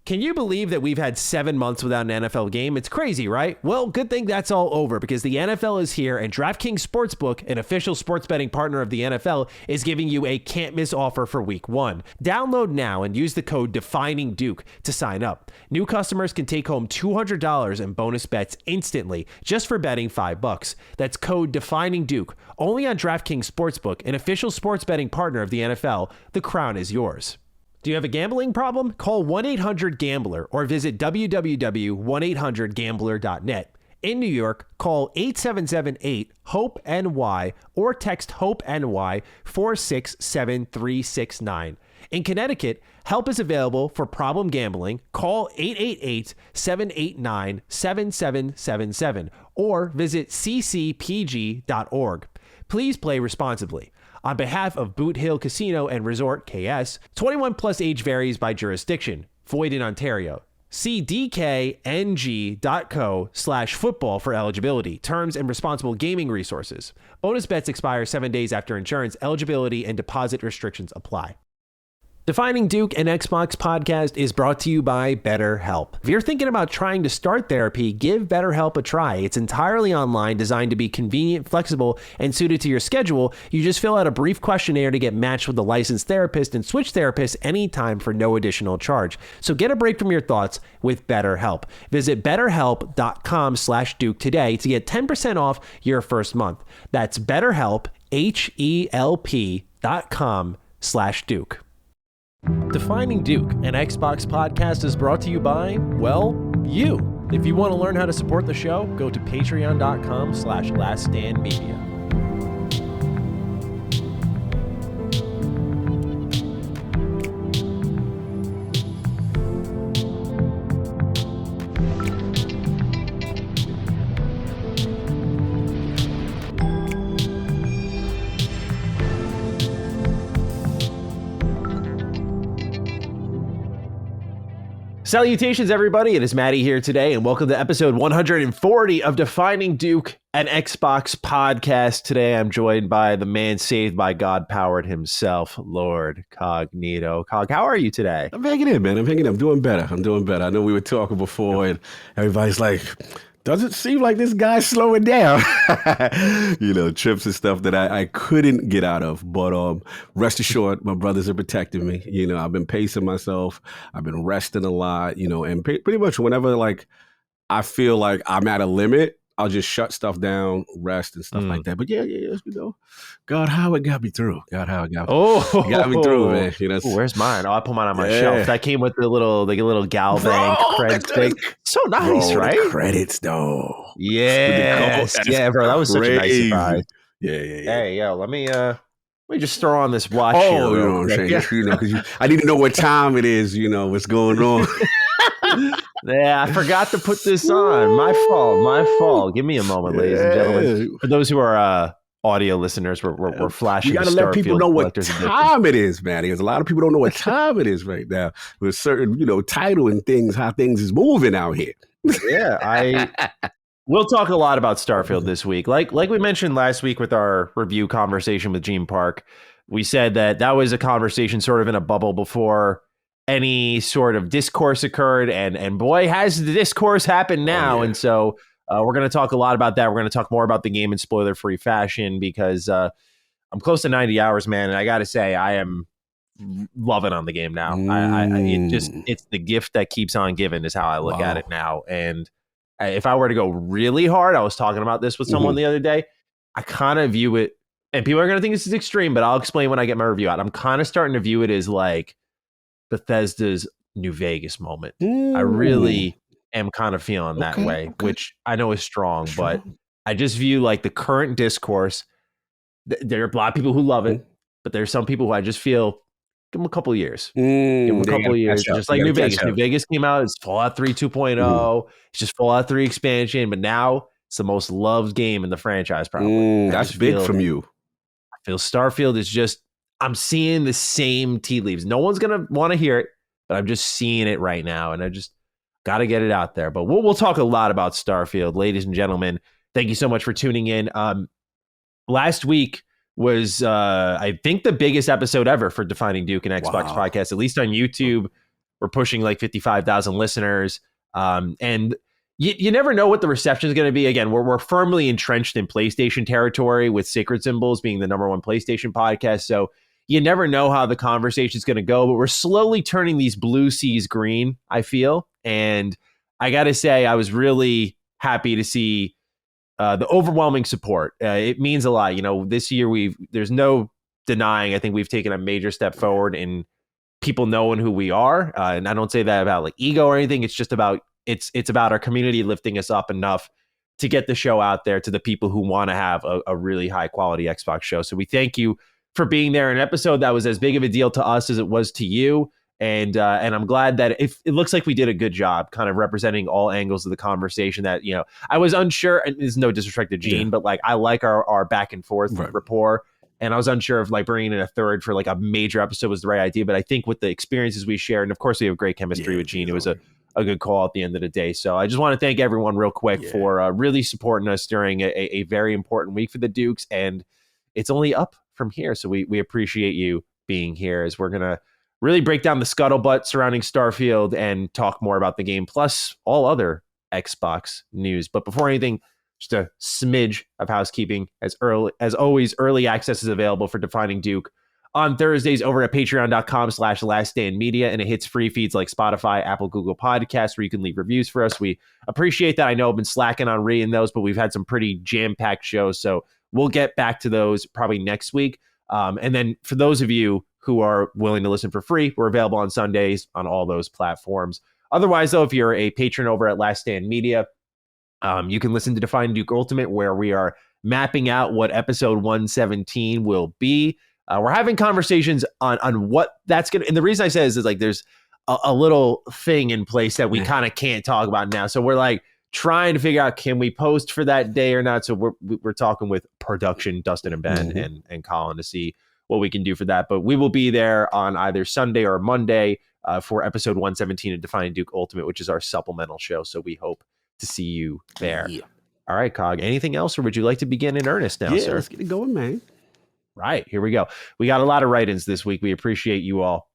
Can you believe that we've had 7 months without an NFL game? It's crazy, right? Well, good thing that's all over because the NFL is here and DraftKings Sportsbook, an official sports betting partner of the NFL, is giving you a can't-miss offer for Week 1. Download now and use the code DEFININGDuke to sign up. New customers can take home $200 in bonus bets instantly just for betting $5. That's code DEFININGDuke. Only on DraftKings Sportsbook, an official sports betting partner of the NFL. The crown is yours. Do you have a gambling problem? Call 1-800-GAMBLER or visit www.1800gambler.net. In New York, call 877-8-HOPE-NY or text HOPE-NY 467-369. In Connecticut, help is available for problem gambling. Call 888-789-7777 or visit ccpg.org. Please play responsibly. On behalf of Boot Hill Casino and Resort KS, 21 plus age varies by jurisdiction. Void in Ontario. See dkng.co/football for eligibility, terms, and responsible gaming resources. Bonus bets expire 7 days after insurance. Eligibility and deposit restrictions apply. Defining Duke, an Xbox podcast, is brought to you by BetterHelp. If you're thinking about trying to start therapy, give BetterHelp a try. It's entirely online, designed to be convenient, flexible, and suited to your schedule. You just fill out a brief questionnaire to get matched with a licensed therapist and switch therapists anytime for no additional charge. So get a break from your thoughts with BetterHelp. Visit betterhelp.com/Duke today to get 10% off your first month. That's BetterHelp, HELP.com/Duke. Defining Duke, an Xbox podcast, is brought to you by, well, you. If you want to learn how to support the show, go to patreon.com/laststandmedia. Salutations, everybody. It is Maddie here today, and welcome to episode 140 of Defining Duke, an Xbox podcast. Today, I'm joined by the man saved by God-powered himself, Lord Cognito. Cog, how are you today? I'm hanging in, man. I'm hanging in. I'm doing better. I know we were talking before, and everybody's like, does it seem like this guy's slowing down? Trips and stuff that I couldn't get out of. But rest assured, my brothers are protecting me. I've been pacing myself. I've been resting a lot, and pretty much whenever I feel like I'm at a limit, I'll just shut stuff down, rest and stuff like that. But yeah, God Howard got me through. Got me through, man. Ooh, where's mine? Oh, I put mine on my shelf. That came with the little Galbank cred stick. So nice, right? The credits, though. Yes. Yeah, bro. That was such a nice surprise. Yeah. Hey, yo, let me just throw on this watch here. Oh, you know what I'm saying? Because I need to know what time it is, what's going on. Yeah, I forgot to put this on. My fault. Give me a moment, ladies and gentlemen. For those who are audio listeners, we're flashing. You got to let people know what time it is, man. Because a lot of people don't know what time it is right now. With certain, title and things, how things is moving out here. Yeah, we'll talk a lot about Starfield this week. Like we mentioned last week with our review conversation with Gene Park, we said that was a conversation sort of in a bubble before any sort of discourse occurred, and boy, has the discourse happened now. And so we're going to talk a lot about that. We're going to talk more about the game in spoiler-free fashion because I'm close to 90 hours, man, and I got to say, I am loving on the game now. It's the gift that keeps on giving is how I look at it now. And if I were to go really hard, I was talking about this with someone the other day, I kind of view it, and people are going to think this is extreme, but I'll explain when I get my review out. I'm kind of starting to view it as like Bethesda's New Vegas moment. I really am kind of feeling that way, which I know is strong, but I just view like the current discourse. There are a lot of people who love it, but there's some people who I just feel give them a couple of years. Give them a couple of years, just like New Vegas. New Vegas came out, it's Fallout 3 2.0. It's just Fallout 3 expansion, but now it's the most loved game in the franchise, probably. That's big from you. I feel Starfield is just, I'm seeing the same tea leaves. No one's going to want to hear it, but I'm just seeing it right now, and I just got to get it out there. But we'll talk a lot about Starfield. Ladies and gentlemen, thank you so much for tuning in. Last week was, I think, the biggest episode ever for Defining Duke and Xbox podcast, at least on YouTube. We're pushing like 55,000 listeners. And you never know what the reception is going to be. Again, we're firmly entrenched in PlayStation territory with Sacred Symbols being the #1 PlayStation podcast. So you never know how the conversation is going to go, but we're slowly turning these blue seas green, I feel. And I got to say, I was really happy to see the overwhelming support. It means a lot. This year there's no denying, I think we've taken a major step forward in people knowing who we are. And I don't say that about like ego or anything. It's just about, it's about our community lifting us up enough to get the show out there to the people who want to have a really high quality Xbox show. So we thank you for being there. An episode that was as big of a deal to us as it was to you. And I'm glad that it looks like we did a good job kind of representing all angles of the conversation that, I was unsure, and there's no disrespect to Gene, but like, I like our back and forth rapport. And I was unsure if like bringing in a third for like a major episode was the right idea. But I think with the experiences we shared, and of course we have great chemistry with Gene, it was a good call at the end of the day. So I just want to thank everyone real quick for really supporting us during a very important week for the Dukes. And it's only up from here. So we appreciate you being here as we're going to really break down the scuttlebutt surrounding Starfield and talk more about the game, plus all other Xbox news. But before anything, just a smidge of housekeeping. As always, early access is available for Defining Duke on Thursdays over at patreon.com/laststandmedia, and it hits free feeds like Spotify, Apple, Google Podcasts, where you can leave reviews for us. We appreciate that. I know I've been slacking on reading those, but we've had some pretty jam-packed shows, so we'll get back to those probably next week. And then for those of you who are willing to listen for free, we're available on Sundays on all those platforms. Otherwise, though, if you're a patron over at Last Stand Media, you can listen to Define Duke Ultimate, where we are mapping out what episode 117 will be. We're having conversations on what that's going to, and the reason I say this is like there's a little thing in place that we kind of can't talk about now. So we're like trying to figure out, can we post for that day or not? So we're talking with production, Dustin and Ben and Colin, to see what we can do for that. But we will be there on either Sunday or Monday for episode 117 of Define Duke Ultimate, which is our supplemental show. So we hope to see you there. Yeah. All right, Cog. Anything else, or would you like to begin in earnest now, sir? Let's get it going, man. Right, here we go. We got a lot of write-ins this week. We appreciate you all.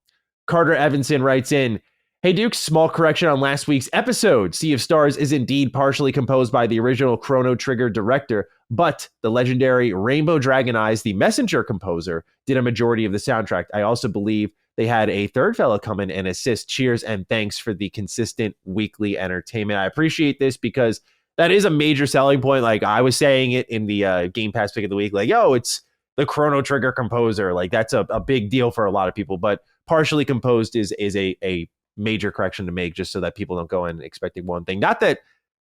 Carter Evanson writes in, "Hey Duke, small correction on last week's episode. Sea of Stars is indeed partially composed by the original Chrono Trigger director, but the legendary Rainbow Dragon Eyes, the messenger composer, did a majority of the soundtrack. I also believe they had a third fellow come in and assist. Cheers and thanks for the consistent weekly entertainment." I appreciate this because that is a major selling point. Like I was saying it in the Game Pass pick of the week, like, yo, it's the Chrono Trigger composer. Like that's a big deal for a lot of people, but partially composed is a major correction to make, just so that people don't go in expecting one thing. Not that,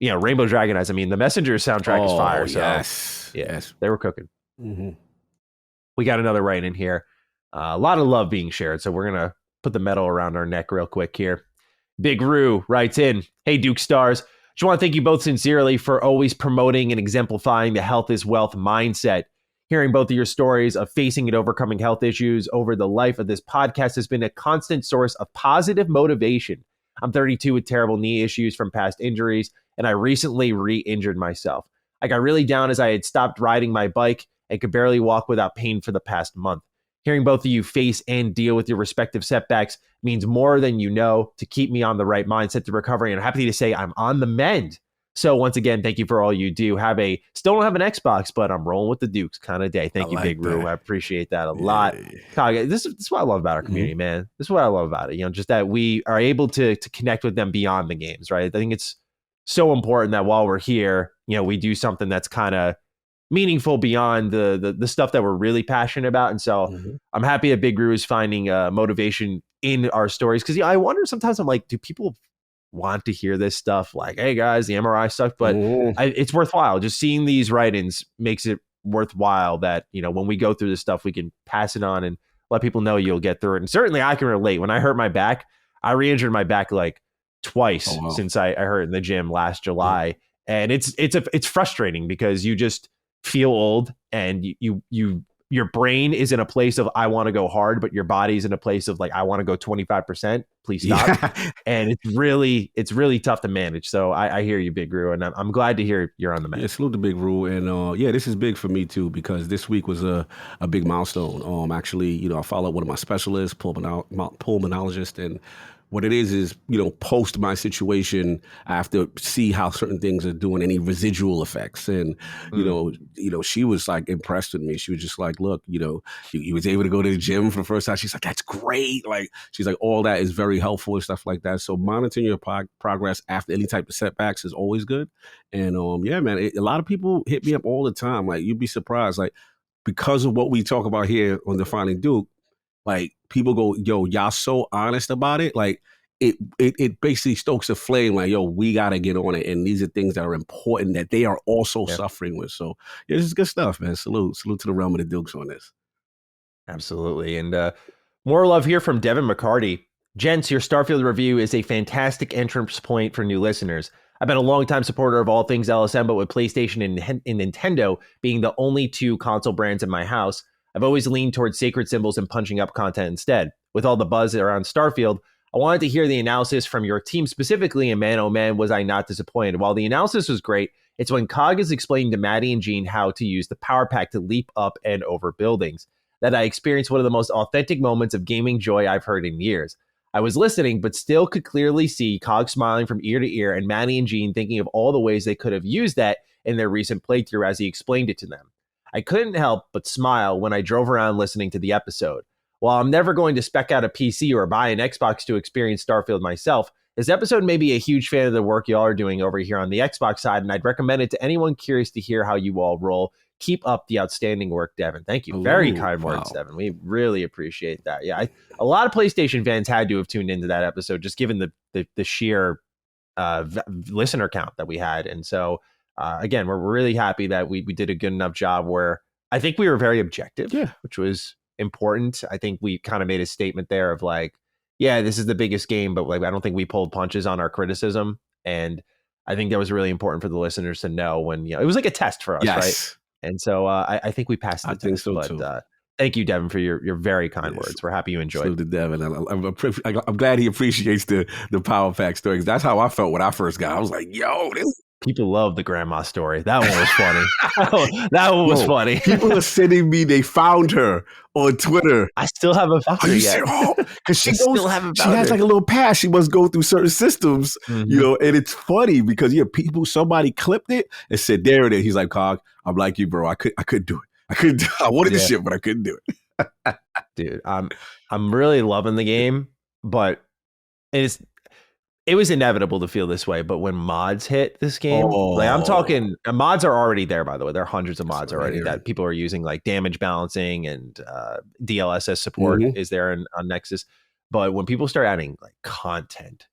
Rainbow Dragon Eyes, I mean, the Messenger soundtrack is fire. So yes, they were cooking. Mm-hmm. We got another write in here. A lot of love being shared, so we're going to put the medal around our neck real quick here. Big Roo writes in, "Hey, Duke Stars. Just want to thank you both sincerely for always promoting and exemplifying the health is wealth mindset. Hearing both of your stories of facing and overcoming health issues over the life of this podcast has been a constant source of positive motivation. I'm 32 with terrible knee issues from past injuries, and I recently re-injured myself. I got really down as I had stopped riding my bike and could barely walk without pain for the past month. Hearing both of you face and deal with your respective setbacks means more than you know to keep me on the right mindset to recovery, and I'm happy to say I'm on the mend. So once again, thank you for all you do. Still don't have an Xbox, but I'm rolling with the Dukes kind of day. Thank you, Big Roo. I appreciate that a lot. This is what I love about our community, man. This is what I love about it. Just that we are able to connect with them beyond the games, right? I think it's so important that while we're here, we do something that's kind of meaningful beyond the stuff that we're really passionate about. And so I'm happy that Big Roo is finding motivation in our stories. Because I wonder sometimes, I'm like, do people want to hear this stuff? Like, hey guys, the MRI sucked, but it's worthwhile. Just seeing these write-ins makes it worthwhile that, when we go through this stuff, we can pass it on and let people know you'll get through it. And certainly I can relate. When I hurt my back, I re-injured my back like twice since I hurt in the gym last July. And it's frustrating because you just feel old and your brain is in a place of, I want to go hard, but your body's in a place of like, I want to go 25%, please stop. And it's really tough to manage. So I hear you, Big Roo, and I'm glad to hear you're on the mend. Salute to Big Roo. And this is big for me too, because this week was a big milestone. Actually, I followed one of my specialists, pulmonologist, and what it is, post my situation, I have to see how certain things are doing, any residual effects. And, she was like impressed with me. She was just like, look, you was able to go to the gym for the first time. She's like, that's great. Like, she's like, all that is very helpful and stuff like that. So monitoring your progress after any type of setbacks is always good. And yeah, man, a lot of people hit me up all the time. Like, you'd be surprised, like, because of what we talk about here on Defining Duke, like, people go, yo, y'all so honest about it. Like, it basically stokes a flame. Like, yo, we got to get on it. And these are things that are important that they are also suffering with. So yeah, this is good stuff, man. Salute to the realm of the Dukes on this. Absolutely. And more love here from Devin McCarty. Gents, your Starfield review is a fantastic entrance point for new listeners. I've been a longtime supporter of all things LSM, but with PlayStation and Nintendo being the only two console brands in my house, I've always leaned towards sacred symbols and punching up content instead. With all the buzz around Starfield, I wanted to hear the analysis from your team specifically, and man, oh man, was I not disappointed. While the analysis was great, it's when Cog is explaining to Maddie and Gene how to use the power pack to leap up and over buildings that I experienced one of the most authentic moments of gaming joy I've heard in years. I was listening, but still could clearly see Cog smiling from ear to ear and Maddie and Gene thinking of all the ways they could have used that in their recent playthrough as he explained it to them. I couldn't help but smile when I drove around listening to the episode. While I'm never going to spec out a PC or buy an Xbox to experience Starfield myself, this episode made me a huge fan of the work y'all are doing over here on the Xbox side, and I'd recommend it to anyone curious to hear how you all roll. Keep up the outstanding work, Devin. Thank you. Very kind words, Devin. We really appreciate that. Yeah, a lot of PlayStation fans had to have tuned into that episode, just given the sheer listener count that we had. And so, again, we're really happy that we did a good enough job where I think we were very objective, which was important. I think we kind of made a statement there of like, yeah, this is the biggest game, but like, I don't think we pulled punches on our criticism. And I think that was really important for the listeners to know when, it was like a test for us, right? And so I think we passed the test. Think so too. Thank you, Devin, for your very kind words. We're happy you enjoyed it. To Devin. I'm glad he appreciates the power pack story. That's how I felt when I first got it. I was like, yo, this. People love the grandma story. That one was funny. That one was funny. People are sending me, they found her on Twitter. I still haven't found her yet. Because she has like a little pass. She must go through certain systems, and it's funny because somebody clipped it and said, there it is. He's like, Cog, I'm like you, bro. I couldn't do it. I wanted the shit, but I couldn't do it. Dude, I'm really loving the game, but it was inevitable to feel this way, but when mods hit this game, like I'm talking, mods are already there, by the way. There are hundreds of mods already that people are using, like damage balancing and DLSS support is there on Nexus. But when people start adding like content,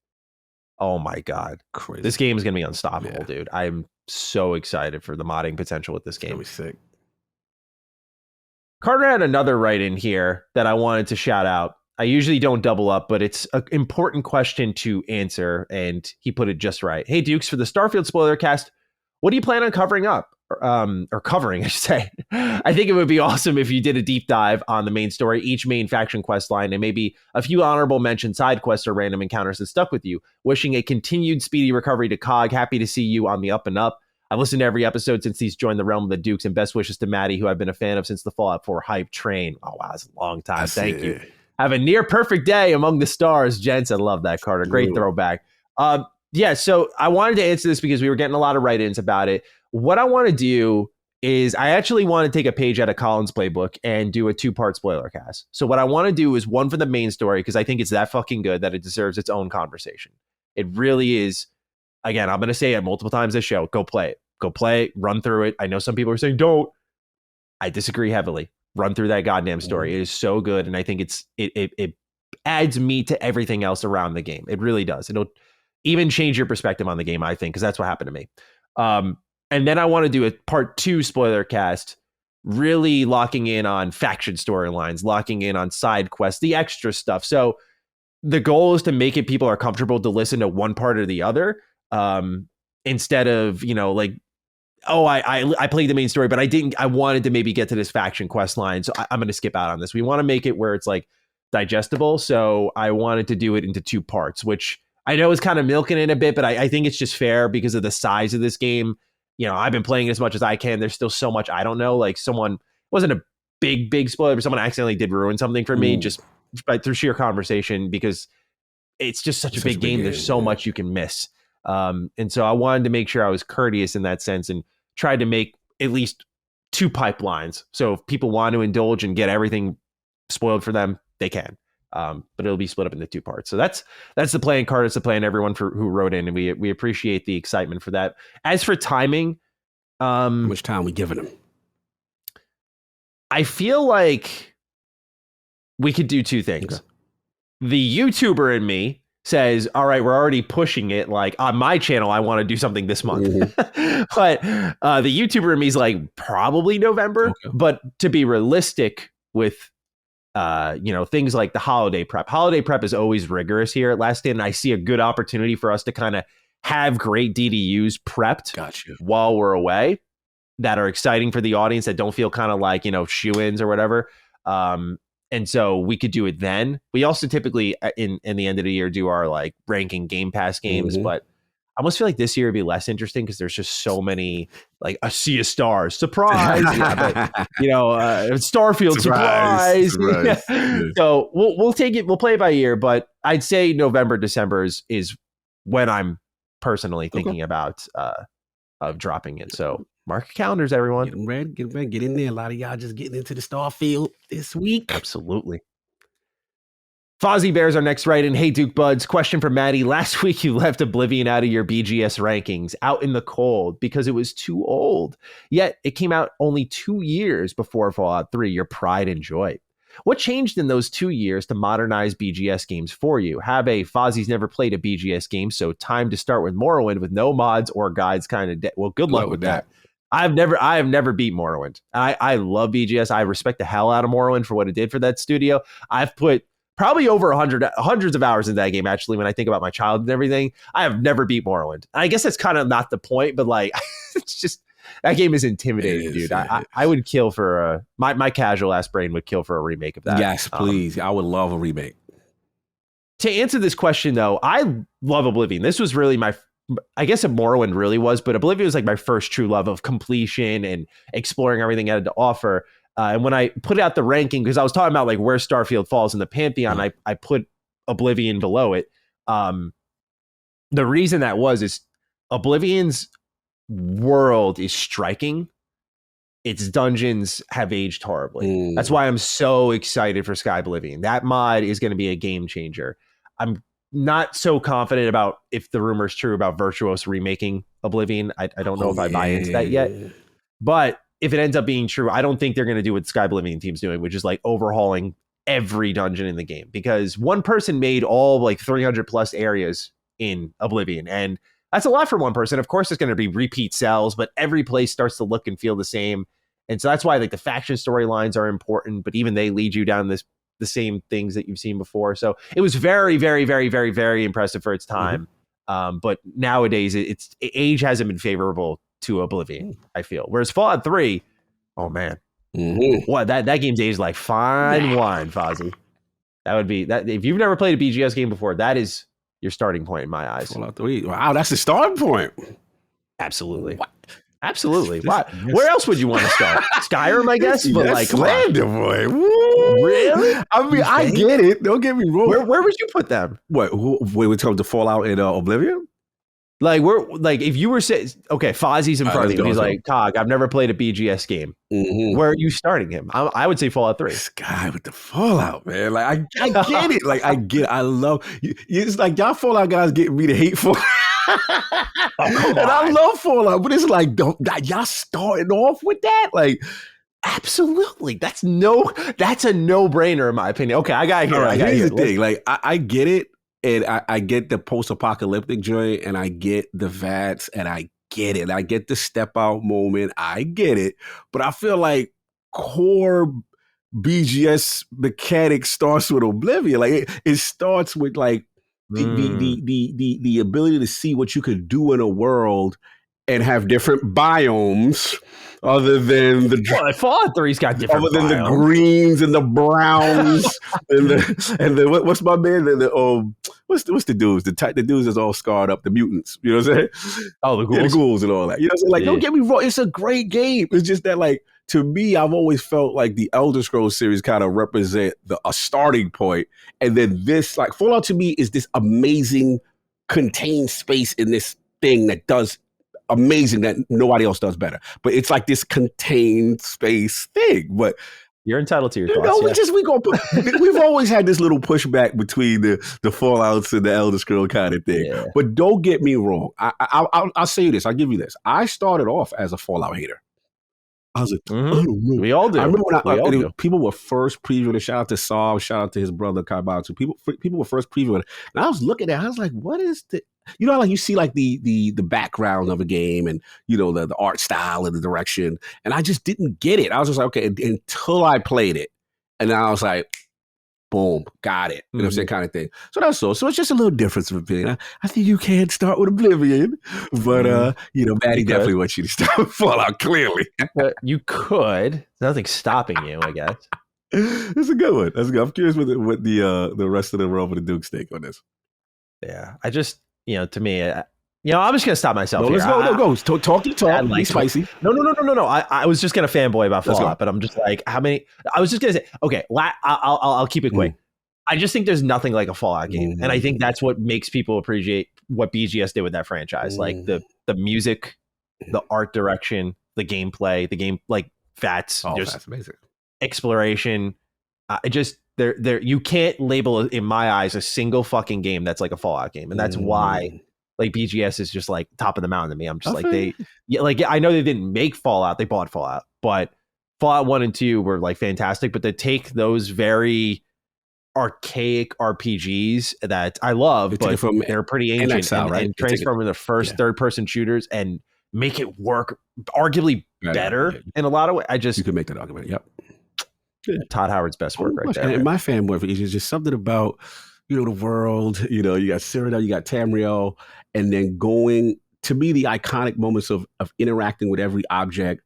oh my God, crazy. This game is going to be unstoppable, dude. I'm so excited for the modding potential with this game. It's gonna be sick. Carter had another write-in here that I wanted to shout out. I usually don't double up, but it's an important question to answer, and he put it just right. Hey, Dukes, for the Starfield Spoilercast, what do you plan on covering up? Or covering, I should say. I think it would be awesome if you did a deep dive on the main story, each main faction quest line, and maybe a few honorable mention side quests or random encounters that stuck with you. Wishing a continued speedy recovery to Cog. Happy to see you on the up and up. I've listened to every episode since he's joined the realm of the Dukes, and best wishes to Maddie, who I've been a fan of since the Fallout 4 hype train. Oh, wow, that's a long time. Thank you. Have a near perfect day among the stars, gents. I love that, Carter. Great throwback. So I wanted to answer this because we were getting a lot of write-ins about it. What I want to do is I actually want to take a page out of Colin's playbook and do a 2-part spoiler cast. So what I want to do is one for the main story, because I think it's that fucking good that it deserves its own conversation. It really is. Again, I'm going to say it multiple times this show. Go play it. Go play it. Run through it. I know some people are saying don't. I disagree heavily. Run through that goddamn story. It is so good, and I think it adds meat to everything else around the game. It really does. It'll even change your perspective on the game, I think, because that's what happened to me. And then I want to do a part 2 spoiler cast, really locking in on faction storylines, locking in on side quests, the extra stuff. So the goal is to make it people are comfortable to listen to one part or the other, instead of, I played the main story, but I wanted to maybe get to this faction quest line. So I'm going to skip out on this. We want to make it where it's like digestible. So I wanted to do it into 2 parts, which I know is kind of milking it a bit, but I think it's just fair because of the size of this game. I've been playing as much as I can. There's still so much I don't know. Like it wasn't a big spoiler, but someone accidentally did ruin something for me just through sheer conversation, because it's just such a big game. There's so much you can miss. And so I wanted to make sure I was courteous in that sense and tried to make at least 2 pipelines. So if people want to indulge and get everything spoiled for them, they can. But it'll be split up into 2 parts. So that's the plan, Carter. It's the plan, everyone who wrote in, and we appreciate the excitement for that. As for timing, how much time we giving them? I feel like we could do 2 things. Okay. The YouTuber in me says, all right, we're already pushing it. Like on my channel, I want to do something this month. Mm-hmm. But the YouTuber in me is like probably November. Okay. But to be realistic with things like the holiday prep. Holiday prep is always rigorous here at Last Stand. And I see a good opportunity for us to kind of have great DDUs prepped while we're away that are exciting for the audience, that don't feel kind of like, shoe-ins or whatever. And so we could do it then. We also typically in the end of the year do our like ranking Game Pass games, mm-hmm. but I almost feel like this year would be less interesting because there's just so many, like a Sea of Stars surprise, Starfield surprise. Yeah. So we'll take it. We'll play it by ear, but I'd say November, December is when I'm personally thinking about of dropping it. So mark your calendars, everyone. Get ready, get in there. A lot of y'all just getting into the Starfield this week. Absolutely. Fozzie Bears are next write-in. Hey, Duke Buds, question for Maddie. Last week you left Oblivion out of your BGS rankings, out in the cold, because it was too old. Yet it came out only 2 years before Fallout 3, your pride and joy. What changed in those 2 years to modernize BGS games for you? Have a Fozzie's never played a BGS game, so time to start with Morrowind with no mods or guides kind of well, good luck with that. I have never beat Morrowind. I love BGS. I respect the hell out of Morrowind for what it did for that studio. I've put probably over hundreds of hours in that game, actually, when I think about my childhood and everything. I have never beat Morrowind. I guess that's kind of not the point, but like, it's just, that game is intimidating, dude. I would kill for my casual ass brain would kill for a remake of that. Yes, please. I would love a remake. To answer this question, though, I love Oblivion. This was really I guess Morrowind really was, but Oblivion was like my first true love of completion and exploring everything it had to offer. And when I put out the ranking, because I was talking about like where Starfield falls in the Pantheon, I put Oblivion below it. The reason that is Oblivion's world is striking. Its dungeons have aged horribly. That's why I'm so excited for Sky Oblivion. That mod is going to be a game changer. I'm not so confident about if the rumor is true about Virtuos remaking Oblivion. I don't know if I buy into that yet. But if it ends up being true, I don't think they're going to do what Sky Oblivion team's doing, which is like overhauling every dungeon in the game, because one person made all like 300 plus areas in Oblivion. And that's a lot for one person. Of course, it's going to be repeat cells, but every place starts to look and feel the same. And so that's why like the faction storylines are important, but even they lead you down the same things that you've seen before. So it was very, very, very, very, very impressive for its time. Mm-hmm. But nowadays age hasn't been favorable to Oblivion, I feel. Whereas Fallout 3, oh man, what that game's aged like fine wine, Fozzie. That would be that. If you've never played a BGS game before, that is your starting point in my eyes. Fallout 3, wow, that's the starting point. Absolutely. What? Absolutely. Why? Where else would you want to start? Skyrim, I guess. But like, slander, boy. Really? I mean, I get it. Don't get me wrong. Where would you put them? What? When we come to Fallout and Oblivion? Like if you were saying, okay, Fozzie's in front of you, he's like, Cog, I've never played a BGS game. Mm-hmm. Where are you starting him? I would say Fallout 3. This guy with the Fallout, man. Like I get it. Like I get it. I love you. It's like y'all Fallout guys getting me to hate Fallout. And I love Fallout, but it's like, y'all starting off with that? Like, absolutely. That's a no-brainer in my opinion. Okay, I got here. Here's the thing. Like, I get it. And I get the post-apocalyptic joy, and I get the VATS, and I get it. I get the step-out moment. I get it. But I feel like core BGS mechanic starts with Oblivion. Like, it starts with, like, the ability to see what you could do in a world and have different biomes other than the Fallout 3's got different other than the greens and the browns and the what's my man what's the dudes the dudes that's all scarred up, the mutants, you know what I'm saying? Oh, the ghouls. The ghouls and all that, you know what I'm saying? Like, don't get me wrong, it's a great game. It's just that like to me, I've always felt like the Elder Scrolls series kind of represent a starting point, and then this, like Fallout to me, is this amazing contained space in this thing that does amazing that nobody else does better. But it's like this contained space thing. But you're entitled to your thoughts. We've always had this little pushback between the Fallouts and the Elder Scroll kind of thing. Yeah. But don't get me wrong. I'll say this. I'll give you this. I started off as a Fallout hater. I was like, I don't know. We all do. I remember when people were first previewing it. Shout out to Saul. Shout out to his brother Kaibatsu. People were first previewing it. And I was looking at it. I was like, what is the... You know, like you see like the background of a game and, you know, the art style and the direction. And I just didn't get it. I was just like, okay, until I played it. And then I was like, boom, got it. You know what I'm saying? Kind of thing. So that's all. So it's just a little difference of opinion. I think you can start with Oblivion. But, you know, Maddie definitely wants you to start with Fallout, clearly. You could. Nothing's stopping you, I guess. It's a good one. That's good. I'm curious what the rest of the Realm of the Dukes take on this. Yeah. I just... You know, to me, I'm just going to stop myself here. Let's go. Talk to talk. Be spicy. No. I was just going to fanboy about Fallout, but I'm just like, how many? I was just going to say, okay, I'll keep it quick. I just think there's nothing like a Fallout game. And I think that's what makes people appreciate what BGS did with that franchise. Like the music, the art direction, the gameplay, the game, like VATS, that's amazing. Exploration. There you can't label, in my eyes, a single fucking game that's like a Fallout game, and that's why like BGS is just like top of the mountain to me. I'm just I know they didn't make Fallout, they bought Fallout, but Fallout 1 and 2 were like fantastic. But to take those very archaic RPGs that I love, but they're pretty ancient, and transform them to first third person shooters and make it work arguably better in a lot of ways. You can make that argument. Yep. Todd Howard's best work right there. And my fanboy for is just something about, you know, the world, you know, you got Cyrodiil, you got Tamriel, and then going, to me, the iconic moments of interacting with every object,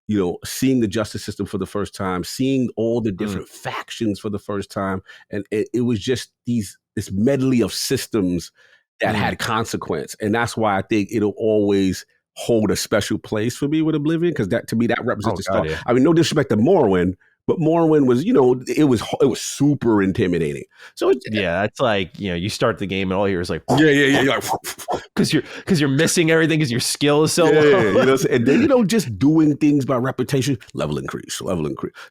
you know, seeing the justice system for the first time, seeing all the different factions for the first time. And it was just this medley of systems that had consequence. And that's why I think it'll always hold a special place for me with Oblivion, because that, to me, that represents the start. I mean, no disrespect to Morrowind, but Morrowind was, you know, it was super intimidating. So it's like, you know, you start the game and all you hear is like, because you're missing everything because your skill is so low. You know, and then, you know, just doing things by reputation, level increase.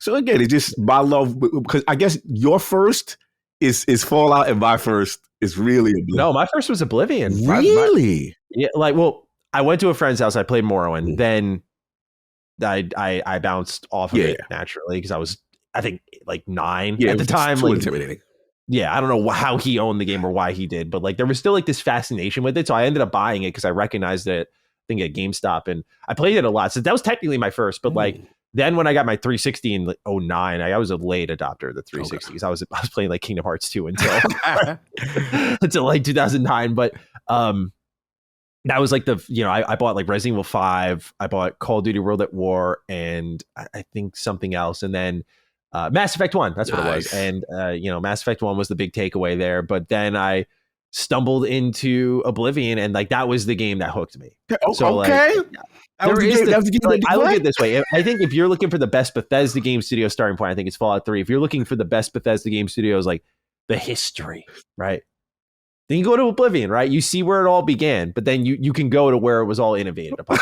So again, it's just my love, because I guess your first is Fallout and my first is really Oblivion. No, my first was Oblivion. Really? Well, I went to a friend's house, I played Morrowind, then I bounced off of it naturally because I was, I think, like 9 at the time. Too intimidating. Yeah, I don't know how he owned the game or why he did, but like there was still like this fascination with it. So I ended up buying it because I recognized it, I think, at GameStop, and I played it a lot. So that was technically my first. But like then when I got my 360 in 2009, I was a late adopter of the 360 because I was playing like Kingdom Hearts 2 until like 2009. But that was like I bought like Resident Evil 5, I bought Call of Duty World at War, and I think something else. And then Mass Effect 1, that's what it was. And, Mass Effect 1 was the big takeaway there. But then I stumbled into Oblivion, and like that was the game that hooked me. So, okay. I look at it this way. I think if you're looking for the best Bethesda game studio starting point, I think it's Fallout 3. If you're looking for the best Bethesda game studios, like the history, right? Then you go to Oblivion, right? You see where it all began, but then you can go to where it was all innovated upon.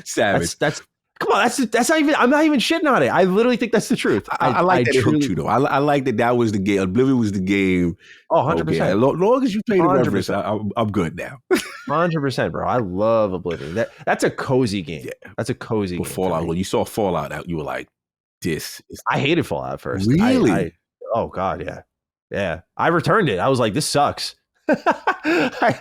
Savage. That's come on. That's not even. I'm not even shitting on it. I literally think that's the truth. I like that it hooked you though. I like that was the game. Oblivion was the game. Oh, 100%. As long as you play the reference, I'm good now. 100%, bro. I love Oblivion. That's a cozy game. Yeah. That's a cozy game. Fallout. When you saw Fallout out, you were like, "This." I hated Fallout at first. Really? Oh God, yeah. I returned it. I was like, this sucks. I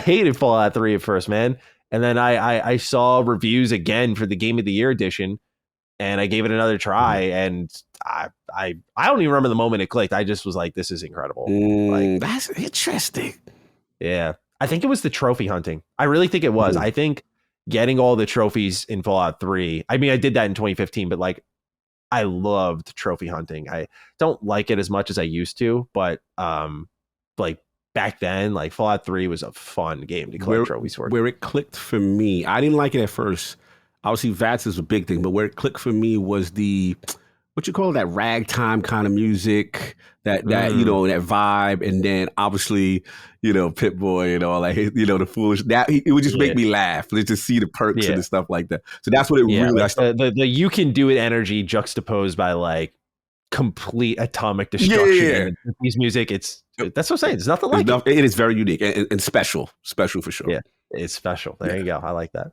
hated Fallout 3 at first, man. And then I saw reviews again for the Game of the Year edition, and I gave it another try, and I don't even remember the moment it clicked. I just was like, this is incredible. That's interesting. Yeah. I think it was the trophy hunting. I really think it was. I think getting all the trophies in Fallout 3. I mean, I did that in 2015, but like I loved trophy hunting. I don't like it as much as I used to, but like back then, like Fallout 3 was a fun game to collect trophies for. Where it clicked for me, I didn't like it at first. obviously VATS is a big thing, but where it clicked for me was the what you call that ragtime kind of music, that that vibe, and then obviously Pit Boy and all that, the foolish that it would just make me laugh. Let's just see the perks and the stuff like that. So that's what it really. Like the you can do it energy juxtaposed by like complete atomic destruction. And these music, that's what I'm saying. It's nothing like it. It is very unique and special for sure. Yeah, it's special. There you go. I like that.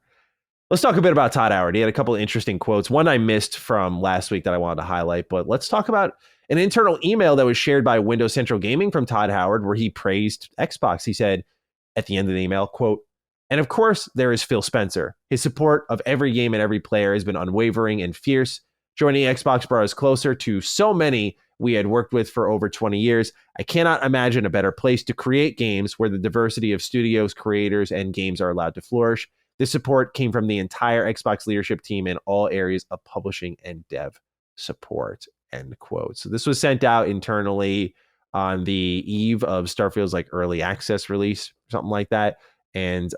Let's talk a bit about Todd Howard. He had a couple of interesting quotes. One I missed from last week that I wanted to highlight, but let's talk about an internal email that was shared by Windows Central Gaming from Todd Howard, where he praised Xbox. He said at the end of the email, quote, "And of course, there is Phil Spencer. His support of every game and every player has been unwavering and fierce. Joining Xbox brought us closer to so many we had worked with for over 20 years. I cannot imagine a better place to create games where the diversity of studios, creators, and games are allowed to flourish. This support came from the entire Xbox leadership team in all areas of publishing and dev support," end quote. So this was sent out internally on the eve of Starfield's like early access release, something like that. And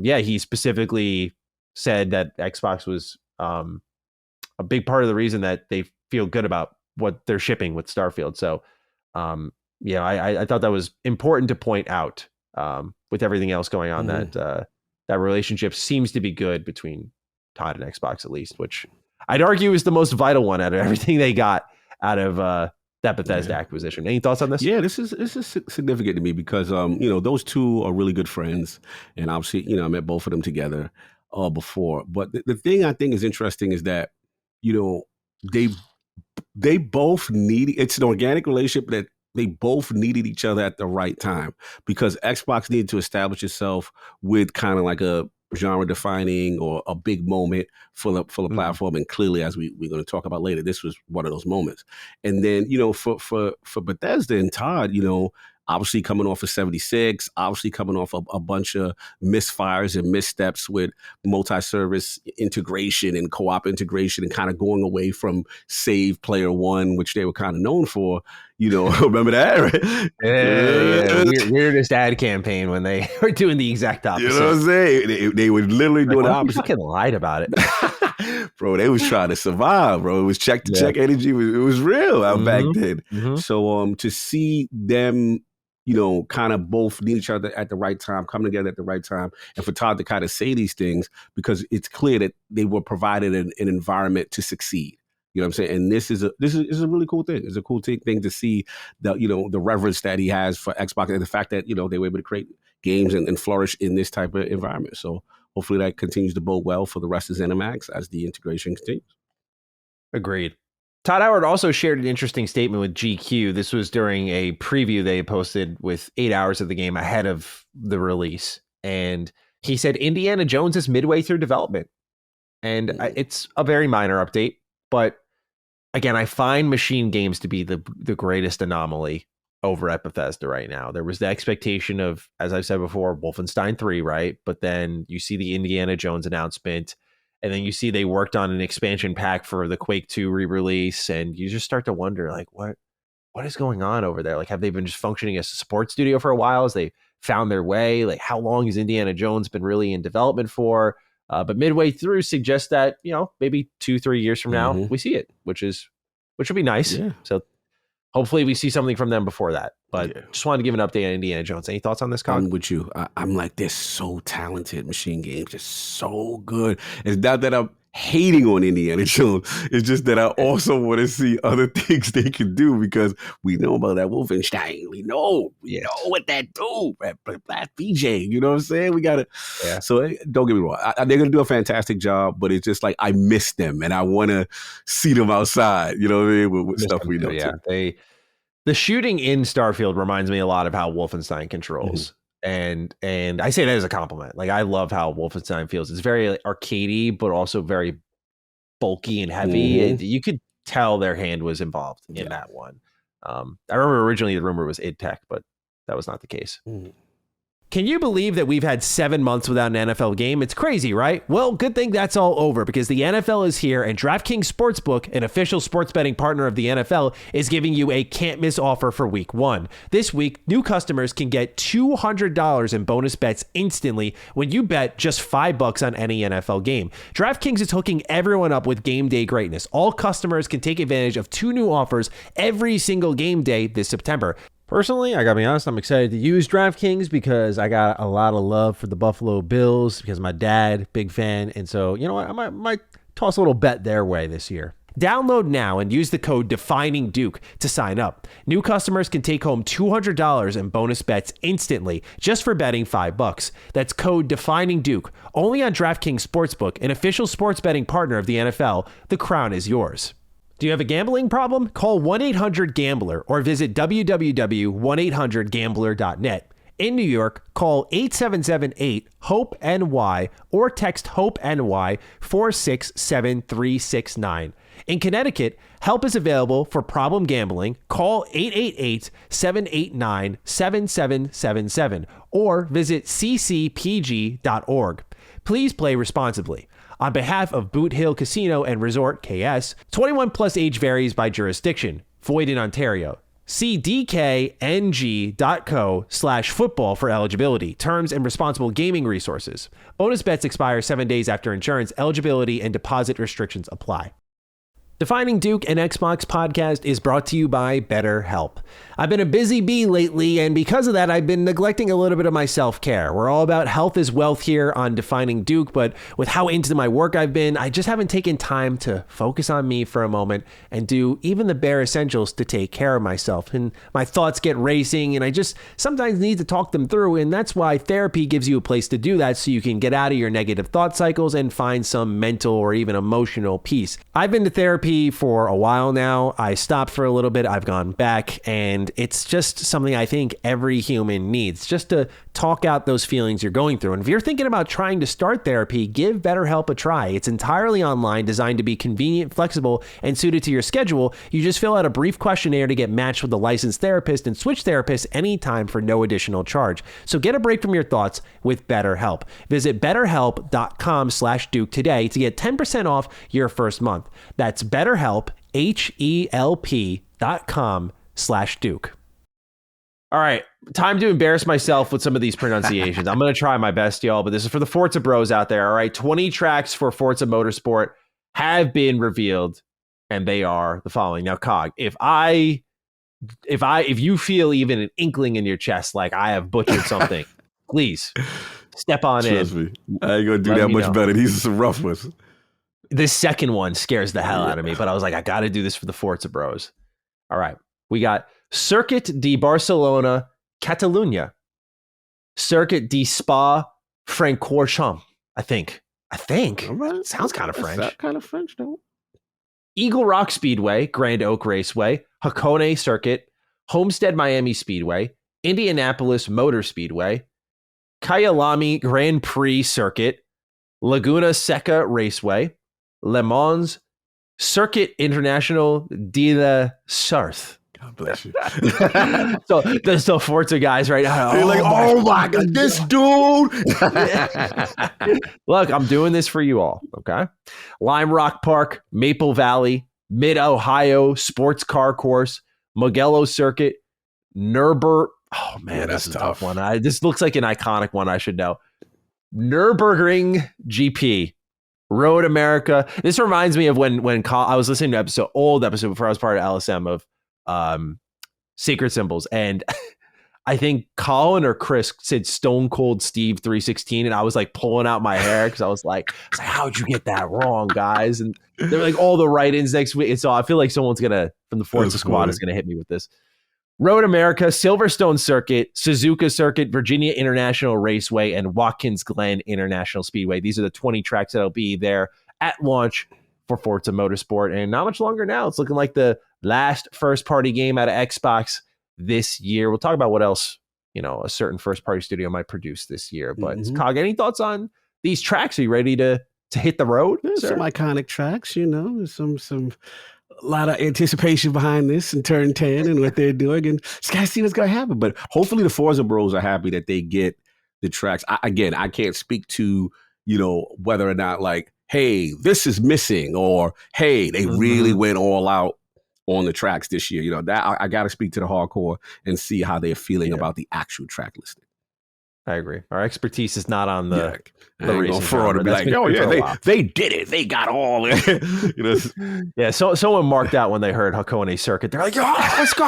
he specifically said that Xbox was a big part of the reason that they feel good about what they're shipping with Starfield. So I thought that was important to point out with everything else going on, that relationship seems to be good between Todd and Xbox, at least, which I'd argue is the most vital one out of everything they got out of that Bethesda acquisition. Any thoughts on this? Yeah, this is significant to me because those two are really good friends, and obviously I met both of them together before. But the thing I think is interesting is that they both need, it's an organic relationship that they both needed each other at the right time, because Xbox needed to establish itself with kind of like a genre defining or a big moment for the platform. And clearly, as we're going to talk about later, this was one of those moments. And then, for Bethesda and Todd, obviously coming off of 76, obviously coming off a bunch of misfires and missteps with multi-service integration and co-op integration, and kind of going away from save player one, which they were kind of known for. Remember that? Right? Yeah. Weirdest ad campaign when they were doing the exact opposite. You know what I'm saying? They were literally doing the opposite. Fucking lied about it. Bro, they was trying to survive, bro. It was check to check energy. It was real out back then. Mm-hmm. So to see them, kind of both need each other at the right time, come together at the right time, and for Todd to kind of say these things, because it's clear that they were provided an environment to succeed. You know what I'm saying? And this is a really cool thing. It's a cool thing to see the reverence that he has for Xbox, and the fact that they were able to create games and flourish in this type of environment. So hopefully that continues to bode well for the rest of ZeniMax as the integration continues. Agreed. Todd Howard also shared an interesting statement with GQ. This was during a preview they posted with 8 hours of the game ahead of the release. And he said Indiana Jones is midway through development. And it's a very minor update. But again, I find Machine Games to be the greatest anomaly over at Bethesda right now. There was the expectation of, as I've said before, Wolfenstein 3, right? But then you see the Indiana Jones announcement, and then you see they worked on an expansion pack for the Quake 2 re-release, and you just start to wonder, like, what is going on over there? Like, have they been just functioning as a support studio for a while as they found their way? Like, how long has Indiana Jones been really in development for? But midway through suggests that, maybe 2-3 years from now, we see it, which would be nice. Yeah. So hopefully we see something from them before that. But just wanted to give an update on Indiana Jones. Any thoughts on this, Cog? I'm with you. I'm like, they're so talented, Machine Games. Just so good. It's not that I'm hating on Indiana Jones. It's just that I also want to see other things they can do, because we know about that Wolfenstein. We know what that do. Black BJ. You know what I'm saying? We got to. Yeah. So don't get me wrong. They're going to do a fantastic job, but it's just like I miss them and I want to see them outside. You know what I mean? With stuff we know. Yeah. The shooting in Starfield reminds me a lot of how Wolfenstein controls. And I say that as a compliment. Like, I love how Wolfenstein feels. It's very arcadey, but also very bulky and heavy. You could tell their hand was involved in that one. I remember originally the rumor was id Tech, but that was not the case. Can you believe that we've had 7 months without an NFL game? It's crazy, right? Well, good thing that's all over because the NFL is here and DraftKings Sportsbook, an official sports betting partner of the NFL, is giving you a can't-miss offer for Week 1. This week, new customers can get $200 in bonus bets instantly when you bet just $5 on any NFL game. DraftKings is hooking everyone up with game day greatness. All customers can take advantage of 2 new offers every single game day this September. Personally, I gotta be honest, I'm excited to use DraftKings because I got a lot of love for the Buffalo Bills because my dad, big fan. And so, you know what, I might toss a little bet their way this year. Download now and use the code DEFININGDuke to sign up. New customers can take home $200 in bonus bets instantly just for betting $5. That's code DEFININGDuke only on DraftKings Sportsbook, an official sports betting partner of the NFL. The crown is yours. Do you have a gambling problem? Call 1-800-GAMBLER or visit www.1800gambler.net. In New York, call 877-8-HOPE-NY or text HOPE-NY 467-369. In Connecticut, help is available for problem gambling. Call 888-789-7777 or visit ccpg.org. Please play responsibly. On behalf of Boot Hill Casino and Resort KS, 21 plus age varies by jurisdiction. Void in Ontario. See dkng.co/football for eligibility, terms, and responsible gaming resources. Bonus bets expire 7 days after insurance. Eligibility and deposit restrictions apply. Defining Duke, an Xbox podcast, is brought to you by BetterHelp. I've been a busy bee lately, and because of that, I've been neglecting a little bit of my self-care. We're all about health is wealth here on Defining Duke, but with how into my work I've been, I just haven't taken time to focus on me for a moment and do even the bare essentials to take care of myself. And my thoughts get racing, and I just sometimes need to talk them through, and that's why therapy gives you a place to do that so you can get out of your negative thought cycles and find some mental or even emotional peace. I've been to therapy for a while now. I stopped for a little bit. I've gone back, and it's just something I think every human needs, just to talk out those feelings you're going through. And if you're thinking about trying to start therapy, give BetterHelp a try. It's entirely online, designed to be convenient, flexible, and suited to your schedule. You just fill out a brief questionnaire to get matched with a licensed therapist and switch therapists anytime for no additional charge. So get a break from your thoughts with BetterHelp. Visit betterhelp.com/Duke today to get 10% off your first month. That's BetterHelp, HELP.com/Duke. All right, time to embarrass myself with some of these pronunciations. I'm going to try my best, y'all, but this is for the Forza bros out there. All right, 20 tracks for Forza Motorsport have been revealed, and they are the following. Now, Cog, if you feel even an inkling in your chest like I have butchered something, please step on Trust in. me, I ain't gonna do that much better. These are some rough ones. This second one scares the hell out of me, but I was like, I got to do this for the Forza bros. All right, we got Circuit de Barcelona, Catalunya. Circuit de Spa, Francorchamps. I think. All right. Sounds kind of French. That kind of French, though. Eagle Rock Speedway, Grand Oak Raceway, Hakone Circuit, Homestead Miami Speedway, Indianapolis Motor Speedway, Kyalami Grand Prix Circuit, Laguna Seca Raceway, Le Mans Circuit International de la Sarthe. God bless you. So there's the Forza guys right now. They're like, oh my God, this dude. Look, I'm doing this for you all, okay? Lime Rock Park, Maple Valley, Mid-Ohio Sports Car Course, Mugello Circuit, Nürburgring. Oh, man, this is a tough one. This looks like an iconic one I should know. Nürburgring GP. Road America. This reminds me of when I was listening to old episode before I was part of LSM of Sacred Symbols, and I think Colin or Chris said Stone Cold Steve 316, and I was like pulling out my hair because I was like, how'd you get that wrong, guys? And they're like all the write-ins next week, and so I feel like someone's gonna from the Forza squad is gonna hit me with this. Road America, Silverstone Circuit, Suzuka Circuit, Virginia International Raceway, and Watkins Glen International Speedway. These are the 20 tracks that'll be there at launch for Forza Motorsport, and not much longer now. It's looking like the last first-party game out of Xbox this year. We'll talk about what else, a certain first-party studio might produce this year. But Cog, any thoughts on these tracks? Are you ready to hit the road? There's some iconic tracks, There's some a lot of anticipation behind this and Turn 10 and what they're doing, and just gotta see what's gonna happen. But hopefully the Forza bros are happy that they get the tracks. I can't speak to, whether or not like, hey, this is missing, or hey, they really went all out on the tracks this year. That I got to speak to the hardcore and see how they're feeling about the actual track listing. I agree. Our expertise is not on the racing genre. Be like, oh yeah, they did it. They got all it. Yeah. So someone marked out when they heard Hakone Circuit. They're like, oh, let's go.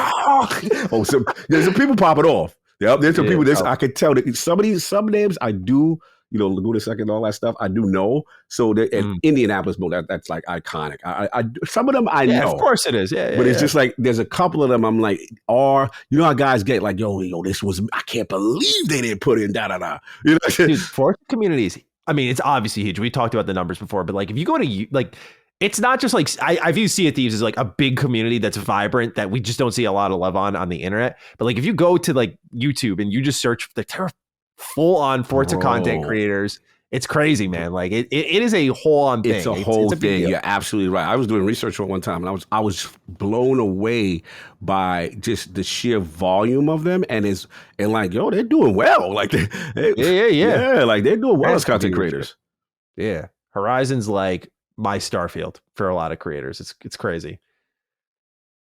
Oh, so there's some people popping off. Yep, there's some people. I could tell that some names I do. Laguna Second and all that stuff, I do know. So in Indianapolis, that's like iconic. I some of them I know. Of course it is. Yeah, but it's just like there's a couple of them I'm like, how guys get like, yo, this was, I can't believe they didn't put in da. Dude, Forza communities. I mean, it's obviously huge. We talked about the numbers before, but like if you go to like, it's not just like I view Sea of Thieves as like a big community that's vibrant that we just don't see a lot of love on the internet. But like if you go to like YouTube and you just search for the full on Forza content creators, it's crazy, man. Like it is a whole on thing. It's a whole thing. You're absolutely right. I was doing research on one time and I was blown away by just the sheer volume of them, and like, yo, they're doing well. Like like they're doing well as content creators. Yeah, Horizon's like my Starfield for a lot of creators. It's crazy.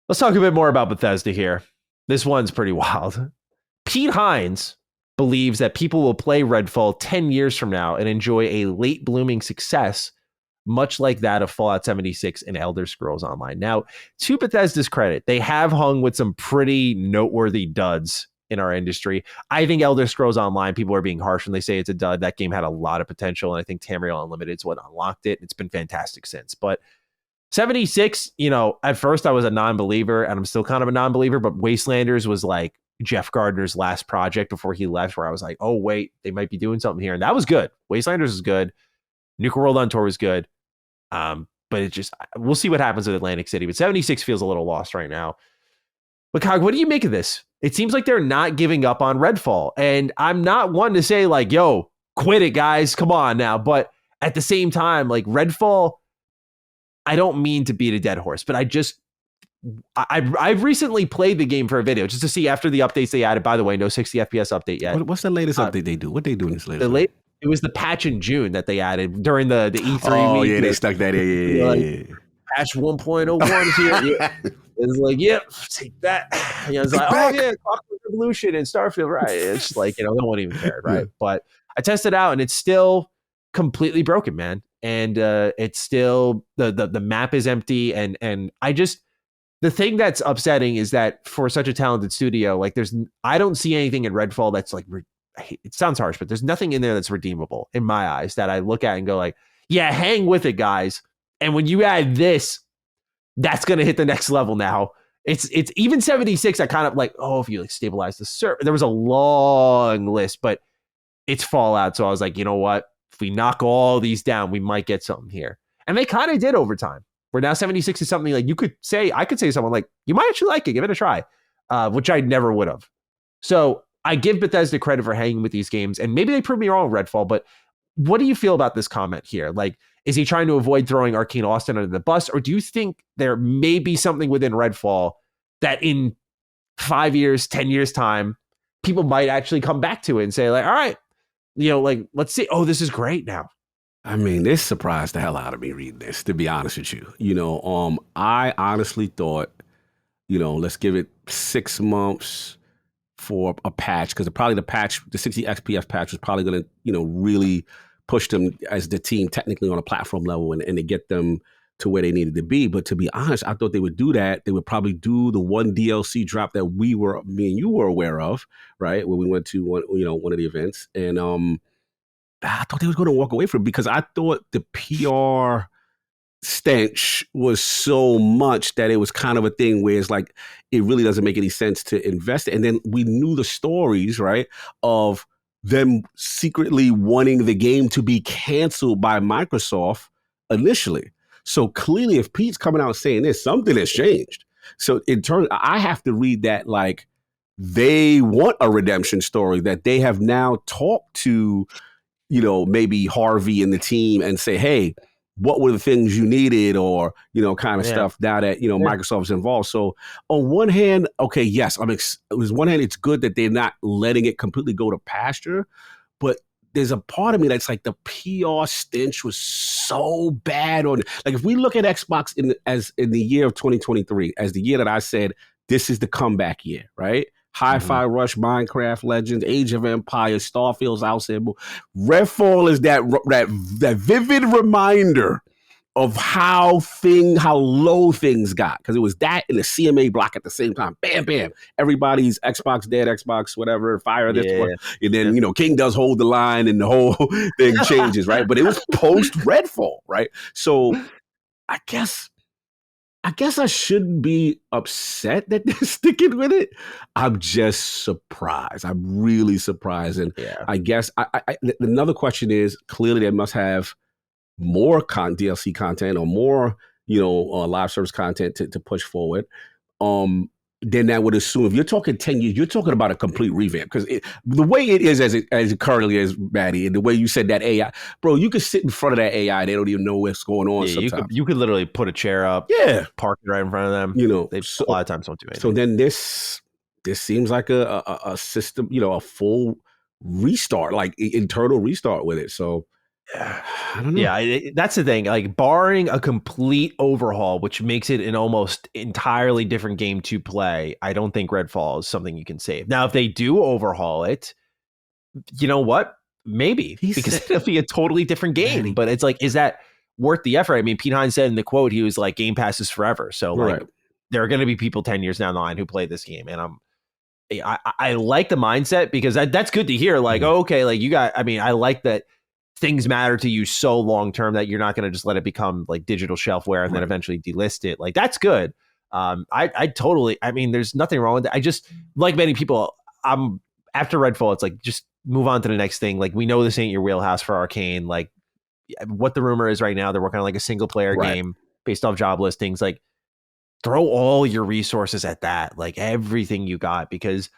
Let's talk a bit more about Bethesda here. This one's pretty wild. Pete Hines believes that people will play Redfall 10 years from now and enjoy a late blooming success, much like that of Fallout 76 and Elder Scrolls Online. Now, to Bethesda's credit, they have hung with some pretty noteworthy duds in our industry. I think Elder Scrolls Online, people are being harsh when they say it's a dud. That game had a lot of potential, and I think Tamriel Unlimited is what unlocked it. It's been fantastic since. But 76, at first I was a non-believer, and I'm still kind of a non-believer, but Wastelanders was like Jeff Gardner's last project before he left, where I was like, oh, wait, they might be doing something here. And that was good. Wastelanders is good. Nuka World on Tour was good. But it just, we'll see what happens with Atlantic City. But 76 feels a little lost right now. But Cog, what do you make of this? It seems like they're not giving up on Redfall. And I'm not one to say like, yo, quit it, guys. Come on now. But at the same time, like Redfall, I don't mean to beat a dead horse, but I've recently played the game for a video just to see after the updates they added. By the way, no 60 FPS update yet. What's the latest update they do? What they do in this latest? It was the patch in June that they added during the E3 Oh, week. yeah, they stuck that in. Yeah. Patch 1.01 is here. Yeah. It's like, yep, take that. It's like, oh, yeah, Clockwork Revolution and Starfield, right? It's just like, no one even cared, right? Yeah. But I tested it out, and it's still completely broken, man. And it's still, the map is empty, and I just, the thing that's upsetting is that for such a talented studio, like I don't see anything in Redfall that's like, it sounds harsh, but there's nothing in there that's redeemable in my eyes that I look at and go like, yeah, hang with it, guys. And when you add this, that's going to hit the next level now. It's even 76. I kind of like, oh, if you like stabilize the server, there was a long list, but it's Fallout. So I was like, you know what? If we knock all these down, we might get something here. And they kind of did over time. Where now 76 is something like I could say to someone like, you might actually like it, give it a try, which I never would have. So I give Bethesda credit for hanging with these games, and maybe they proved me wrong, Redfall, but what do you feel about this comment here? Like, is he trying to avoid throwing Arcane Austin under the bus, or do you think there may be something within Redfall that in 5 years, 10 years time, people might actually come back to it and say like, all right, like, let's see. Oh, this is great now. I mean, this surprised the hell out of me reading this, to be honest with you. I honestly thought, let's give it 6 months for a patch, because probably the 60 XPF patch was probably going to, really push them as the team technically on a platform level and to get them to where they needed to be. But to be honest, I thought they would do that. They would probably do the one DLC drop that me and you were aware of, right? When we went to one of the events. And I thought they was going to walk away from it, because I thought the PR stench was so much that it was kind of a thing where it's like, it really doesn't make any sense to invest. And then we knew the stories, right, of them secretly wanting the game to be canceled by Microsoft initially. So clearly, if Pete's coming out saying this, something has changed. So in turn, I have to read that like they want a redemption story, that they have now talked to, maybe Harvey and the team and say, hey, what were the things you needed, or, kind of stuff now that, Microsoft's involved. So on one hand, okay, yes, on one hand, it's good that they're not letting it completely go to pasture. but there's a part of me that's like the PR stench was so bad on. Like if we look at Xbox in the year of 2023 as the year that I said this is the comeback year, right? Hi-Fi Rush, Minecraft Legends, Age of Empires, Starfield's Outstanding. Redfall is that vivid reminder of how low things got, because it was that and the CMA block at the same time. Bam, bam. Everybody's Xbox dead, Xbox whatever, fire this one. And then, King does hold the line and the whole thing changes, right? But it was post Redfall, right? So I guess I shouldn't be upset that they're sticking with it. I'm just surprised. I'm really surprised. And I guess another question is, clearly they must have more DLC content or more, live service content to push forward. Then that would assume if you're talking 10 years, you're talking about a complete revamp, because the way it is as it currently is, Maddie, and the way you said that AI, bro, you could sit in front of that AI, they don't even know what's going on. Sometimes you could literally put a chair up, park it right in front of them. They a lot of times don't do anything. So then this seems like a system, a full restart, like internal restart with it. So I don't know. Yeah, that's the thing. Like, barring a complete overhaul, which makes it an almost entirely different game to play, I don't think Redfall is something you can save. Now, if they do overhaul it, you know what? Maybe, because it'll be a totally different game. But it's like, is that worth the effort? I mean, Pete Hines said in the quote, he was like, Game Pass is forever. So like, there are going to be people 10 years down the line who play this game. And I like the mindset, because that's good to hear. Like, okay, like I like that things matter to you so long term that you're not going to just let it become like digital shelfware and then eventually delist it. Like, that's good. I totally, there's nothing wrong with it. I just, like many people, I'm after Redfall, it's like, just move on to the next thing. Like, we know this ain't your wheelhouse for Arcane. Like, what the rumor is right now, they're working on like a single player game based off job listings. Like, throw all your resources at that, like everything you got, because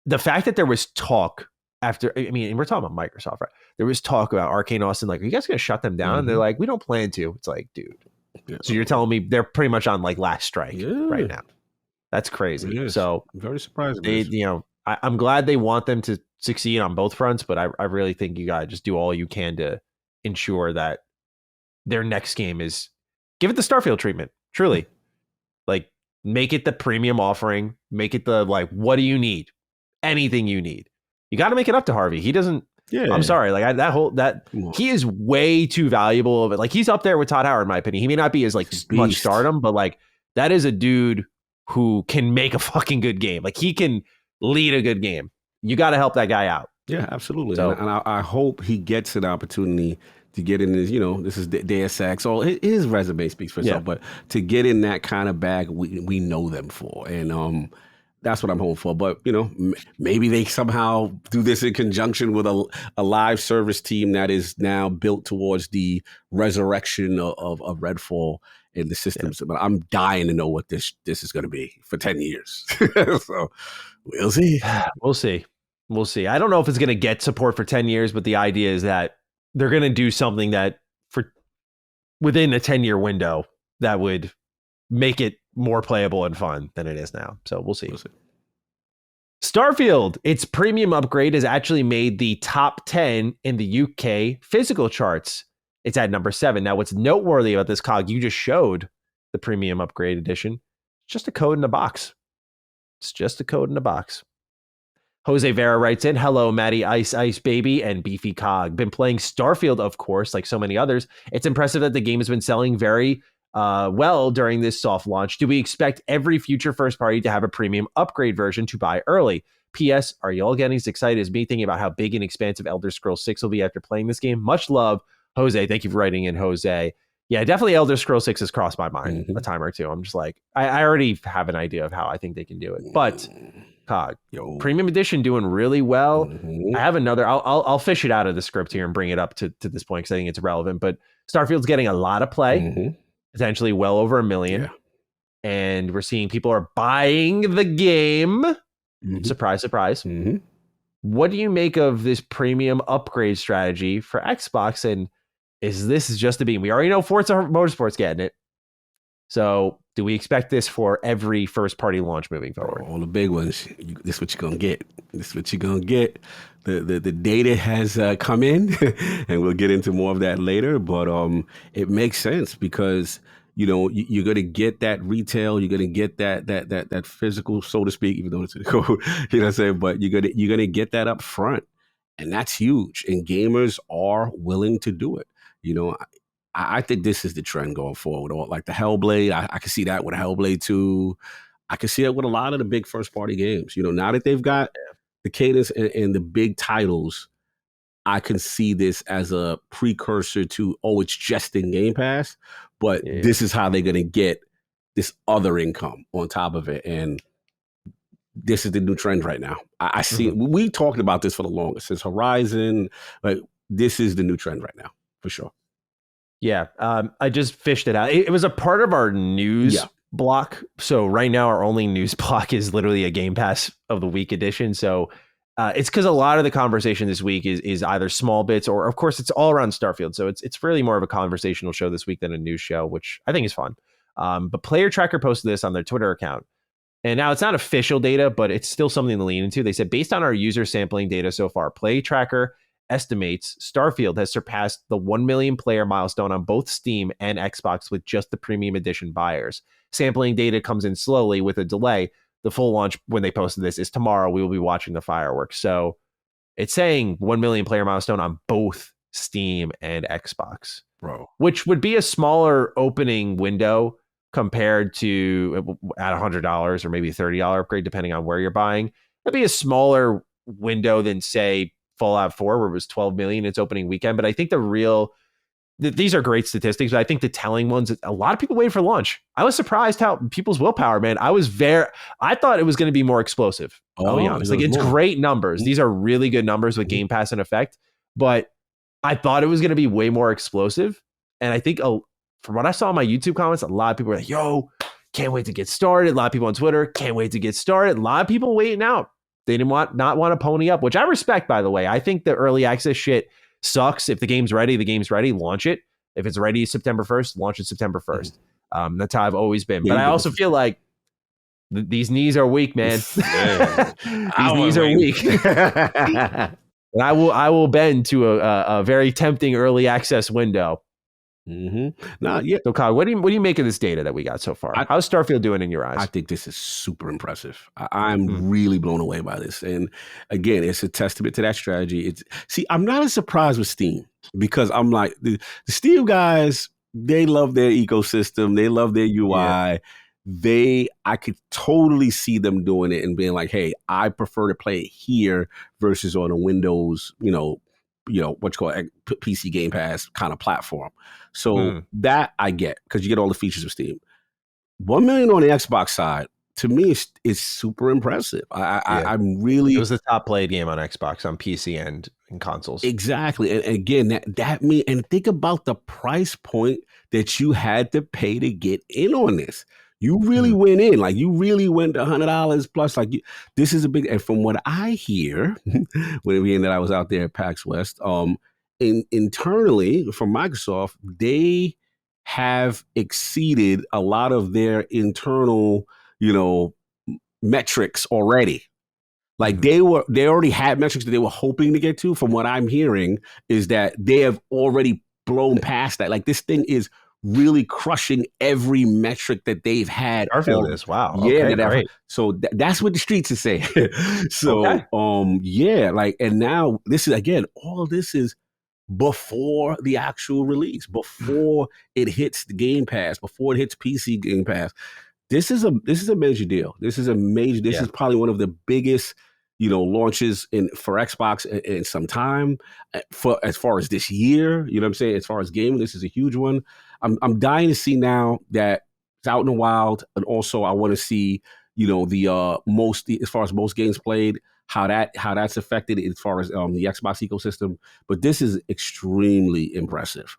the fact that there was talk after, and we're talking about Microsoft, right? There was talk about Arcane Austin, like, are you guys going to shut them down? And they're like, we don't plan to. It's like, dude. Yeah. So you're telling me they're pretty much on like last strike right now? That's crazy. So I'm very surprised. I'm glad they want them to succeed on both fronts, but I really think you got to just do all you can to ensure that their next game is, give it the Starfield treatment. Truly, like, make it the premium offering. Make it the, like, what do you need? Anything you need. You got to make it up to Harvey. He doesn't. Yeah, I'm sorry. Like, he is way too valuable of it. Like, he's up there with Todd Howard, in my opinion. He may not be as like much stardom, but like, that is a dude who can make a fucking good game. Like, he can lead a good game. You got to help that guy out. Yeah, absolutely. So, and I hope he gets an opportunity to get in this. This is Deus Ex. So his resume speaks for itself. But to get in that kind of bag, we know them for, and that's what I'm hoping for. But, maybe they somehow do this in conjunction with a live service team that is now built towards the resurrection of Redfall and the systems. But I'm dying to know what this is going to be for 10 years. So we'll see. We'll see. I don't know if it's going to get support for 10 years, but the idea is that they're going to do something that for within a 10-year window that would make it more playable and fun than it is now. So we'll see. Starfield, its premium upgrade, has actually made the top 10 in the UK physical charts. It's at number 7. Now, what's noteworthy about this, Cog, you just showed the premium upgrade edition. It's just a code in a box. It's just a code in a box. Jose Vera writes in, hello, Maddie, Ice Baby, and Beefy Cog. Been playing Starfield, of course, like so many others. It's impressive that the game has been selling very well during this soft launch. Do we expect every future first party to have a premium upgrade version to buy early? P.S. Are you all getting as excited as me thinking about how big and expansive Elder Scrolls 6 will be after playing this game? Much love, Jose. Thank you for writing in, Jose. Yeah, definitely Elder Scrolls 6 has crossed my mind a time or two. I'm just like, I already have an idea of how I think they can do it. But Cog, premium edition doing really well. I have another. I'll fish it out of the script here and bring it up to this point because I think it's relevant. But Starfield's getting a lot of play, potentially well over 1 million, and we're seeing people are buying the game. Surprise, surprise. What do you make of this premium upgrade strategy for Xbox? And is this just a beam? We already know Forza Motorsport's getting it. So Do we expect this for every first party launch moving forward? All the big ones. This is what you're gonna get. This is what you're gonna get. The data has come in, and we'll get into more of that later. But it makes sense because you're gonna get that retail. You're gonna get that physical, so to speak, even though it's a code. You know what I'm saying? But you're gonna get that up front, and that's huge. And gamers are willing to do it. I think this is the trend going forward. Or like the Hellblade, I can see that with Hellblade 2. I can see it with a lot of the big first party games. Now that they've got the cadence and the big titles, I can see this as a precursor to, it's just in Game Pass, but this is how they're going to get this other income on top of it. And this is the new trend right now. I see we talked about this for the longest, since Horizon. Like, this is the new trend right now, for sure. Yeah, I just fished it out. It was a part of our news block. So right now, our only news block is literally a Game Pass of the Week edition. So it's because a lot of the conversation this week is either small bits or, of course, it's all around Starfield. So it's really more of a conversational show this week than a news show, which I think is fun. But Player Tracker posted this on their Twitter account. And now it's not official data, but it's still something to lean into. They said, based on our user sampling data so far, Player Tracker estimates Starfield has surpassed the 1 million player milestone on both Steam and Xbox with just the premium edition buyers. Sampling data comes in slowly with a delay. The full launch, when they posted this, is tomorrow. We will be watching the fireworks. So it's saying 1 million player milestone on both Steam and Xbox, bro, which would be a smaller opening window compared to at $100 or maybe $30 upgrade, depending on where you're buying. That'd be a smaller window than, say, Fallout 4, where it was 12 million its opening weekend. But I think these are great statistics, but I think the telling ones, a lot of people wait for launch. I was surprised how people's willpower, man. I thought it was going to be more explosive. I'll be honest. Like, it's great numbers. These are really good numbers with Game Pass in effect, but I thought it was going to be way more explosive. And I think from what I saw in my YouTube comments, a lot of people were like, yo, can't wait to get started. A lot of people on Twitter, can't wait to get started. A lot of people waiting out. They didn't not want to pony up, which I respect, by the way. I think the early access shit sucks. If the game's ready, launch it. If it's ready September 1st, launch it September 1st. That's how I've always been. But I also feel like these knees are weak, man. These knees are weak. And I will bend to a very tempting early access window. So, Kyle, what do you make of this data that we got so far? How's Starfield doing in your eyes? I think this is super impressive. I'm really blown away by this. And again, it's a testament to that strategy. I'm not as surprised with Steam, because I'm like, the Steam guys, they love their ecosystem. They love their UI. Yeah. I could totally see them doing it and being like, hey, I prefer to play it here versus on a Windows, what you call it, PC Game Pass kind of platform. So that I get, because you get all the features of Steam. 1 million on the Xbox side, to me, is super impressive. I'm really... It was the top played game on Xbox, on PC and consoles. Exactly. And again, that means, and think about the price point that you had to pay to get in on this. You really went in, like you really went to $100 plus. Like this is a big, and from what I hear, when that I was out there at PAX West, internally from Microsoft, they have exceeded a lot of their internal, metrics already. Like they already had metrics that they were hoping to get to. From what I'm hearing, is that they have already blown past that. Like this thing is really crushing every metric that they've had. Starfield is, wow. Yeah, okay, great. So that's what the streets are saying. So, and now this is, again, all of this is before the actual release, before it hits the Game Pass, before it hits PC Game Pass. This is a major deal. This is probably one of the biggest, launches for Xbox in some time. For as far as this year, you know what I'm saying? As far as gaming, this is a huge one. I'm dying to see now that it's out in the wild, and also I want to see, as far as most games played, how that's affected as far as the Xbox ecosystem. But this is extremely impressive.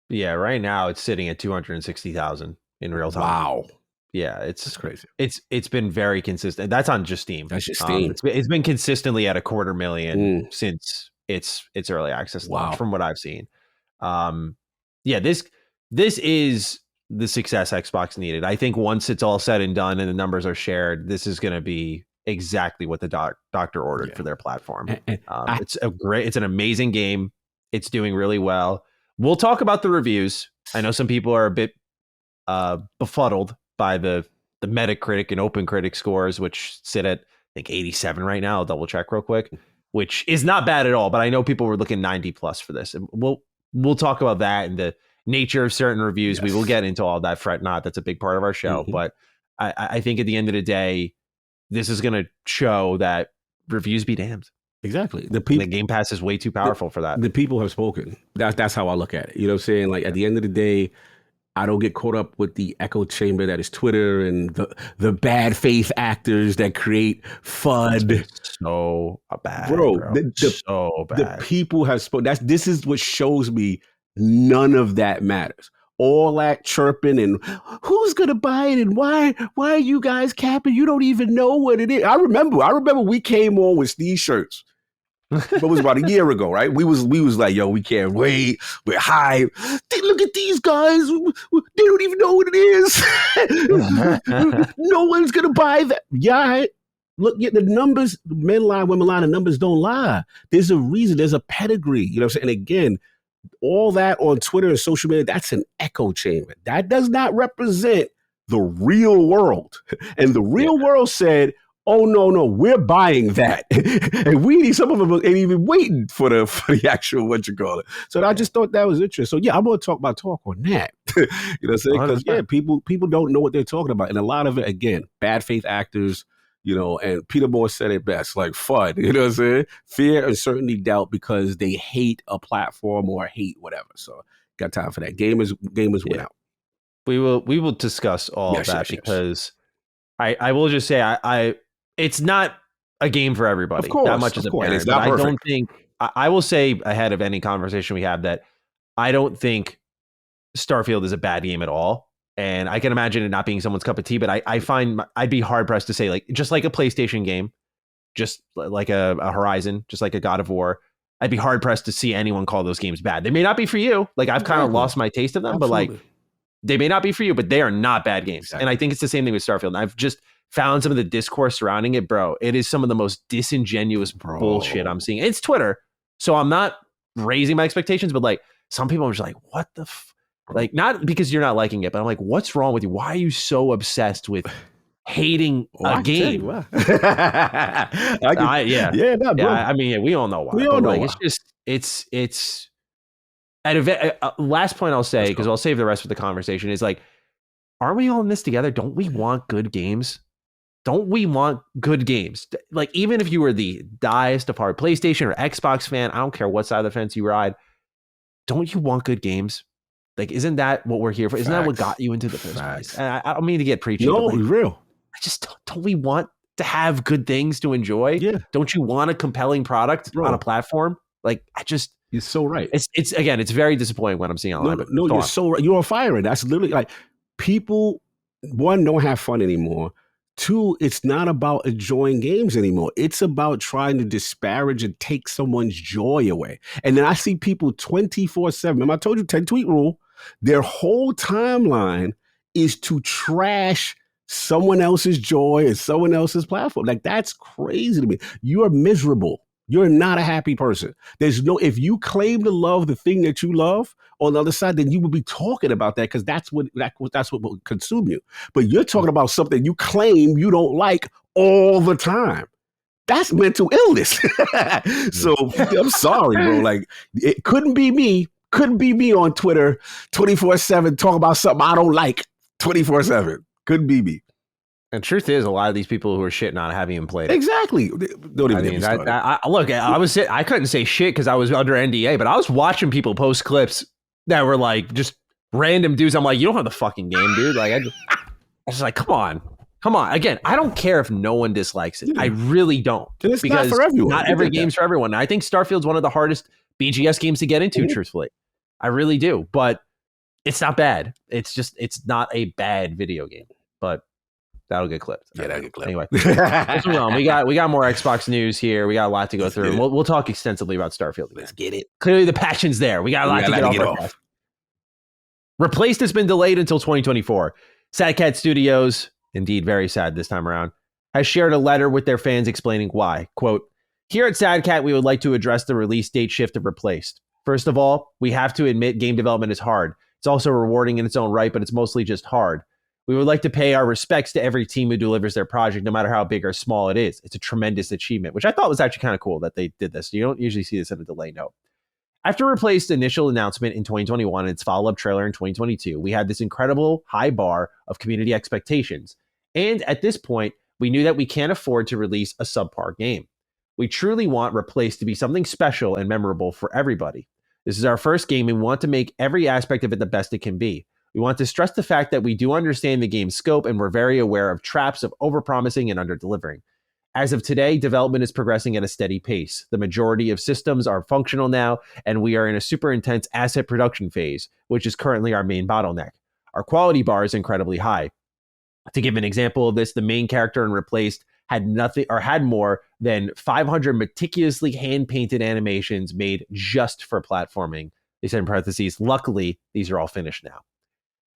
Yeah, right now it's sitting at 260,000 in real time. Wow. Yeah, that's crazy. It's been very consistent. That's on just Steam. That's just Steam. It's been consistently at 250,000 since its early access launch, from what I've seen. This is the success Xbox needed. I think once it's all said and done and the numbers are shared, this is going to be exactly what the doctor ordered for their platform. It's an amazing game. It's doing really well. We'll talk about the reviews. I know some people are a bit befuddled by the Metacritic and OpenCritic scores, which sit at, I think, 87 right now. I'll double check real quick, which is not bad at all. But I know people were looking 90 plus for this. And we'll talk about that and the nature of certain reviews. Yes. We will get into all that. Fret not. That's a big part of our show. Mm-hmm. But I think at the end of the day, this is going to show that reviews be damned. Exactly. The Game Pass is way too powerful for that. The people have spoken. That's how I look at it. You know what I'm saying? Like, at the end of the day, I don't get caught up with the echo chamber that is Twitter and the bad faith actors that create FUD. So bad, bro. So bad. The people have spoken. This is what shows me none of that matters. All that chirping and who's gonna buy it and why are you guys capping? You don't even know what it is. I remember we came on with these shirts. It was about a year ago, right? We was like, yo, we can't wait. We're hype. Look at these guys. They don't even know what it is. No one's gonna buy that. Yeah, look at the numbers. Men lie, women lie. The numbers don't lie. There's a reason. There's a pedigree. You know what I'm saying? And again, all that on Twitter and social media, that's an echo chamber. That does not represent the real world. And the real world said, oh, no, we're buying that. And some of them ain't even waiting for the actual, what you call it. So I just thought that was interesting. So yeah, I'm going to talk on that. You know what I'm saying? Because yeah, people don't know what they're talking about. And a lot of it, again, bad faith actors, you know, and Peter Moore said it best, like FUD, you know what I'm saying? Fear, uncertainty, doubt, because they hate a platform or hate whatever. So got time for that. Gamers went out. We will discuss all of that because I will just say it's not a game for everybody. Of course, that much is apparent. It's not perfect. I don't think I will say ahead of any conversation we have that I don't think Starfield is a bad game at all. And I can imagine it not being someone's cup of tea, but I find I'd be hard pressed to say, like, just like a PlayStation game, just like a Horizon, just like a God of War, I'd be hard pressed to see anyone call those games bad. They may not be for you. Like, I've kind of lost my taste of them, but like, they may not be for you, but they are not bad games. Exactly. And I think it's the same thing with Starfield. And I've just found some of the discourse surrounding it, bro. It is some of the most disingenuous bullshit I'm seeing. It's Twitter, so I'm not raising my expectations, but like, some people are just like, what the like, not because you're not liking it, but I'm like, what's wrong with you? Why are you so obsessed with hating a game? I mean, we all know why. We all know why. It's at event. Last point I'll say, because I'll save the rest of the conversation, is like, aren't we all in this together? Don't we want good games? Don't we want good games? Like, even if you were the diest of hard PlayStation or Xbox fan, I don't care what side of the fence you ride, don't you want good games? Like, isn't that what we're here for? Isn't that what got you into the first place? And I don't mean to get preachy. No, it's real. I just don't we want to have good things to enjoy? Yeah. Don't you want a compelling product on a platform? Like, you're so right. It's again, it's very disappointing when I'm seeing online. No, you're so right. You're on fire. That's literally like, people, one, don't have fun anymore. Two, it's not about enjoying games anymore. It's about trying to disparage and take someone's joy away. And then I see people 24/7. Remember, I told you 10-tweet rule. Their whole timeline is to trash someone else's joy and someone else's platform. Like, that's crazy to me. You are miserable. You're not a happy person. If you claim to love the thing that you love on the other side, then you would be talking about that, because that's what will consume you. But you're talking about something you claim you don't like all the time. That's mental illness. So I'm sorry, bro. Like, it couldn't be me. Couldn't be me on Twitter 24/7 talking about something I don't like 24/7. Couldn't be me. And truth is, a lot of these people who are shitting on haven't even played it. Exactly. Don't even look, I couldn't say shit because I was under NDA, but I was watching people post clips that were like just random dudes. I'm like, you don't have the fucking game, dude. Like, I was like, come on. Again, I don't care if no one dislikes it. I really don't. And it's not for everyone. Not every game's for everyone. I think Starfield's one of the hardest BGS games to get into, truthfully. I really do. But it's not bad. It's not a bad video game. But that'll get clipped. Yeah, that'll get clipped. Anyway, let's move on. We got more Xbox news here. We got a lot to go through. And we'll talk extensively about Starfield. Let's get it. Clearly, the passion's there. We got a lot to get off. Replaced has been delayed until 2024. Sad Cat Studios, indeed very sad this time around, has shared a letter with their fans explaining why. Quote, "Here at Sad Cat, we would like to address the release date shift of Replaced. First of all, we have to admit game development is hard. It's also rewarding in its own right, but it's mostly just hard. We would like to pay our respects to every team who delivers their project, no matter how big or small it is. It's a tremendous achievement," which I thought was actually kind of cool that they did this. You don't usually see this in a delay note. After Replaced initial announcement in 2021 and its follow-up trailer in 2022, we had this incredible high bar of community expectations. And at this point, we knew that we can't afford to release a subpar game. We truly want Replaced to be something special and memorable for everybody. This is our first game and we want to make every aspect of it the best it can be. We want to stress the fact that we do understand the game's scope and we're very aware of traps of overpromising and underdelivering. As of today, development is progressing at a steady pace. The majority of systems are functional now, and we are in a super intense asset production phase, which is currently our main bottleneck. Our quality bar is incredibly high. To give an example of this, the main character in Replaced had nothing or had more than 500 meticulously hand-painted animations made just for platforming. They said in parentheses, luckily, these are all finished now.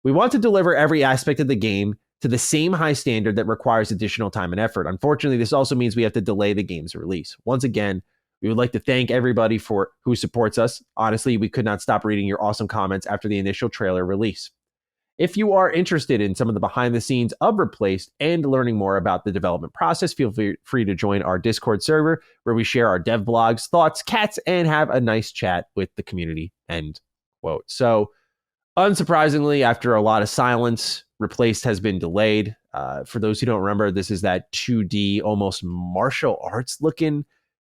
We want to deliver every aspect of the game to the same high standard that requires additional time and effort. Unfortunately, this also means we have to delay the game's release. Once again, we would like to thank everybody for who supports us. Honestly, we could not stop reading your awesome comments after the initial trailer release. If you are interested in some of the behind the scenes of Replaced and learning more about the development process, feel free to join our Discord server where we share our dev blogs, thoughts, cats, and have a nice chat with the community. End quote. So, unsurprisingly, after a lot of silence, Replaced has been delayed. For those who don't remember, this is that 2D, almost martial arts looking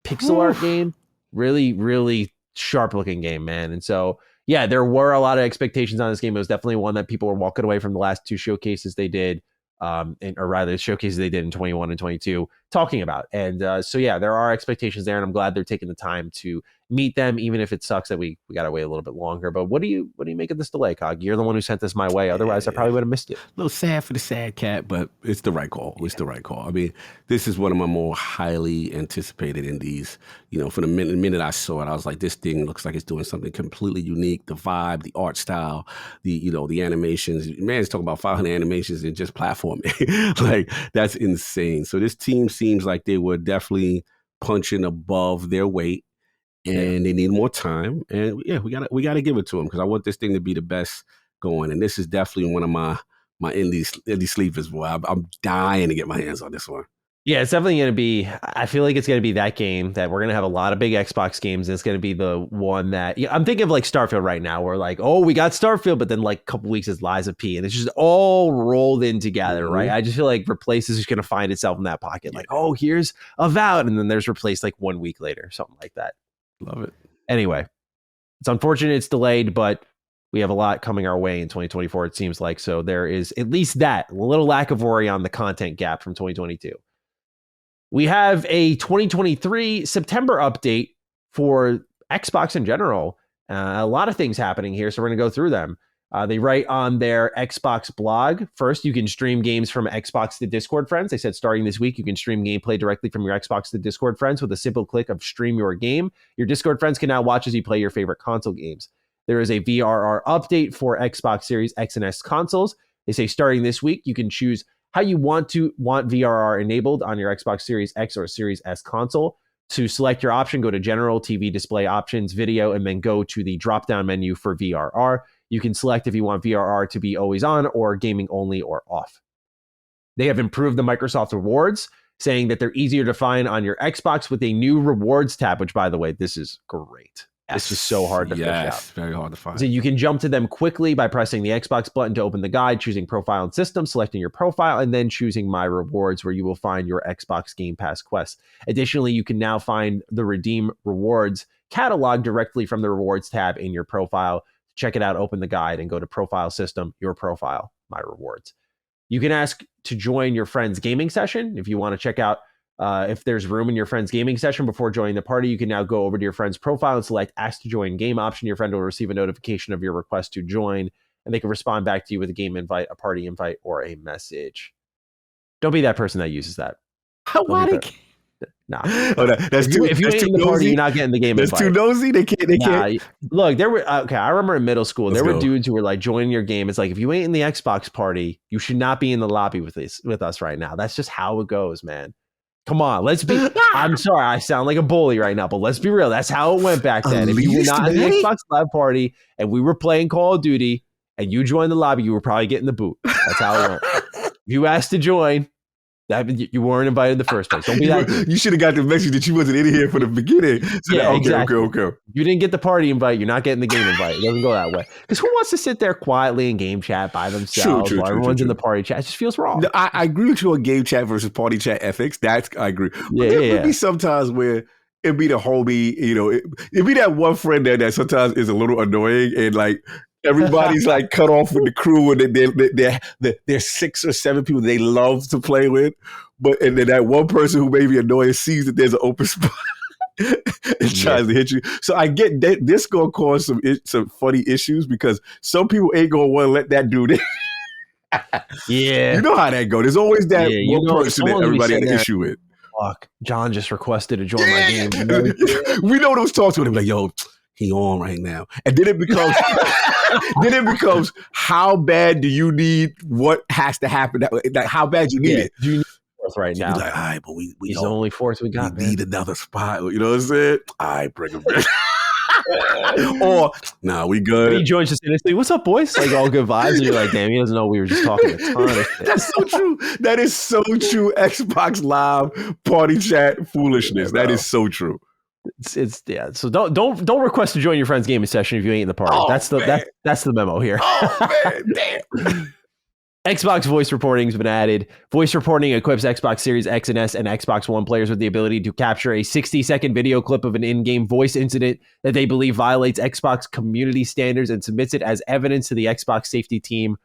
pixel art game. Really, really sharp looking game, man. And so, yeah, there were a lot of expectations on this game. It was definitely one that people were walking away from the last two showcases they did, or rather, showcases they did in 21 and 22, talking about. And so, yeah, there are expectations there, and I'm glad they're taking the time to meet them, even if it sucks that we got to wait a little bit longer. But what do you make of this delay, Cog? You're the one who sent this my way. Otherwise, I probably would have missed it. A little sad for the Sad Cat, but it's the right call. It's the right call. I mean, this is one of my more highly anticipated indies. You know, for the minute I saw it, I was like, this thing looks like it's doing something completely unique. The vibe, the art style, the animations. Man, it's talking about 500 animations in just platforming. Like, that's insane. So this team seems like they were definitely punching above their weight. And they need more time, and yeah, we gotta give it to them because I want this thing to be the best going. And this is definitely one of my indie sleepers, boy. I'm dying to get my hands on this one. Yeah, it's definitely going to be, I feel like it's going to be that game that we're going to have a lot of big Xbox games. And it's going to be the one that, I'm thinking of like Starfield right now. We're like, oh, we got Starfield, but then like a couple weeks is Lies of P. And it's just all rolled in together, right? I just feel like Replace is just going to find itself in that pocket. Like, oh, here's Avowed. And then there's Replace like 1 week later, something like that. Love it. Anyway, it's unfortunate it's delayed, but we have a lot coming our way in 2024, it seems like. So there is at least that, a little lack of worry on the content gap from 2022. We have a 2023 September update for Xbox in general. A lot of things happening here, so we're going to go through them. They write on their Xbox blog. First, you can stream games from Xbox to Discord friends. They said starting this week, you can stream gameplay directly from your Xbox to Discord friends with a simple click of stream your game. Your Discord friends can now watch as you play your favorite console games. There is a VRR update for Xbox Series X and S consoles. They say starting this week, you can choose how you want VRR enabled on your Xbox Series X or Series S console. To select your option, go to General, TV Display Options, Video, and then go to the drop-down menu for VRR. You can select if you want VRR to be always on or gaming only or off. They have improved the Microsoft rewards, saying that they're easier to find on your Xbox with a new rewards tab, which, by the way, this is great. This is so hard to fish out. Yes, very hard to find. So you can jump to them quickly by pressing the Xbox button to open the guide, choosing Profile and System, selecting your profile, and then choosing My Rewards, where you will find your Xbox Game Pass quests. Additionally, you can now find the Redeem Rewards catalog directly from the Rewards tab in your profile. Check it out, open the guide, and go to Profile, System, Your Profile, My Rewards. You can ask to join your friend's gaming session. If you want to check out if there's room in your friend's gaming session before joining the party, you can now go over to your friend's profile and select Ask to Join Game option. Your friend will receive a notification of your request to join, and they can respond back to you with a game invite, a party invite, or a message. Don't be that person that uses that. Why Nah. Oh, that's If you ain't in the party, you're not getting the game invite. That's too nosy. They can't. Look, there were I remember in middle school, there were dudes who were like joining your game. It's like, if you ain't in the Xbox party, you should not be in the lobby with us right now. That's just how it goes, man. Come on, let's be. I'm sorry, I sound like a bully right now, but let's be real. That's how it went back then. If you were not in the Xbox Live party and we were playing Call of Duty and you joined the lobby, you were probably getting the boot. That's how it went. If you asked to join, that you weren't invited in the first place. Don't be that dude. You should have got the message that you wasn't in here for the beginning. So yeah, exactly. Okay. You didn't get the party invite. You're not getting the game invite. It doesn't go that way. Because who wants to sit there quietly in game chat by themselves while everyone's in the party chat? It just feels wrong. No, I agree with you on game chat versus party chat ethics. I agree. But there would be sometimes where it'd be the homie, it'd be that one friend that sometimes is a little annoying and like everybody's like cut off with the crew and there's 6 or 7 people they love to play with. And then that one person who may be annoying sees that there's an open spot and tries to hit you. So I get that this going to cause some funny issues because some people ain't going to want to let that dude in. Yeah. You know how that goes. There's always that one person that everybody had an issue with. Fuck, John just requested to join my game. We know those talks with him like, yo, he on right now. And then it becomes how bad do you need what has to happen? Like how bad you need it. Do you need fourth right now? Like, all right, but we he's the only fourth we got. We need another spot. You know what I'm saying? All right, bring him in. Or we good. He joins just innocently. What's up, boys? Like all good vibes. And you're like, damn, he doesn't know we were just talking a ton of shit. That's so true. That is so true. Xbox Live party chat foolishness. That is so true. It's So don't request to join your friend's gaming session if you ain't in the party. That's the memo here. Oh man, damn. Xbox voice reporting has been added. Voice reporting equips Xbox Series X and S and Xbox One players with the ability to capture a 60-second video clip of an in-game voice incident that they believe violates Xbox community standards and submits it as evidence to the Xbox safety team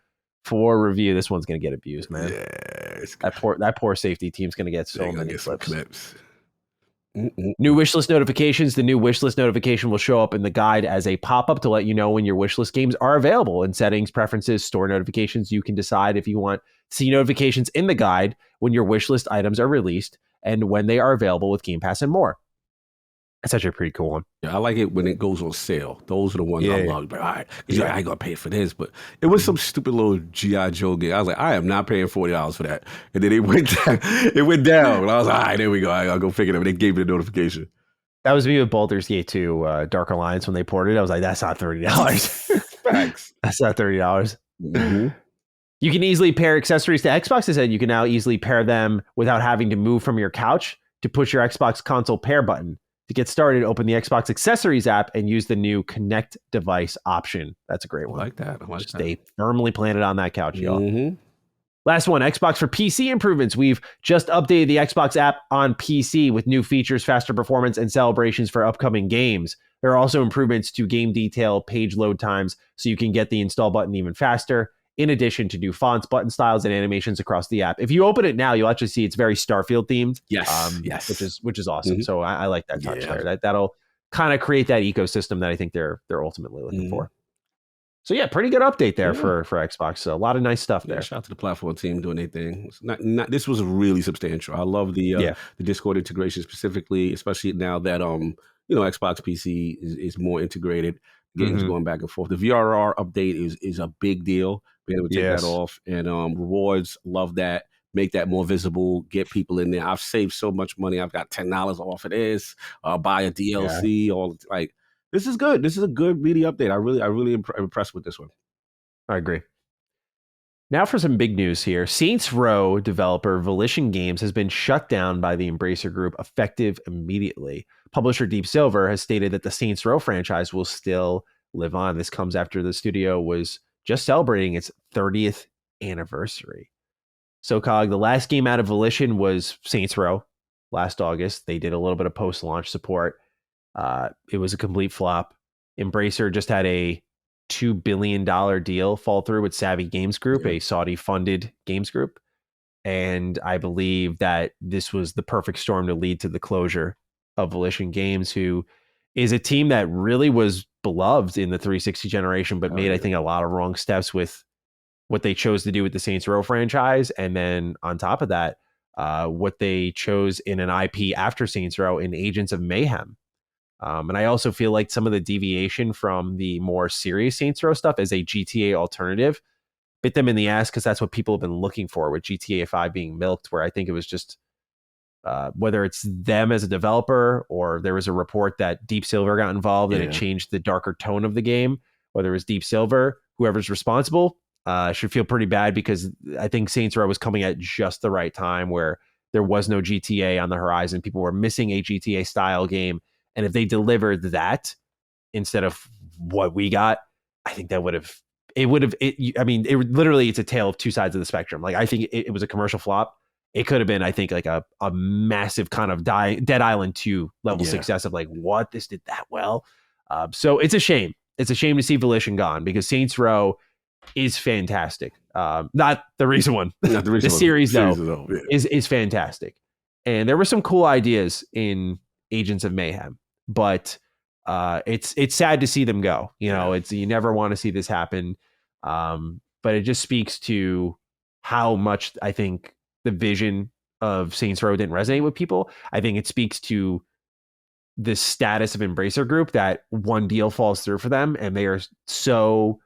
for review. This one's going to get abused, man. Yeah, that poor safety team's going to get so many clips. New wishlist notifications. The new wishlist notification will show up in the guide as a pop-up to let you know when your wishlist games are available. In settings, preferences, store notifications, you can decide if you want to see notifications in the guide when your wishlist items are released and when they are available with Game Pass and more. That's actually a pretty cool one. Yeah, I like it when it goes on sale. Those are the ones I love. But all right, I ain't gonna pay for this. But it was some stupid little G.I. Joe game. I was like, I am not paying $40 for that. And then it went down. And I was like, all right, there we go. I'll go figure it out. They gave me the notification. That was me with Baldur's Gate 2, Dark Alliance when they ported it. I was like, that's not $30. Facts. That's not $30. Mm-hmm. You can easily pair accessories to Xbox. I said you can now easily pair them without having to move from your couch. To push your Xbox console pair button. To get started, open the Xbox Accessories app and use the new Connect device option. That's a great one. I like that. Stay firmly planted on that couch, y'all. Mm-hmm. Last one, Xbox for PC improvements. We've just updated the Xbox app on PC with new features, faster performance, and celebrations for upcoming games. There are also improvements to game detail, page load times, so you can get the install button even faster. In addition to new fonts, button styles, and animations across the app. If you open it now, you'll actually see it's very Starfield themed. Yes. Which is awesome. Mm-hmm. So I like that touch there. That'll kind of create that ecosystem that I think they're ultimately looking for. So yeah, pretty good update there for Xbox. So a lot of nice stuff there. Shout out to the platform team doing their thing. This was really substantial. I love the Discord integration specifically, especially now that Xbox PC is more integrated. Games going back and forth. The VRR update is a big deal. Being able to take that off, and rewards, love that. Make that more visible. Get people in there. I've saved so much money. I've got $10 off of this. Buy a DLC. This is good. This is a good media update. I really impressed with this one. I agree. Now for some big news here. Saints Row developer Volition Games has been shut down by the Embracer Group effective immediately. Publisher Deep Silver has stated that the Saints Row franchise will still live on. This comes after the studio was just celebrating its 30th anniversary. So, Cog, the last game out of Volition was Saints Row last August. They did a little bit of post-launch support. It was a complete flop. Embracer just had a $2 billion deal fall through with Savvy Games Group, a Saudi-funded games group. And I believe that this was the perfect storm to lead to the closure of Volition Games, who is a team that really was beloved in the 360 generation, but made, I think, a lot of wrong steps with what they chose to do with the Saints Row franchise. And then on top of that, what they chose in an IP after Saints Row in Agents of Mayhem. And I also feel like some of the deviation from the more serious Saints Row stuff as a GTA alternative bit them in the ass, because that's what people have been looking for with GTA 5 being milked, where I think it was just whether it's them as a developer, or there was a report that Deep Silver got involved and it changed the darker tone of the game, whether it was Deep Silver, whoever's responsible should feel pretty bad, because I think Saints Row was coming at just the right time where there was no GTA on the horizon. People were missing a GTA style game. And if they delivered that instead of what we got, I think that literally, it's a tale of two sides of the spectrum. Like, I think it was a commercial flop. It could have been, I think, like a massive kind of Dead Island 2 level success of like, what, this did that well. So it's a shame. It's a shame to see Volition gone, because Saints Row is fantastic. Not the recent one. The series, though, is fantastic. And there were some cool ideas in Agents of Mayhem, but it's sad to see them go. You never want to see this happen. But it just speaks to how much I think the vision of Saints Row didn't resonate with people. I think it speaks to the status of Embracer Group, that one deal falls through for them and they are so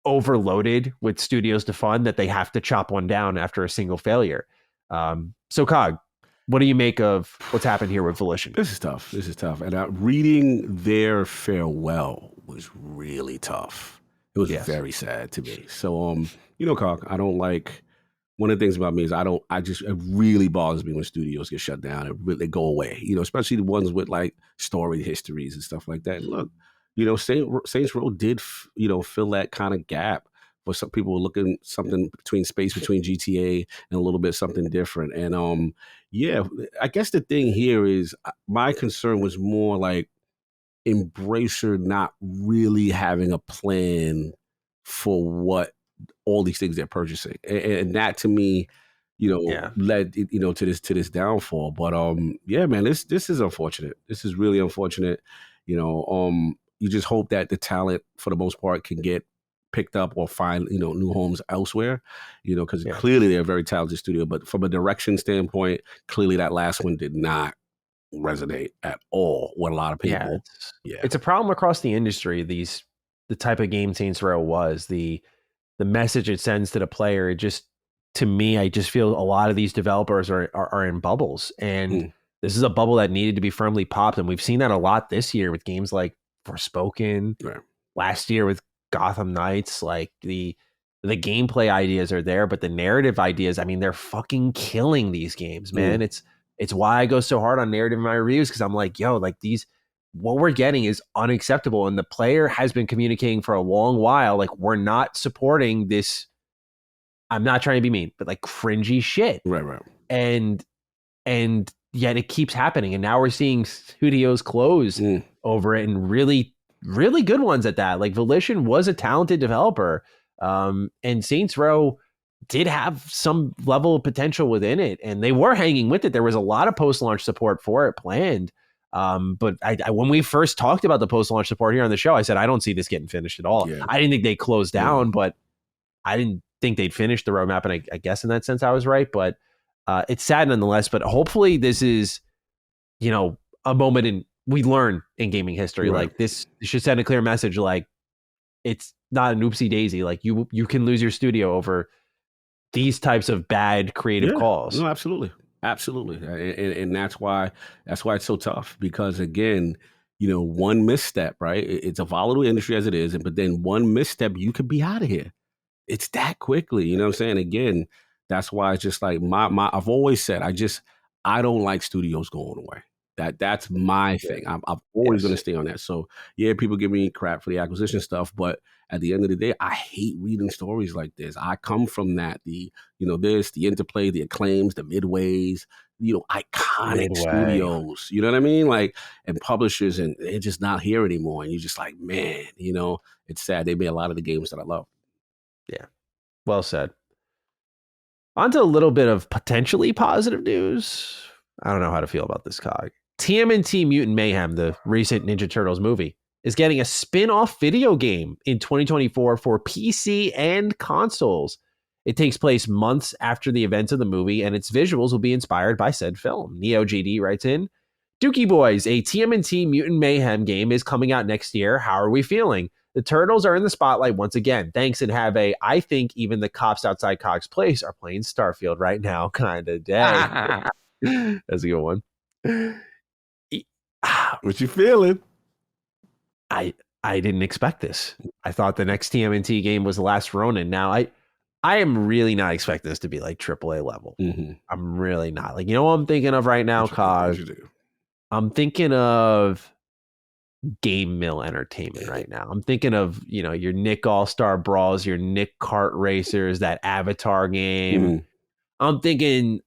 overloaded with studios to fund that they have to chop one down after a single failure. So Cog, what do you make of what's happened here with Volition? This is tough. And reading their farewell was really tough. It was very sad to me. So, Cog, I don't like, one of the things about me is it really bothers me when studios get shut down and they go away, especially the ones with like storied histories and stuff like that. And look, Saints Row did, fill that kind of gap where some people were looking something between GTA and a little bit something different. And I guess the thing here is my concern was more like Embracer not really having a plan for what all these things they're purchasing, and that to me, led to this downfall. But man, this is unfortunate. This is really unfortunate. You just hope that the talent, for the most part, can get picked up or find new homes elsewhere. Because clearly they're a very talented studio, but from a direction standpoint, clearly that last one did not resonate at all with a lot of people. It's a problem across the industry. The type of game Saints Row was, the message it sends to the player. It just, to me, I just feel a lot of these developers are in bubbles, and this is a bubble that needed to be firmly popped. And we've seen that a lot this year with games like Forspoken, last year with Gotham Knights. Like the gameplay ideas are there, but the narrative ideas, I mean, they're fucking killing these games, man. It's why I go so hard on narrative in my reviews, because I'm like, what we're getting is unacceptable. And the player has been communicating for a long while, like, we're not supporting this. I'm not trying to be mean, but like cringy shit. Right. And yet it keeps happening. And now we're seeing studios close over it, and really, really good ones at that. Like Volition was a talented developer. And Saints Row did have some level of potential within it, and they were hanging with it. There was a lot of post-launch support for it planned. But I when we first talked about the post-launch support here on the show, I said, I don't see this getting finished at all. I didn't think they closed down, but I didn't think they'd finish the roadmap. And I guess in that sense, I was right, but it's sad nonetheless. But hopefully this is, a moment we learn in gaming history. Like this should send a clear message. Like, it's not an oopsie daisy. Like you can lose your studio over these types of bad creative calls. No, absolutely. And that's why it's so tough, because again, one misstep, right? It's a volatile industry as it is, but then one misstep, you could be out of here. It's that quickly, you know what I'm saying? Again, that's why it's just like I've always said, I don't like studios going away. That's my thing. I'm always going to stay on that. So people give me crap for the acquisition stuff, but at the end of the day, I hate reading stories like this. I come from that, the interplay, the Acclaims, the Midways, iconic studios, you know what I mean? Like, and publishers, and they're just not here anymore. And you're just like, man, it's sad. They made a lot of the games that I love. Yeah. Well said. On to a little bit of potentially positive news. I don't know how to feel about this, Cog. TMNT Mutant Mayhem, the recent Ninja Turtles movie, is getting a spin-off video game in 2024 for PC and consoles. It takes place months after the events of the movie, and its visuals will be inspired by said film. NeoGD writes in, Dookie Boys, a TMNT Mutant Mayhem game is coming out next year. How are we feeling? The Turtles are in the spotlight once again. Thanks, and have a, I think even the cops outside Cog's Place are playing Starfield right now kind of day. That's a good one. What you feeling? I didn't expect this. I thought the next TMNT game was The Last Ronin. Now, I am really not expecting this to be like AAA level. Mm-hmm. I'm really not. Like, you know what I'm thinking of right now, Cog? I'm thinking of Game Mill Entertainment right now. I'm thinking of, you know, your Nick All-Star Brawls, your Nick Kart Racers, that Avatar game. Mm-hmm. I'm thinking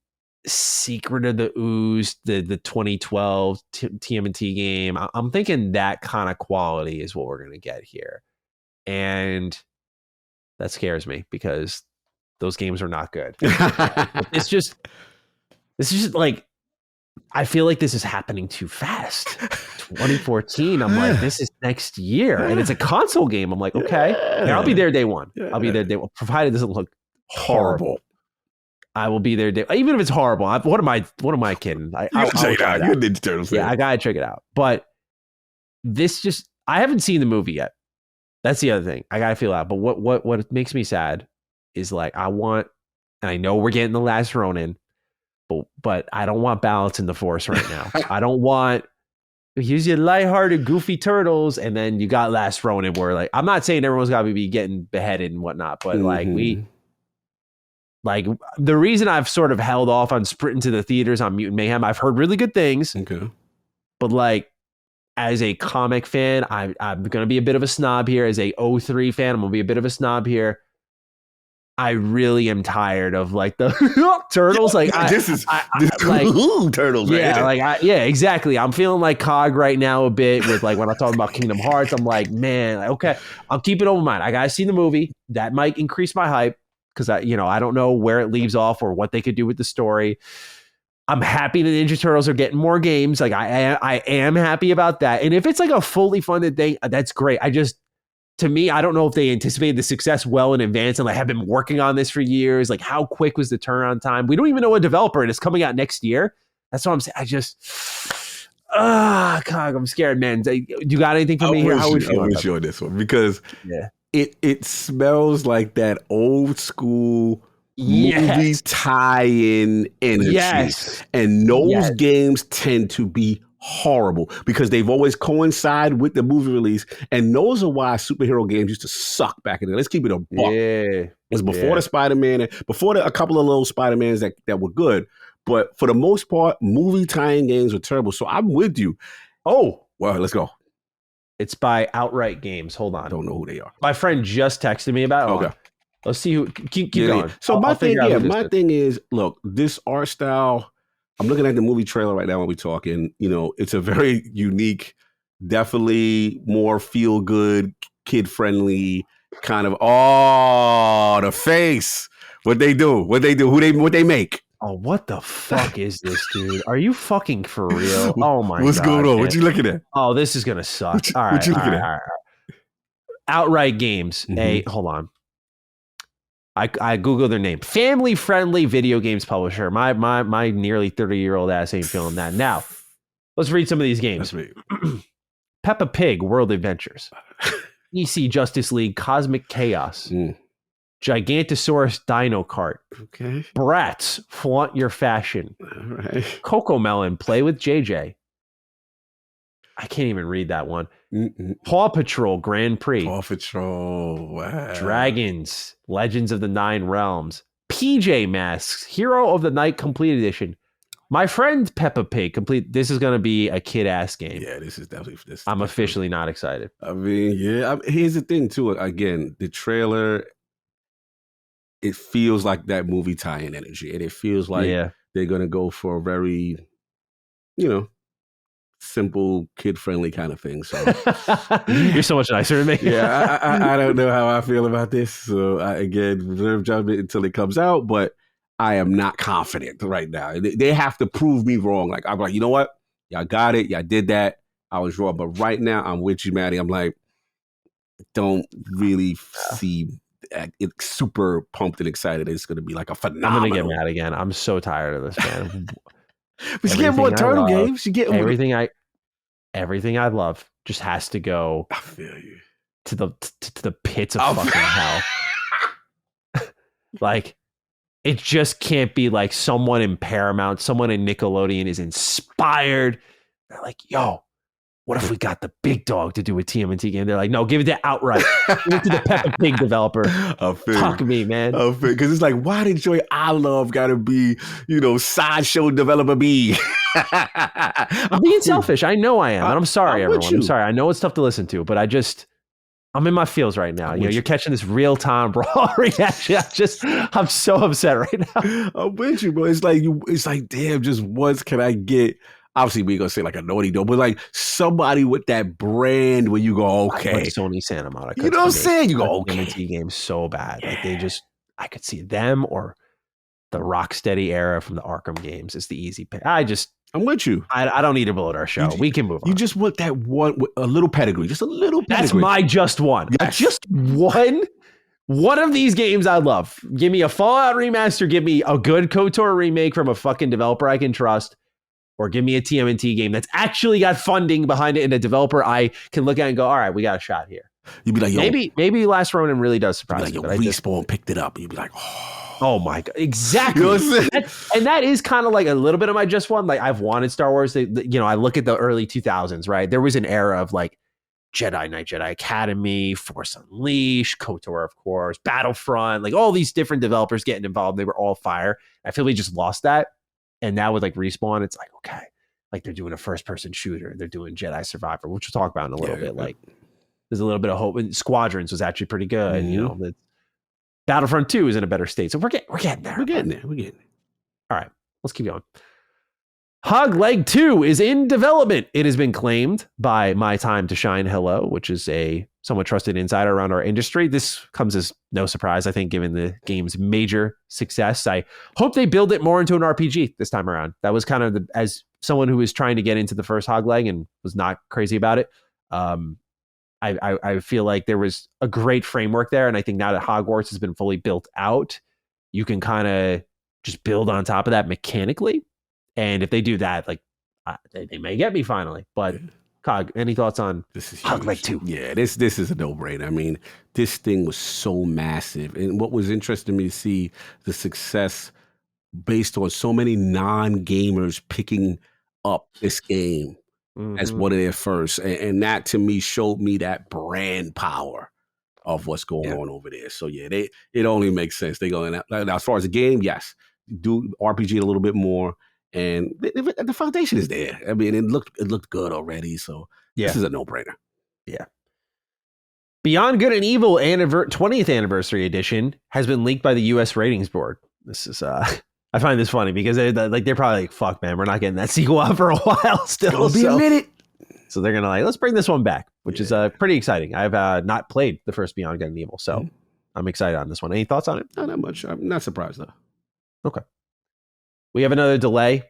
Secret of the Ooze, the 2012 TMNT game. I'm thinking that kind of quality is what we're going to get here. And that scares me because those games are not good. It's just like, I feel like this is happening too fast. 2014, I'm like, this is next year. And it's a console game. I'm like, okay, yeah, I'll be there day one. I'll be there day one, provided it doesn't look horrible. I will be there day, even if it's horrible. What am I kidding? I'll check it out. You're a Ninja Turtles fan. Yeah, I gotta check it out. But this just, I haven't seen the movie yet. That's the other thing. I gotta feel out. But what makes me sad is like, I want, and I know we're getting The Last Ronin, but I don't want balance in the Force right now. I don't want, here's your lighthearted, goofy Turtles, and then you got Last Ronin where, like, I'm not saying everyone's got to be getting beheaded and whatnot, but like the reason I've sort of held off on sprinting to the theaters on Mutant Mayhem, I've heard really good things. Okay. But like, as a comic fan, I'm going to be a bit of a snob here. As a 03 fan, I'm going to be a bit of a snob here. I really am tired of like the Turtles. Like this is Turtles. Yeah, right? like exactly. I'm feeling like Cog right now a bit with like when I'm talking about Kingdom Hearts. I'm like, man, okay, I'll keep it open mind. I gotta see the movie. That might increase my hype because I don't know where it leaves off or what they could do with the story. I'm happy the Ninja Turtles are getting more games. Like I am happy about that. And if it's like a fully funded thing, that's great. To me, I don't know if they anticipated the success well in advance and like have been working on this for years. Like, how quick was the turnaround time? We don't even know a developer, and it's coming out next year. That's what I'm saying. I just, God, I'm scared, man. Do you got anything for me here? How would you on this one? Because it smells like that old school movie tie-in energy. Yes. And those games tend to be horrible because they've always coincided with the movie release, and those are why superhero games used to suck back in the day. Let's keep it a buck. It was before the Spider-Man, and before a couple of little Spider-Mans that were good, but for the most part, movie tie-in games were terrible. So I'm with you. Oh, well, let's go. It's by Outright Games. Hold on. I don't know who they are. My friend just texted me about it. Okay. Let's see who. Keep going. So my thing is, look, this art style. I'm looking at the movie trailer right now when we're talking. You know, it's a very unique, definitely more feel good, kid friendly kind of. Oh, the face! What they do? What they make? Oh, what the fuck is this, dude? Are you fucking for real? Oh my god! What's going on? Man. What you looking at? Oh, this is gonna suck. All right, what you looking at? All right. Outright Games. Hey, hold on. I Googled their name. Family friendly video games publisher. My nearly 30-year-old ass ain't feeling that. Now, let's read some of these games. Peppa Pig World Adventures. EC Justice League Cosmic Chaos. Gigantosaurus Dino Kart. Okay. Bratz Flaunt Your Fashion. All right. Cocomelon Play with JJ. I can't even read that one. Paw Patrol Grand Prix. Paw Patrol. Wow. Dragons Legends of the Nine Realms. PJ Masks Hero of the Night Complete Edition. My Friend Peppa Pig Complete. This is going to be a kid-ass game. Yeah, this is definitely this. I'm officially not excited. I mean, here's the thing too. Again, the trailer, it feels like that movie tie-in energy, and it feels like they're going to go for a very, simple, kid-friendly kind of thing. So you're so much nicer than me. Yeah, I don't know how I feel about this. So again, reserve judgment until it comes out. But I am not confident right now. They have to prove me wrong. Like I'm like, you know what? Y'all got it. Y'all did that. I was wrong. But right now, I'm with you, Maddie. I'm like, don't really see. super pumped and excited. It's going to be like a phenomenal. I'm going to get mad again. I'm so tired of this, man. But you get more turtle games. You get everything I love just has to go. I feel you. To the pits of fucking hell. Like, it just can't be like someone in Paramount, someone in Nickelodeon is inspired. They're like, yo, what if we got the big dog to do a TMNT game? They're like, no, give it to Outright. Give it to the Peppa Pig developer. Fuck me, man. Because it's like, why did Joy I Love got to be, sideshow developer B? I'm being selfish. I know I am. And I'm sorry, everyone. I'm sorry. I know it's tough to listen to, but I'm in my feels right now. You're catching this real-time raw reaction. I'm so upset right now. I'm with you, bro. It's like, damn, just once can I get, obviously we ain't gonna say like a Naughty Dog, but like somebody with that brand where you go, okay. Sony Santa Monica. You know what I'm saying? You go, okay. TMNT game so bad. Yeah. Like I could see them or the Rocksteady era from the Arkham games. It's the easy pick. I'm with you. I don't need to blow our show. We can move on. You just want that one, a little pedigree, just a little pedigree. That's my just one. Yes. Just one. One of these games I love. Give me a Fallout remaster. Give me a good KOTOR remake from a fucking developer I can trust. Or give me a TMNT game that's actually got funding behind it and a developer I can look at and go, all right, we got a shot here. You'd be like, yo. Maybe Last Ronin really does surprise me. Respawn picked it up. You'd be like, oh my God. Exactly. You know what I'm saying? That is kind of like a little bit of my just one. Like I've wanted Star Wars. I look at the early 2000s, right? There was an era of like Jedi Knight, Jedi Academy, Force Unleashed, KOTOR, of course, Battlefront, like all these different developers getting involved. They were all fire. I feel we just lost that. And now with like Respawn, it's like, okay, like they're doing a first person shooter. They're doing Jedi Survivor, which we'll talk about in a little bit. Like there's a little bit of hope. And Squadrons was actually pretty good. Mm-hmm. Battlefront 2 is in a better state. So we're getting there. We're getting there. All right, let's keep going. HogLeg 2 is in development. It has been claimed by My Time to Shine Hello, which is a somewhat trusted insider around our industry. This comes as no surprise, I think, given the game's major success. I hope they build it more into an RPG this time around. That was kind of as someone who was trying to get into the first HogLeg and was not crazy about it. I feel like there was a great framework there. And I think now that Hogwarts has been fully built out, you can kind of just build on top of that mechanically. And if they do that, like they may get me finally. But Cog, any thoughts on HogLeg 2? Yeah, this is a no-brainer. I mean, this thing was so massive. And what was interesting to me to see the success based on so many non-gamers picking up this game as one of their first. And that to me showed me that brand power of what's going on over there. So yeah, it only makes sense. They go in now, as far as the game, yes, do RPG a little bit more. And the foundation is there. I mean, it looked good already. So this is a no-brainer. Yeah. Beyond Good and Evil 20th Anniversary Edition has been leaked by the U.S. Ratings Board. This is I find this funny because they're probably like, fuck, man, we're not getting that sequel out for a while still. It'll be a minute. So they're gonna let's bring this one back, which is pretty exciting. I've not played the first Beyond Good and Evil, so I'm excited on this one. Any thoughts on it? Not that much. I'm not surprised though. Okay. We have another delay.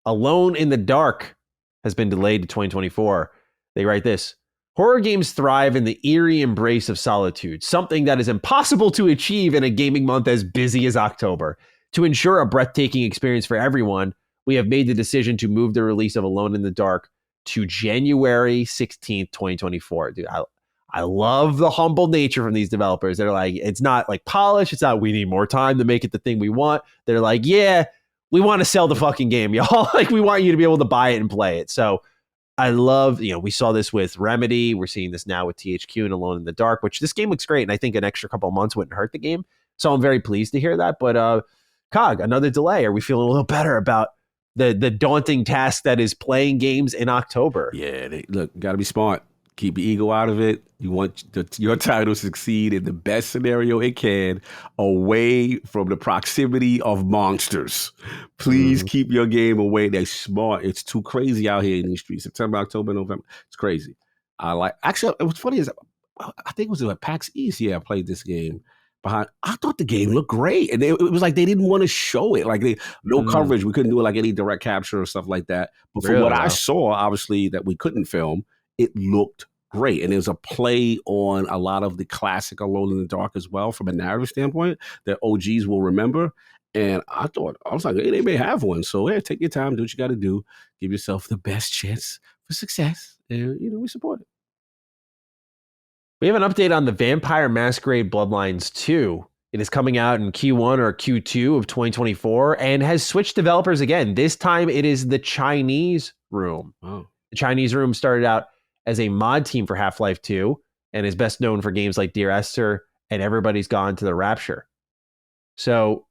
Alone in the Dark has been delayed to 2024. They write this. Horror games thrive in the eerie embrace of solitude, something that is impossible to achieve in a gaming month as busy as October. To ensure a breathtaking experience for everyone, we have made the decision to move the release of Alone in the Dark to January 16th, 2024. Dude, I love the humble nature from these developers. They're like, it's not like polished. It's not, we need more time to make it the thing we want. They're like, yeah, we want to sell the fucking game, y'all. Like, we want you to be able to buy it and play it. So I love, we saw this with Remedy. We're seeing this now with THQ and Alone in the Dark, which this game looks great. And I think an extra couple of months wouldn't hurt the game. So I'm very pleased to hear that. But Cog, another delay. Are we feeling a little better about the daunting task that is playing games in October? Yeah, got to be smart. Keep your ego out of it. You want your title to succeed in the best scenario it can, away from the proximity of monsters. Please keep your game away. They're smart. It's too crazy out here in these streets. September, October, November. It's crazy. Actually, what's funny is I think it was at PAX East. Yeah, I played this game. I thought the game looked great. And it was like they didn't want to show it. Like no coverage. We couldn't do like any direct capture or stuff like that. But from what I saw, obviously, that we couldn't film, it looked great. And there's a play on a lot of the classic Alone in the Dark as well from a narrative standpoint that OGs will remember. And I was like, hey, they may have one. So yeah, take your time, do what you got to do, give yourself the best chance for success. And, we support it. We have an update on the Vampire Masquerade Bloodlines 2. It is coming out in Q1 or Q2 of 2024 and has switched developers again. This time it is the Chinese room. Oh. The Chinese room started out as a mod team for Half-Life 2 and is best known for games like Dear Esther and Everybody's Gone to the Rapture. So,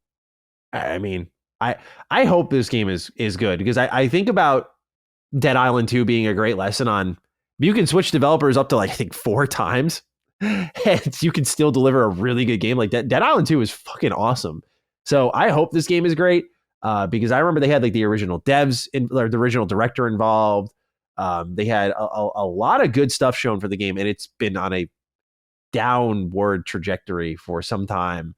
I mean, I hope this game is good because I think about Dead Island 2 being a great lesson on you can switch developers up to like I think 4 times and you can still deliver a really good game like that. Dead Island 2 is fucking awesome. So I hope this game is great because I remember they had like the original devs or the original director involved. They had a lot of good stuff shown for the game and it's been on a downward trajectory for some time.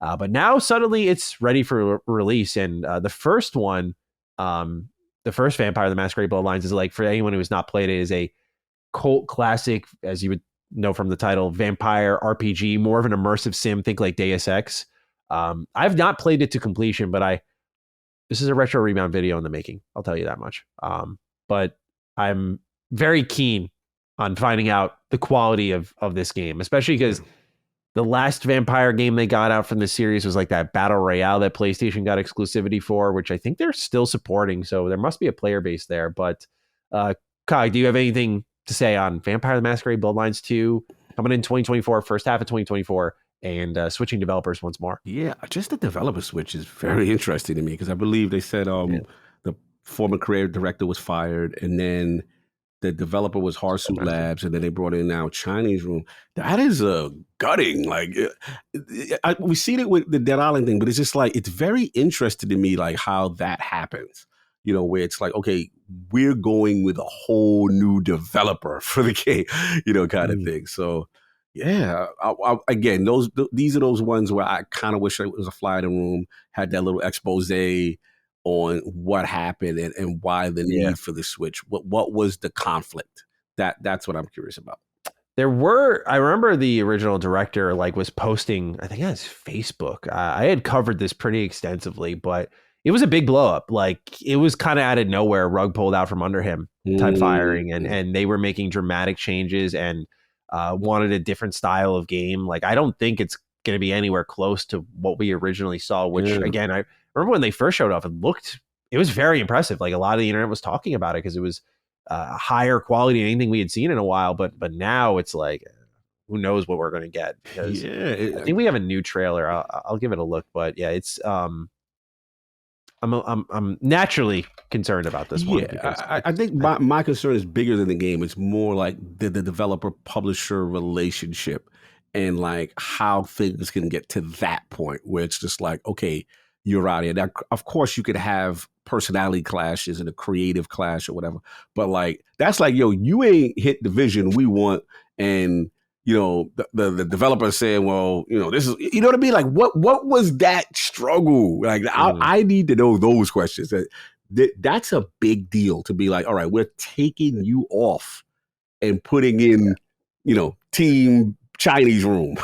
But now suddenly it's ready for release. And the first one, the first Vampire the Masquerade Bloodlines is like, for anyone who has not played it, is a cult classic, as you would know from the title, vampire RPG, more of an immersive sim, think like Deus Ex. I've not played it to completion, but this is a retro rebound video in the making. I'll tell you that much. But I'm very keen on finding out the quality of this game, especially because the last vampire game they got out from the series was like that Battle Royale that PlayStation got exclusivity for, which I think they're still supporting. So there must be a player base there. But Kai, do you have anything to say on Vampire the Masquerade Bloodlines 2 coming in 2024, first half of 2024, and switching developers once more? Yeah, just the developer switch is very interesting to me because I believe they said the former creative director was fired and then the developer was Hardsuit Labs, and then they brought in now Chinese room. That is gutting. Like we've seen it with the Dead Island thing, but it's just like it's very interesting to me, like how that happens. Where it's like, okay, we're going with a whole new developer for the game, kind of thing. So yeah, again, these are those ones where I kind of wish it was a fly in the room, had that little expose on what happened and why the need for the switch. What was the conflict? That's what I'm curious about. I remember the original director was posting, I think on his Facebook. I had covered this pretty extensively, but it was a big blow up. Like it was kind of out of nowhere, rug pulled out from under him type firing. And they were making dramatic changes and wanted a different style of game. Like, I don't think it's going to be anywhere close to what we originally saw, which again, I remember when they first showed off, it was very impressive. Like a lot of the internet was talking about it because it was higher quality than anything we had seen in a while. But now it's like, who knows what we're going to get? Because I think we have a new trailer. I'll give it a look, but yeah, it's I'm naturally concerned about this one. Yeah, I think my concern is bigger than the game. It's more like the developer publisher relationship and like how things can get to that point where it's just like, okay, you're out here. Now, of course, you could have personality clashes and a creative clash or whatever, but like that's like, yo, you ain't hit the vision we want, and the developer saying, well, this is, what I mean? Like, what was that struggle? Like, I need to know those questions. That's a big deal to be like, all right, we're taking you off and putting in, team Chinese room.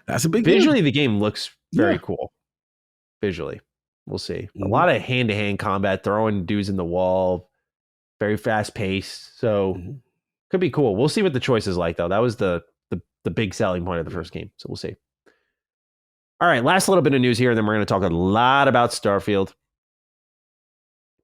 That's a big Visually, deal. the game looks very cool. Visually, we'll see. A lot of hand-to-hand combat, throwing dudes in the wall, very fast-paced. So could be cool. We'll see what the choice is like, though. That was the big selling point of the first game. So we'll see. All right, last little bit of news here, and then we're going to talk a lot about Starfield.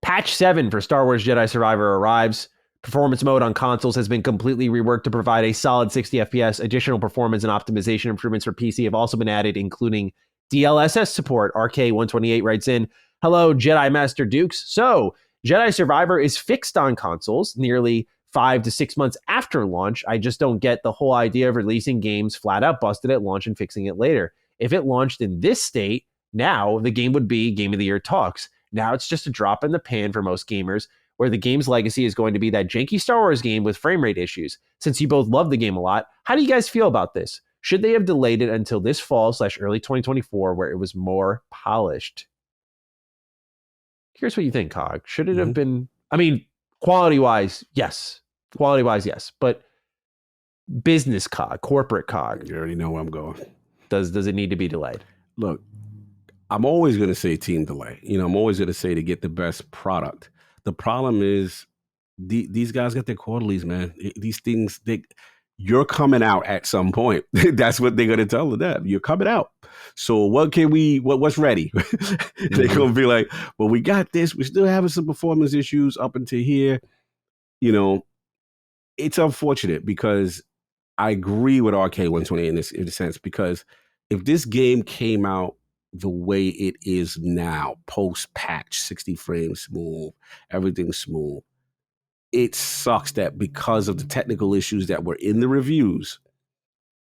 Patch 7 for Star Wars Jedi Survivor arrives. Performance mode on consoles has been completely reworked to provide a solid 60 FPS. Additional performance and optimization improvements for PC have also been added, including DLSS support. RK128 writes in, hello, Jedi Master Dukes. So, Jedi Survivor is fixed on consoles nearly 5 to 6 months after launch. I just don't get the whole idea of releasing games flat out busted at launch and fixing it later. If it launched in this state, now the game would be Game of the Year talks. Now it's just a drop in the pan for most gamers, where the game's legacy is going to be that janky Star Wars game with frame rate issues. Since you both love the game a lot, how do you guys feel about this? Should they have delayed it until this fall/early 2024 where it was more polished? Here's what you think, Cog. Should it have been, quality-wise, yes. quality wise, yes, but business cog, corporate cog, You already know where I'm going. does it need to be delayed? Look, I'm always going to say team delay. I'm always going to say to get the best product. The problem is these guys got their quarterlies, man. These things, you're coming out at some point. That's what they're going to tell them. You're coming out. So what's ready? They're going to be like, well, we got this. We're still having some performance issues up until here. It's unfortunate because I agree with RK128 in a sense, because if this game came out the way it is now, post-patch, 60 frames smooth, everything smooth, it sucks that because of the technical issues that were in the reviews,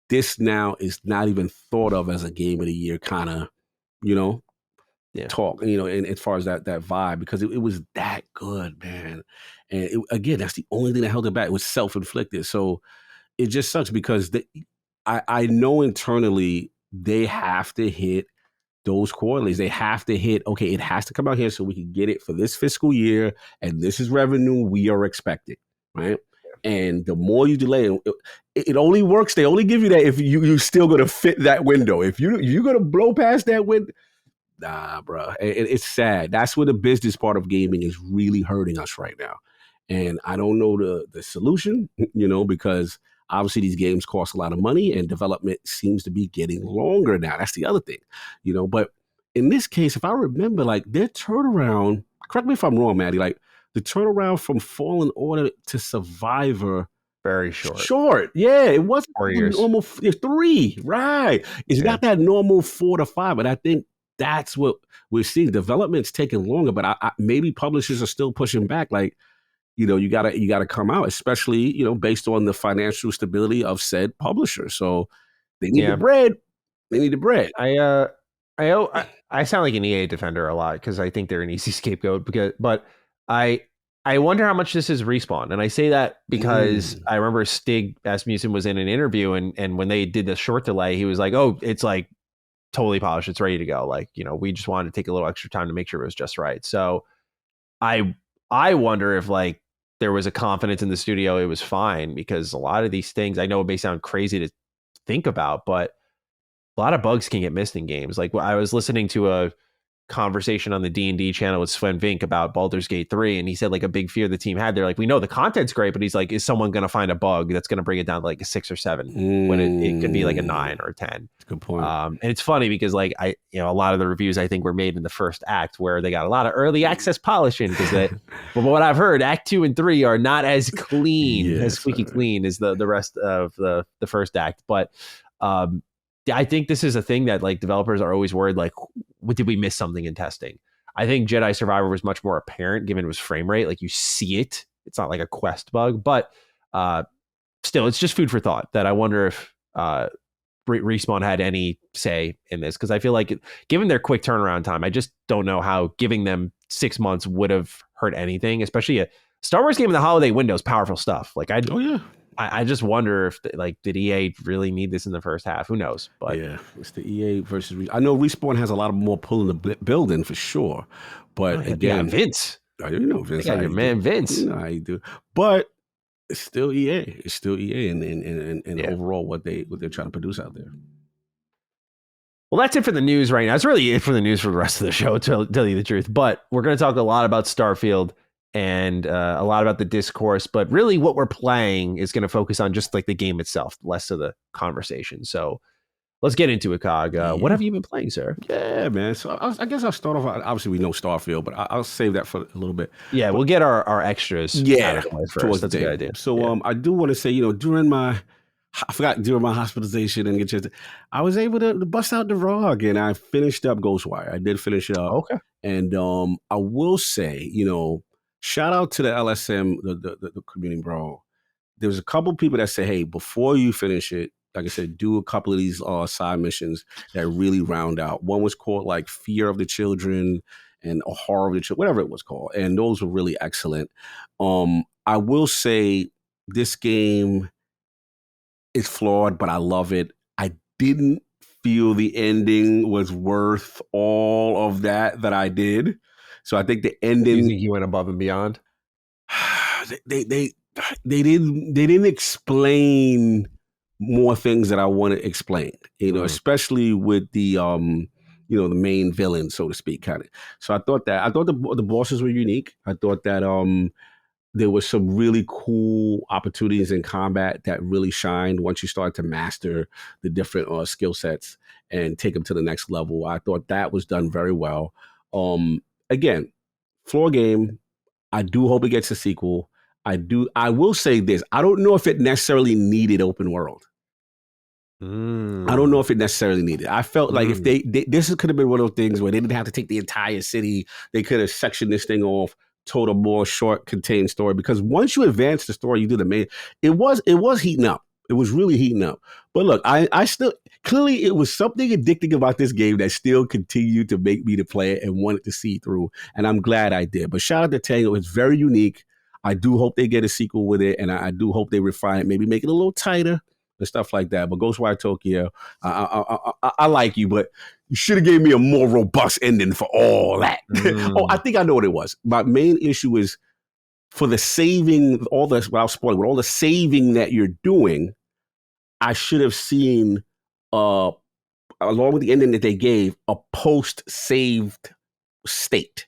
this now is not even thought of as a game of the year kind of, talk, and as far as that vibe, because it was that good, man. And again, that's the only thing that held it back. It was self-inflicted. So it just sucks because I know internally they have to hit those quarterlies. They have to hit, okay, it has to come out here so we can get it for this fiscal year, and this is revenue we are expecting, right? And the more you delay, it only works. They only give you that if you're still going to fit that window. If you're going to blow past that window, nah, bro. It's sad. That's where the business part of gaming is really hurting us right now. And I don't know the solution, because obviously these games cost a lot of money and development seems to be getting longer now. That's the other thing, But in this case, if I remember, like their turnaround, correct me if I'm wrong, Maddie, like the turnaround from Fallen Order to Survivor, very short. Short, yeah. It wasn't 4 years. Normal 3, right? It's not that normal 4 to 5, but I think that's what we're seeing. Development's taking longer, but I maybe publishers are still pushing back. Like, you gotta come out, especially based on the financial stability of said publisher. So they need the bread. They need the bread. I sound like an EA defender a lot because I think they're an easy scapegoat. But I wonder how much this is Respawn, and I say that because I remember Stig Asmussen was in an interview, and when they did the short delay, he was like, "Oh, it's like totally polished, it's ready to go. Like, we just wanted to take a little extra time to make sure it was just right." So I wonder if like there was a confidence in the studio it was fine, because a lot of these things, I know it may sound crazy to think about, but a lot of bugs can get missed in games. Like I was listening to a conversation on the D&D channel with Sven Vink about Baldur's Gate 3, and he said like a big fear the team had, they're like, we know the content's great, but he's like, is someone going to find a bug that's going to bring it down to like a 6 or 7 when it could be like a 9 or a 10? Good point. And it's funny because like a lot of the reviews I think were made in the first act, where they got a lot of early access polishing, because but what I've heard, Act 2 and 3 are not as clean, as squeaky clean as the rest of the first act. But I think this is a thing that like developers are always worried, like, did we miss something in testing? I think Jedi Survivor was much more apparent given it was frame rate. Like you see it. It's not like a quest bug, but still, it's just food for thought that I wonder if Respawn had any say in this, because I feel like given their quick turnaround time, I just don't know how giving them 6 months would have hurt anything, especially a Star Wars game in the holiday window is powerful stuff. Like I just wonder if like, did EA really need this in the first half? Who knows? But yeah, it's the EA versus. I know Respawn has a lot more pull in the building for sure, but again, Vince. Vince. Your man Vince. I do, but it's still EA. It's still EA, and overall what they're trying to produce out there. Well, that's it for the news right now. It's really it for the news for the rest of the show, to tell you the truth. But we're going to talk a lot about Starfield and a lot about the discourse, but really what we're playing is going to focus on just like the game itself, less of the conversation. So let's get into it, Cog. What have you been playing, sir? Yeah, man. So I guess I'll start off. Obviously, we know Starfield, but I'll save that for a little bit. Yeah, we'll get our extras. Out of the way first. That's a good idea. So I do want to say, during my hospitalization I was able to bust out the rug, and I finished up Ghostwire. I did finish it up. Okay. And I will say, shout out to the LSM, the community, bro. There's a couple people that say, hey, before you finish it, like I said, do a couple of these side missions that really round out. One was called like Fear of the Children and a Horror of the Children, whatever it was called. And those were really excellent. I will say this game is flawed, but I love it. I didn't feel the ending was worth all of that I did. So I think the ending. You think you went above and beyond? They they didn't explain more things that I want to explain, especially with the the main villain, so to speak, kind of. So I thought the bosses were unique. I thought that there was some really cool opportunities in combat that really shined once you start to master the different skill sets and take them to the next level. I thought that was done very well. Again, floor game. I do hope it gets a sequel. I will say this. I don't know if it necessarily needed open world. I don't know if it necessarily needed. I felt like if they this could have been one of those things where they didn't have to take the entire city. They could have sectioned this thing off, told a more short, contained story. Because once you advance the story, you do the main. It was heating up. It was really heating up. But look, I still clearly it was something addicting about this game that still continued to make me to play it and wanted to see through. And I'm glad I did. But shout out to Tango. It's very unique. I do hope they get a sequel with it, and I do hope they refine it, maybe make it a little tighter and stuff like that. But Ghostwire Tokyo, I like you, but you should have gave me a more robust ending for all that. Oh, I think I know what it was. My main issue is for the saving, without spoiling, with all the saving that you're doing, I should have seen, along with the ending that they gave, a post-saved state.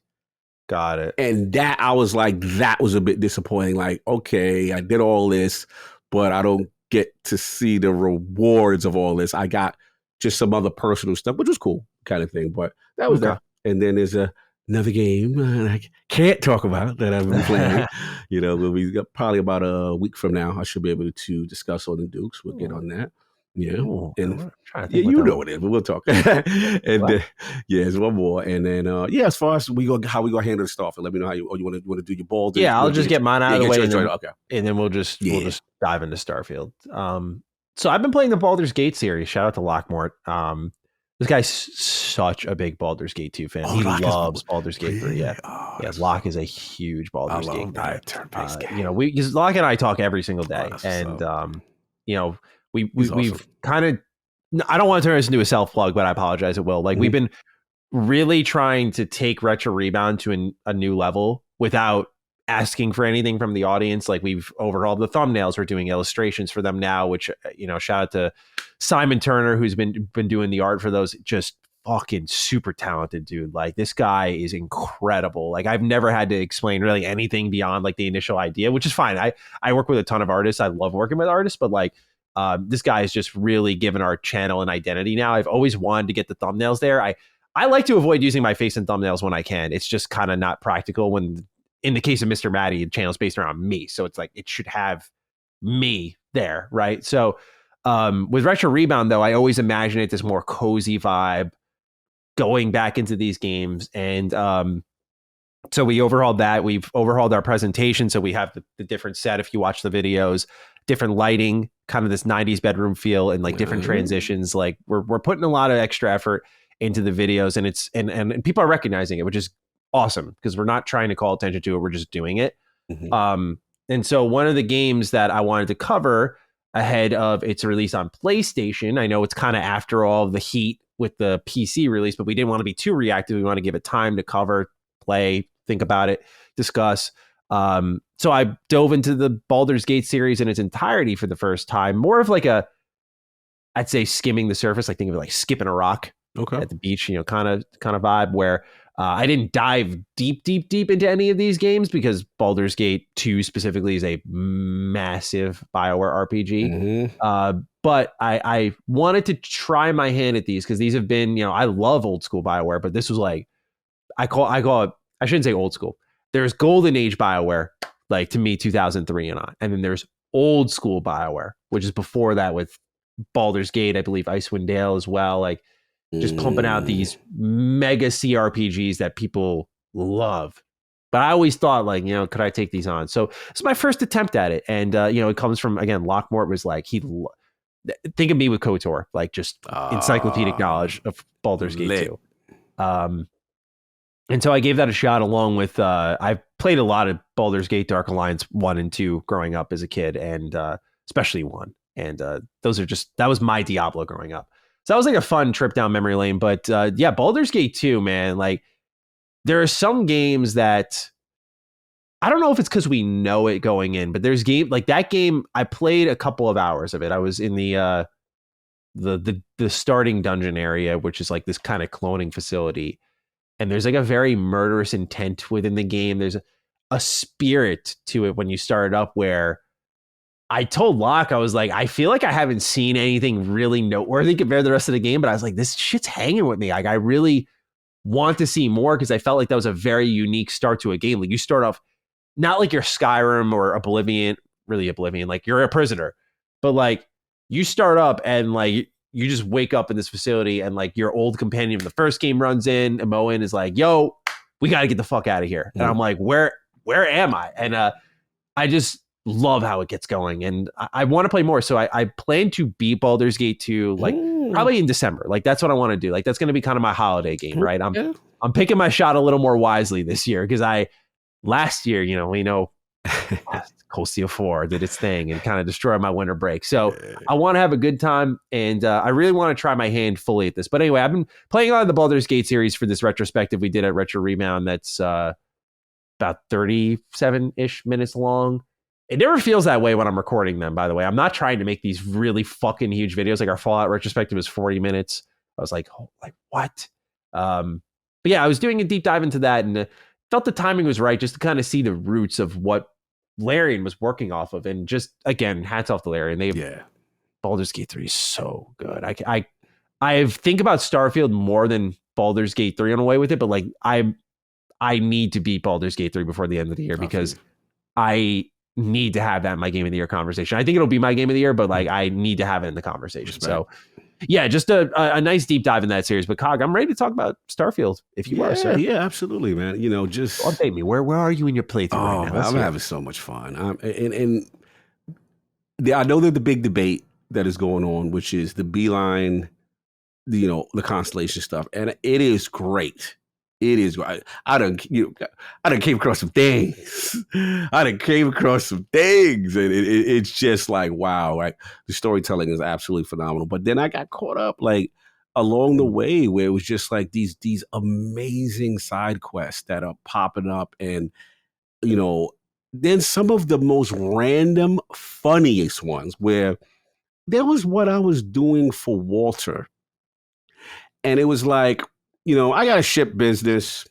Got it. And that, I was like, that was a bit disappointing. Like, okay, I did all this, but I don't get to see the rewards of all this. I got just some other personal stuff, which was cool, kind of thing. But that was that. And then there's another game I can't talk about that I've been playing. We'll be probably about a week from now. I should be able to discuss on the Dukes. We'll get on that. Yeah, ooh, and you know it is, but we'll talk. And there's one more, and then as far as how we gonna handle the Starfield, let me know how you want to do your balls. Yeah, I'll just get mine out of the way, okay, and then we'll just dive into Starfield. So I've been playing the Baldur's Gate series. Shout out to Lockmort. This guy's such a big Baldur's Gate 2 fan. He loves Baldur's Gate 3. Yeah, Locke is a huge Baldur's Gate guy. Because Locke and I talk every single day, and we've kind of, I don't want to turn this into a self plug, but I apologize. It will. Like we've been really trying to take Retro Rebound to a new level without asking for anything from the audience. Like we've overhauled the thumbnails. We're doing illustrations for them now, which, shout out to Simon Turner, who's been doing the art for those. Just fucking super talented dude. Like this guy is incredible. Like I've never had to explain really anything beyond like the initial idea, which is fine. I work with a ton of artists. I love working with artists, but like, this guy is just really given our channel an identity now. I've always wanted to get the thumbnails there. I like to avoid using my face in thumbnails when I can. It's just kind of not practical when, in the case of Mr. Matty, the channel's based around me. So it's like, it should have me there, right? So with Retro Rebound, though, I always imagine it this more cozy vibe going back into these games. And so we overhauled that. We've overhauled our presentation. So we have the different set, if you watch the videos, different lighting, kind of this 90s bedroom feel, and like different transitions. Like we're putting a lot of extra effort into the videos, and it's and people are recognizing it, which is awesome, because we're not trying to call attention to it, we're just doing it. And so one of the games that I wanted to cover ahead of its release on PlayStation, I know it's kind of after all the heat with the PC release, but we didn't want to be too reactive. We want to give it time to cover, play, think about it, discuss. So I dove into the Baldur's Gate series in its entirety for the first time, more of like I'd say skimming the surface. Like think of it like skipping a rock at the beach, kind of vibe, where I didn't dive deep into any of these games, because Baldur's Gate 2 specifically is a massive BioWare RPG. But I wanted to try my hand at these, because these have been, I love old school BioWare, but this was like, I call it, I shouldn't say old school. There's golden age BioWare, like to me, 2003 and on. And then there's old school BioWare, which is before that with Baldur's Gate, I believe Icewind Dale as well. Like just pumping out these mega CRPGs that people love. But I always thought like, could I take these on? So it's my first attempt at it. And, it comes from, again, Lockmort was like, think of me with KOTOR, like just encyclopedic knowledge of Baldur's Gate 2. And so I gave that a shot, along with, I've played a lot of Baldur's Gate Dark Alliance 1 and 2 growing up as a kid, and especially 1. And that was my Diablo growing up. So that was like a fun trip down memory lane. But Baldur's Gate 2, man, like there are some games that I don't know if it's because we know it going in, but there's game like that game. I played a couple of hours of it. I was in the starting dungeon area, which is like this kind of cloning facility. And there's like a very murderous intent within the game. There's a spirit to it when you start it up where I told Locke, I was like, I feel like I haven't seen anything really noteworthy compared to the rest of the game, but I was like, this shit's hanging with me. Like, I really want to see more because I felt like that was a very unique start to a game. Like, you start off not like you're Skyrim or Oblivion, like you're a prisoner, but like you start up and like you just wake up in this facility and like your old companion from the first game runs in and Moen is like, yo, we got to get the fuck out of here. And I'm like, where am I? And I just love how it gets going, and I want to play more. So I plan to beat Baldur's Gate 2 like probably in December. Like that's what I want to do. Like that's going to be kind of my holiday game, right? I'm picking my shot a little more wisely this year because last year, we know Cold Steel 4 did its thing and kind of destroyed my winter break. So I want to have a good time, and I really want to try my hand fully at this. But anyway, I've been playing a lot of the Baldur's Gate series for this retrospective we did at Retro Rebound. That's about 37-ish minutes long. It never feels that way when I'm recording them, by the way. I'm not trying to make these really fucking huge videos. Like our Fallout retrospective is 40 minutes. I was like, what? But yeah, I was doing a deep dive into that and felt the timing was right just to kind of see the roots of what Larian was working off of. And just, again, hats off to Larian. Baldur's Gate 3 is so good. I think about Starfield more than Baldur's Gate 3 on a way with it, but like I need to beat Baldur's Gate 3 before the end of the year because I need to have that in my game of the year conversation. I think it'll be my game of the year, but like I need to have it in the conversation. Respect. So yeah, just a nice deep dive in that series. But Cog, I'm ready to talk about Starfield if you are, sir. Yeah, absolutely, man. Just update me. Where are you in your playthrough right now? I'm having so much fun. I know that the big debate that is going on, which is the beeline, the constellation stuff, and it is great. It is. I done came across some things. And it's just like, wow. Like the storytelling is absolutely phenomenal. But then I got caught up like along the way where it was just like these amazing side quests that are popping up, and then some of the most random, funniest ones where there was what I was doing for Walter, and it was like, I got a ship business,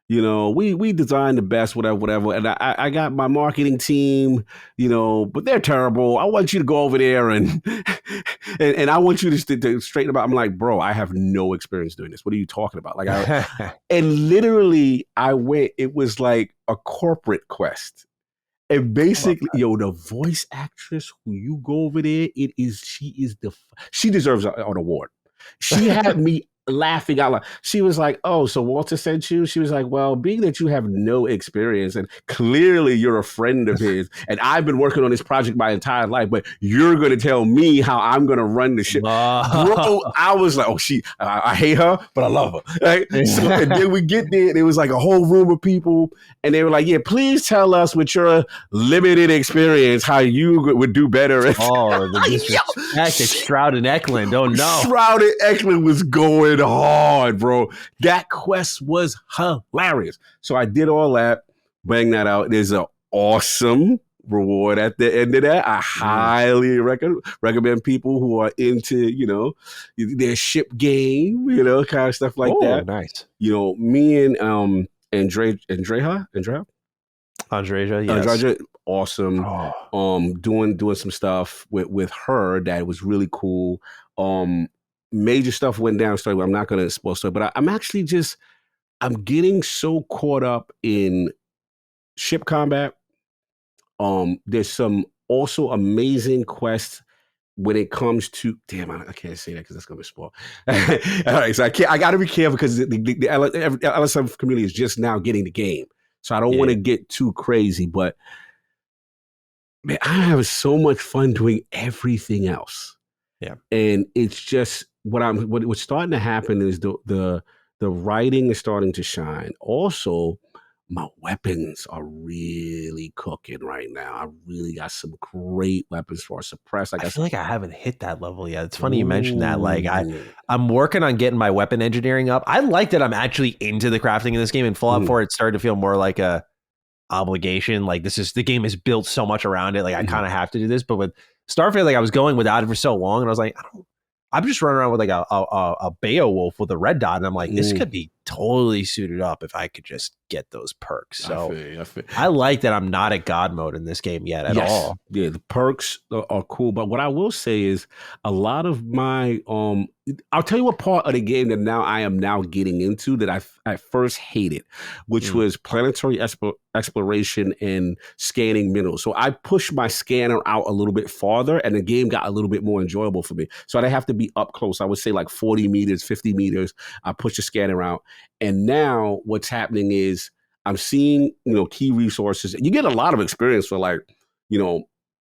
we design the best, whatever. And I got my marketing team, but they're terrible. I want you to go over there and I want you to straighten about. I'm like, bro, I have no experience doing this. What are you talking about? Like, and literally it was like a corporate quest. And basically, the voice actress who you go over there, she deserves an award. She had me laughing out loud. She was like, oh, so Walter sent you? She was like, well, being that you have no experience and clearly you're a friend of his, and I've been working on this project my entire life, but you're going to tell me how I'm going to run the ship. Bro, I was like, I hate her, but I love her. Right? So, and then we get there, and it was like a whole room of people, and they were like, yeah, please tell us with your limited experience how you would do better. The disrespect at Shroud and Eklund. Oh, no. Shroud and Eklund was going hard, bro. That quest was hilarious. So I did all that, bang that out. There's an awesome reward at the end of that. I highly recommend people who are into, their ship game, kind of stuff like that. Nice. Me and Andrea, yes. Awesome. Doing some stuff with her that was really cool. Major stuff went down. Story. I'm not going to spoil story, but I'm getting so caught up in ship combat. There's some also amazing quests when it comes to. Damn, I can't say that because that's going to be spoiled. All right, so I got to be careful because the LSM community is just now getting the game, so I don't want to get too crazy. But man, I have so much fun doing everything else. Yeah, and it's just what's starting to happen is the writing is starting to shine. Also, my weapons are really cooking right now. I really got some great weapons for suppress. I feel like I haven't hit that level yet. It's funny you mentioned that. Like I'm working on getting my weapon engineering up. I like that I'm actually into the crafting in this game. And Fallout 4, it started to feel more like a obligation. Like the game is built so much around it. Like I kind of have to do this. But with Starfield, like I was going without it for so long, and I was like, I'm just running around with like a Beowulf with a red dot, and I'm like, this could be totally suited up if I could just get those perks. So I like that I'm not at God mode in this game yet at all. Yeah, the perks are cool, but what I will say is a lot of my I'll tell you what part of the game that I am getting into that I at first hated, which was planetary exploration and scanning minerals. So I pushed my scanner out a little bit farther, and the game got a little bit more enjoyable for me. So I didn't have to be up close. I would say like 40 meters, 50 meters. I pushed the scanner out. And now what's happening is I'm seeing, key resources. You get a lot of experience for like,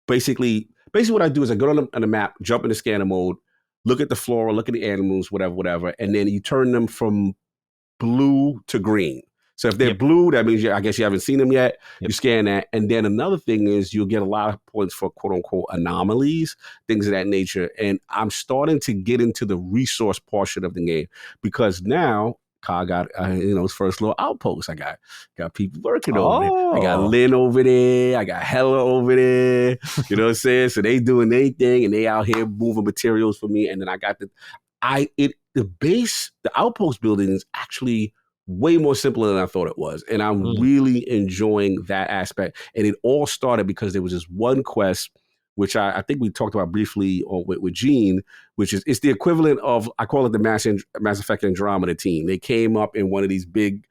basically what I do is I go on the map, jump into scanner mode, look at the flora, look at the animals, whatever. And then you turn them from blue to green. So if they're blue, that means I guess you haven't seen them yet. You scan that. And then another thing is you'll get a lot of points for quote unquote anomalies, things of that nature. And I'm starting to get into the resource portion of the game because now Kyle got his first little outpost. I got people working over there. I got Lynn over there. I got Hella over there. You know what I'm saying? So they doing their thing and they out here moving materials for me. And then I got the outpost building is actually way more simpler than I thought it was. And I'm really enjoying that aspect. And it all started because there was this one quest, which I think we talked about briefly with Gene, which is it's the equivalent of, I call it the Mass Effect Andromeda team. They came up in one of these big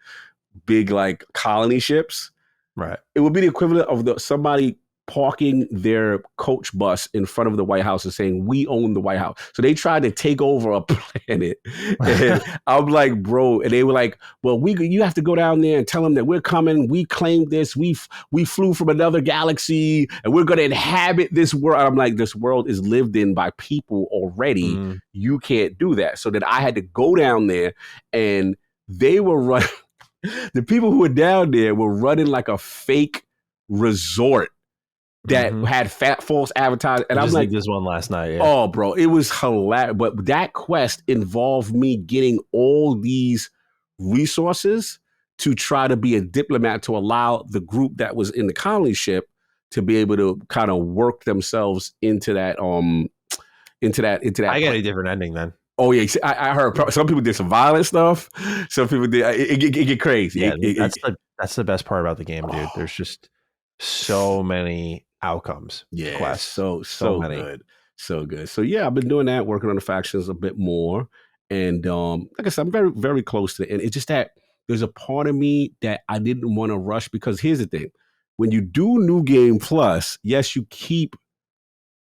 like colony ships. Right. It would be the equivalent of somebody parking their coach bus in front of the White House and saying, we own the White House. So they tried to take over a planet. And I'm like, bro, and they were like, well, you have to go down there and tell them that we're coming. We claimed this. We flew from another galaxy and we're going to inhabit this world. I'm like, this world is lived in by people already. You can't do that. So then I had to go down there and they were running. The people who were down there were running like a fake resort that had false advertising. And I was like, this one last night. Yeah. Oh, bro, it was hilarious. But that quest involved me getting all these resources to try to be a diplomat to allow the group that was in the colony ship to be able to kind of work themselves into that. I got a different ending then. Oh yeah, I heard some people did some violent stuff. Some people did. It get crazy. Yeah, that's the best part about the game, dude. There's just so many outcomes. Yeah, quests. So many. Good. So good. So yeah, I've been doing that, working on the factions a bit more. And like I said, I'm very, very close to it. And it's just that there's a part of me that I didn't want to rush because here's the thing. When you do New Game Plus, yes, you keep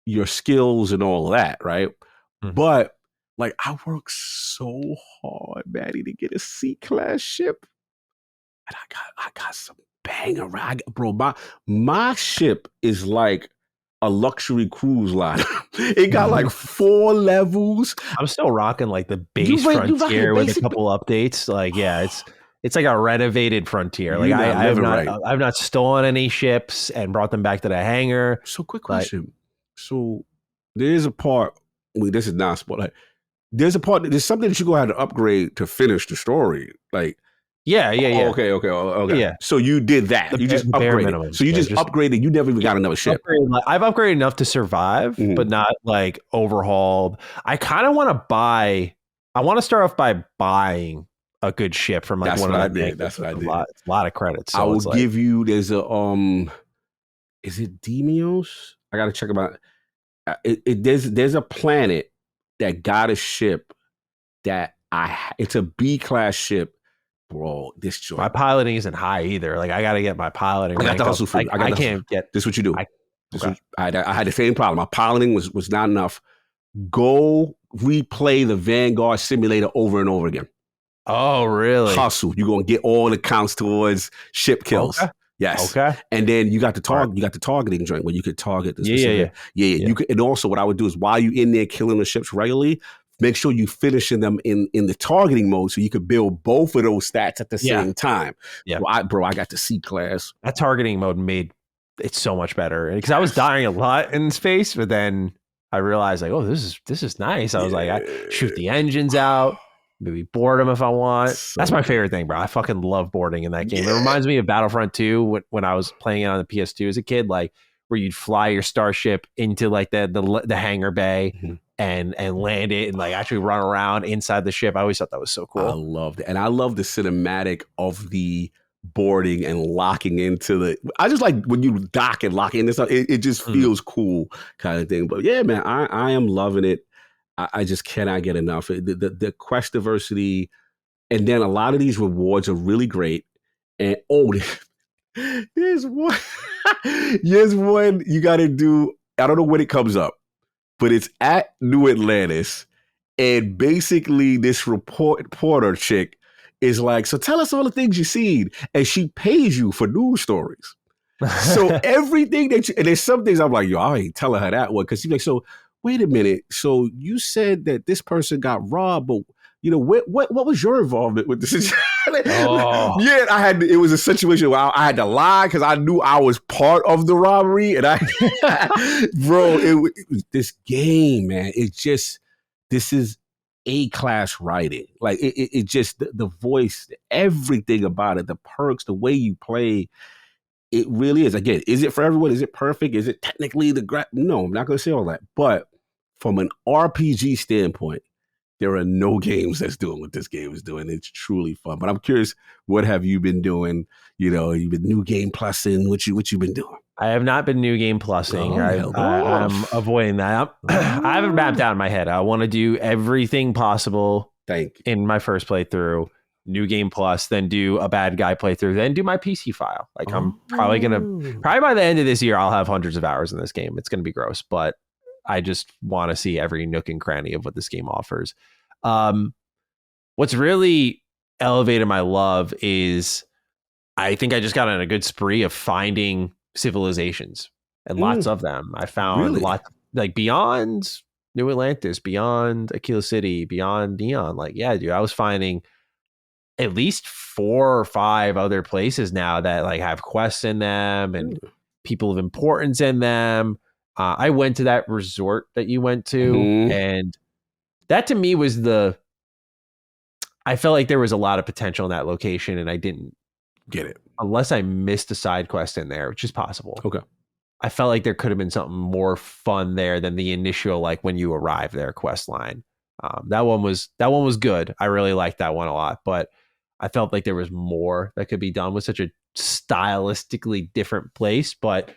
your skills and all of that, right? But like I worked so hard, Maddie, to get a C-class ship. And I got some banger, bro. My ship is like a luxury cruise line. It got like 4 levels. I'm still rocking like the base Frontier with a couple updates. Like, yeah, it's like a renovated Frontier. Like I've not stolen any ships and brought them back to the hangar. So quick question. So there's a part. This is not sport. Like there's there's something that you go ahead to upgrade to finish the story. Like. Yeah. Okay. Yeah. So you did that. You just upgraded. Minimum. So you just upgraded. You never even got another ship. I've upgraded enough to survive, but not like overhauled. I kind of want to buy. I want to start off by buying a good ship from like one of the. That's what I did. A lot of credits. So I will give you. There's a is it Demios? I got to check about. There's a planet that got a ship that it's a B-class ship. Bro, my piloting isn't high either. Like I got to get my piloting. I got the hustle for you. I can't get. This is what you do. I had the same problem. My piloting was not enough. Go replay the Vanguard simulator over and over again. Oh, really? Hustle. You're gonna get all the counts towards ship kills. Okay. Yes. Okay. And then you got the targeting joint where you could target the specific. Yeah. You could, and also what I would do is while you in there killing the ships regularly, make sure you finishing them in the targeting mode so you could build both of those stats at the same time. Yeah. I got the C-class. That targeting mode made it so much better because I was dying a lot in space, but then I realized like, oh, this is nice. I was like, I shoot the engines out. maybe boredom if I want. So That's my favorite thing, bro. I fucking love boarding in that game. It reminds me of Battlefront 2 when I was playing it on the PS2 as a kid, like where you'd fly your starship into like the hangar bay and land it and like actually run around inside the ship. I always thought that was so cool. I loved it. And I love the cinematic of the boarding and locking into the, I just like when you dock and lock in and stuff, it just feels cool kind of thing. But yeah, man, I am loving it. I just cannot get enough. The quest diversity, and then a lot of these rewards are really great. And there's one, there's one you got to do. I don't know when it comes up, but it's at New Atlantis, and basically this reporter chick is like, so tell us all the things you've seen, and she pays you for news stories. So everything that and there's some things I'm like, yo, I ain't telling her that one, because she's like, so wait a minute, so you said that this person got robbed, but you know what was your involvement with this? Yeah, it was a situation where I had to lie because I knew I was part of the robbery, and bro, this game, man, this is A-class writing. Like it just the voice, everything about it, the perks, the way you play. It really is. Again, is it for everyone? Is it perfect? Is it technically no, I'm not going to say all that. But from an RPG standpoint, there are no games that's doing what this game is doing. It's truly fun. But I'm curious, what have you been doing? You know, you've been new game plussing. What you been doing? I have not been new game plussing. I'm avoiding that. I haven't mapped out in my head. I want to do everything possible in my first playthrough. New game plus, then do a bad guy playthrough, then do my PC file. Like I'm probably by the end of this year, I'll have hundreds of hours in this game. It's going to be gross, but I just want to see every nook and cranny of what this game offers. What's really elevated my love is I think I just got on a good spree of finding civilizations and lots of them. I found lots, like beyond New Atlantis, beyond Aquila City, beyond Neon. Like, yeah, dude, I was finding at least 4 or 5 other places now that like have quests in them and people of importance in them. I went to that resort that you went to, and that to me was I felt like there was a lot of potential in that location, and I didn't get it unless I missed a side quest in there, which is possible. Okay. I felt like there could have been something more fun there than the initial, like when you arrive there quest line. That one was good. I really liked that one a lot, but I felt like there was more that could be done with such a stylistically different place. But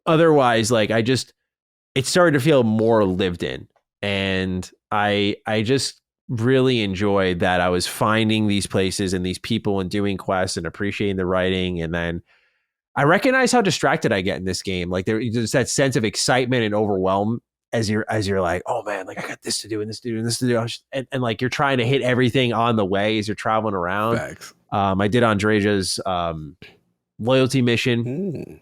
otherwise, like it started to feel more lived in, and I just really enjoyed that I was finding these places and these people and doing quests and appreciating the writing. And then I recognize how distracted I get in this game. Like there's that sense of excitement and overwhelm as you're like, oh man, like I got this to do and this to do and this to do. And like you're trying to hit everything on the way as you're traveling around. Facts. I did Andreja's loyalty mission.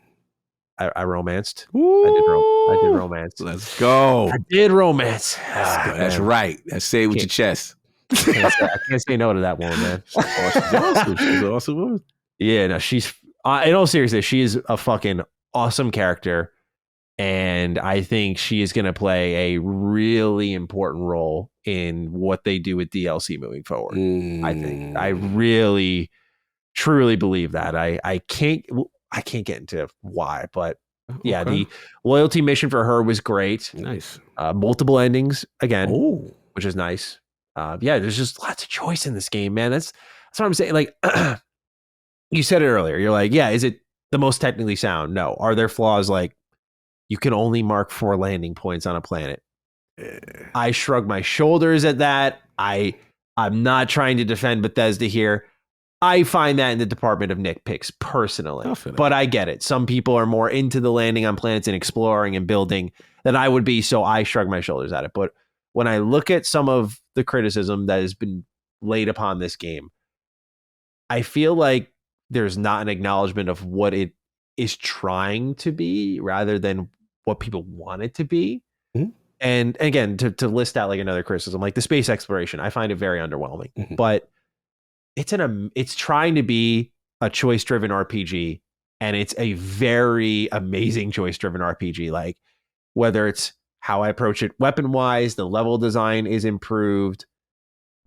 I romanced. I did romance. Let's go. I did romance. That's right. Say it with your chest. I can't say no to that woman, man. She's awesome. She's an awesome woman. Yeah, no, she's in all seriousness, she is a fucking awesome character. And I think she is going to play a really important role in what they do with DLC moving forward. I really, truly believe that. I can't get into why, but yeah, the loyalty mission for her was great. Nice. Multiple endings again, which is nice. Yeah, there's just lots of choice in this game, man. That's what I'm saying. Like you said it earlier, you're like, yeah, is it the most technically sound? No. Are there flaws? Like, you can only mark 4 landing points on a planet. I shrug my shoulders at that. I'm not trying to defend Bethesda here. I find that in the department of nitpicks personally, but I get it. Some people are more into the landing on planets and exploring and building than I would be, so I shrug my shoulders at it. But when I look at some of the criticism that has been laid upon this game, I feel like there's not an acknowledgement of what it is trying to be rather than what people want it to be. And again, to list out like another criticism, like the space exploration, I find it very underwhelming, but it's trying to be a choice driven RPG, and it's a very amazing choice driven RPG. Like whether it's how I approach it weapon wise, the level design is improved.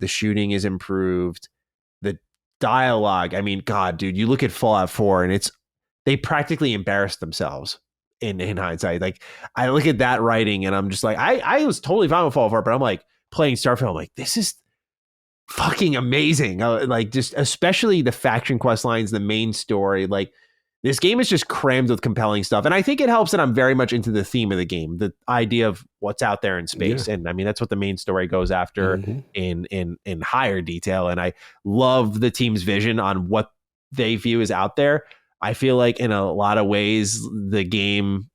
The shooting is improved. The dialogue, I mean, God, dude, you look at Fallout 4 and they practically embarrassed themselves in hindsight. Like, I look at that writing and I'm just like, I was totally fine with Fallout 4, but I'm like playing Starfield, I'm like, this is fucking amazing. Like, just especially the faction quest lines, the main story. Like, this game is just crammed with compelling stuff. And I think it helps that I'm very much into the theme of the game, the idea of what's out there in space. Yeah. And I mean, that's what the main story goes after in higher detail. And I love the team's vision on what they view as out there. I feel like in a lot of ways, the game,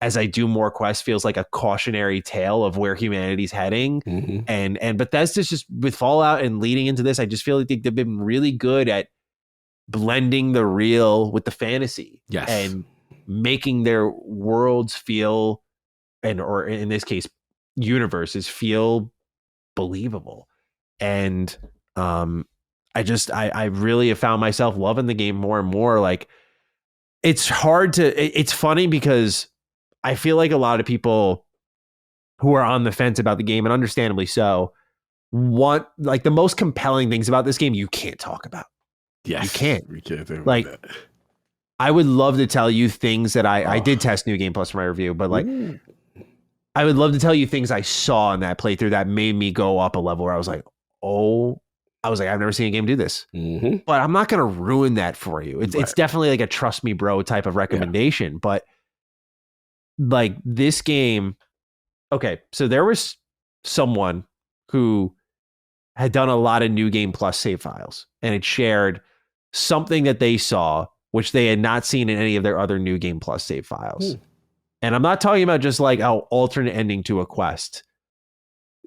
as I do more quests, feels like a cautionary tale of where humanity's heading. And Bethesda's just, with Fallout and leading into this, I just feel like they've been really good at blending the real with the fantasy. Yes. And making their worlds feel, or in this case, universes feel believable. And I really have found myself loving the game more and more. Like, it's funny because I feel like a lot of people who are on the fence about the game, and understandably so, want, like, the most compelling things about this game you can't talk about. Yes. You can't. We can't talk like about that. I would love to tell you things that I did test New Game Plus for my review, but like, I would love to tell you things I saw in that playthrough that made me go up a level where I was like, I've never seen a game do this. But I'm not going to ruin that for you. It's definitely like a trust me bro type of recommendation. But like, this game, okay, so there was someone who had done a lot of New Game Plus save files and had shared something that they saw, which they had not seen in any of their other New Game Plus save files. And I'm not talking about just like an alternate ending to a quest.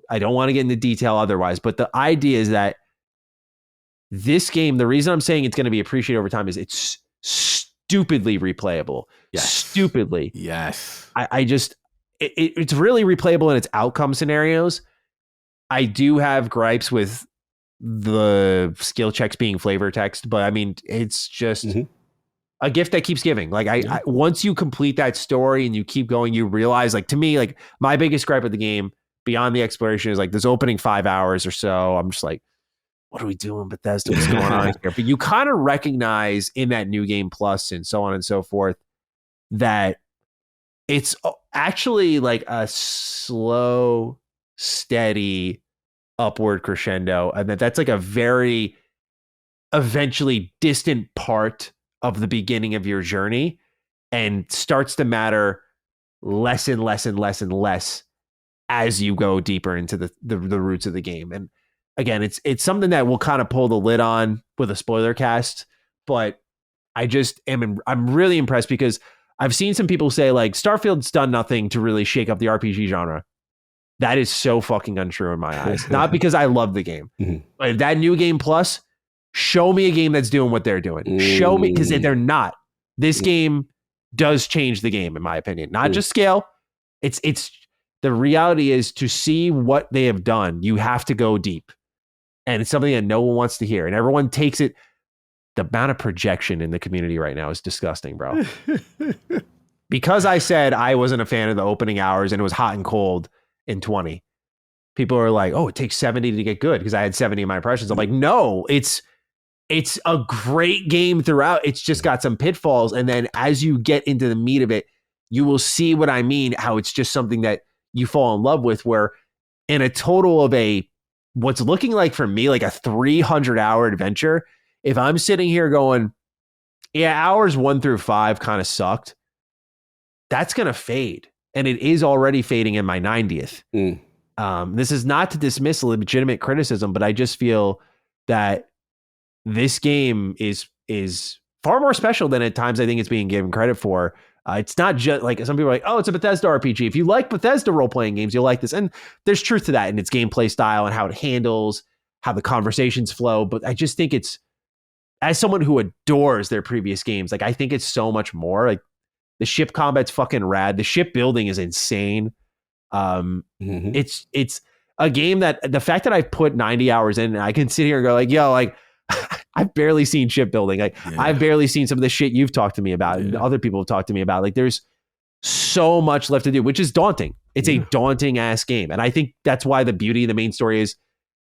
I don't want to get into detail otherwise, but the idea is that this game, the reason I'm saying it's going to be appreciated over time is it's stupidly replayable. Yes. Stupidly. Yes. It's really replayable in its outcome scenarios. I do have gripes with the skill checks being flavor text, but I mean, it's just a gift that keeps giving. Like, I once you complete that story and you keep going, you realize, like, to me, like, my biggest gripe of the game beyond the exploration is like this opening 5 hours or so. I'm just like, what are we doing, Bethesda? What's going on here? But you kind of recognize in that New Game Plus and so on and so forth that it's actually like a slow, steady upward crescendo, and that's like a very eventually distant part of the beginning of your journey, and starts to matter less and less and less and less as you go deeper into the roots of the game. And again, it's something that we'll kind of pull the lid on with a spoiler cast, but I'm really impressed because I've seen some people say like Starfield's done nothing to really shake up the RPG genre. That is so fucking untrue in my eyes. Not because I love the game. But if that New Game Plus, show me a game that's doing what they're doing. Show me, because they're not. This game does change the game, in my opinion. Not just scale. It's the reality is, to see what they have done, you have to go deep. And it's something that no one wants to hear. And everyone takes it. The amount of projection in the community right now is disgusting, bro. Because I said I wasn't a fan of the opening hours and it was hot and cold in 20. People are like, oh, it takes 70 to get good because I had 70 in my impressions. I'm like, no, it's a great game throughout. It's just got some pitfalls. And then as you get into the meat of it, you will see what I mean, how it's just something that you fall in love with, where in a total of what's looking like for me, like a 300-hour adventure, if I'm sitting here going, yeah, hours 1 through 5 kind of sucked, that's going to fade. And it is already fading in my 90th. This is not to dismiss a legitimate criticism, but I just feel that this game is far more special than at times I think it's being given credit for. It's not just like some people are like, oh, it's a Bethesda RPG. If you like Bethesda role-playing games, you'll like this. And there's truth to that in its gameplay style and how it handles, how the conversations flow. But I just think it's, as someone who adores their previous games, like, I think it's so much more. Like, the ship combat's fucking rad. The ship building is insane. It's a game that the fact that I've put 90 hours in, and I can sit here and go like, yo, like, I've barely seen shipbuilding. Like, I've barely seen some of the shit you've talked to me about and other people have talked to me about. Like, there's so much left to do, which is daunting. It's a daunting ass game. And I think that's why the beauty of the main story is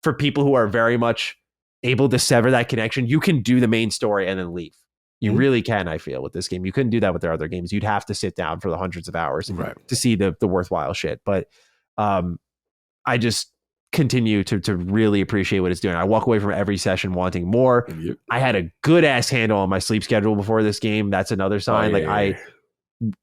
for people who are very much able to sever that connection, you can do the main story and then leave. You really can, I feel, with this game. You couldn't do that with their other games. You'd have to sit down for the hundreds of hours to see the worthwhile shit. But I just continue to really appreciate what it's doing. I walk away from every session wanting more. Yep. I had a good ass handle on my sleep schedule before this game. That's another sign.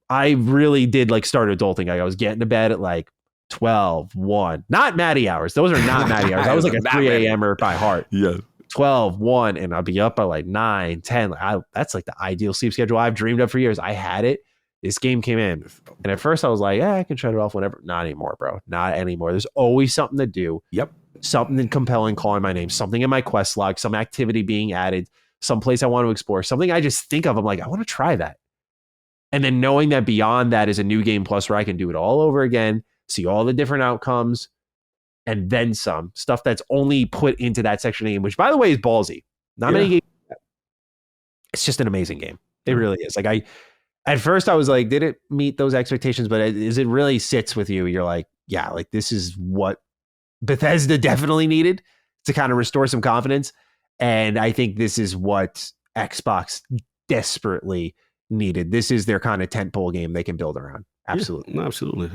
I really did like start adulting. I was getting to bed at like 12, 1. Not Maddie hours. Those are not Maddie hours. That was like a 3 a.m.er by heart. Yeah. 12, 1, and I'll be up by like 9, 10. That's like the ideal sleep schedule I've dreamed of for years. I had it. This game came in. And at first I was like, I can shut it off whenever. Not anymore, bro. Not anymore. There's always something to do. Yep. Something compelling calling my name. Something in my quest log. Some activity being added. Some place I want to explore. Something I just think of. I'm like, I want to try that. And then knowing that beyond that is a new game plus where I can do it all over again. See all the different outcomes. And then some stuff that's only put into that section of the game, which, by the way, is ballsy. Not many games. It's just an amazing game. It really is. Like at first I was like, did it meet those expectations? But as it really sits with you, you're like, yeah, like this is what Bethesda definitely needed to kind of restore some confidence. And I think this is what Xbox desperately needed. This is their kind of tentpole game they can build around. Absolutely. Yeah, no, absolutely.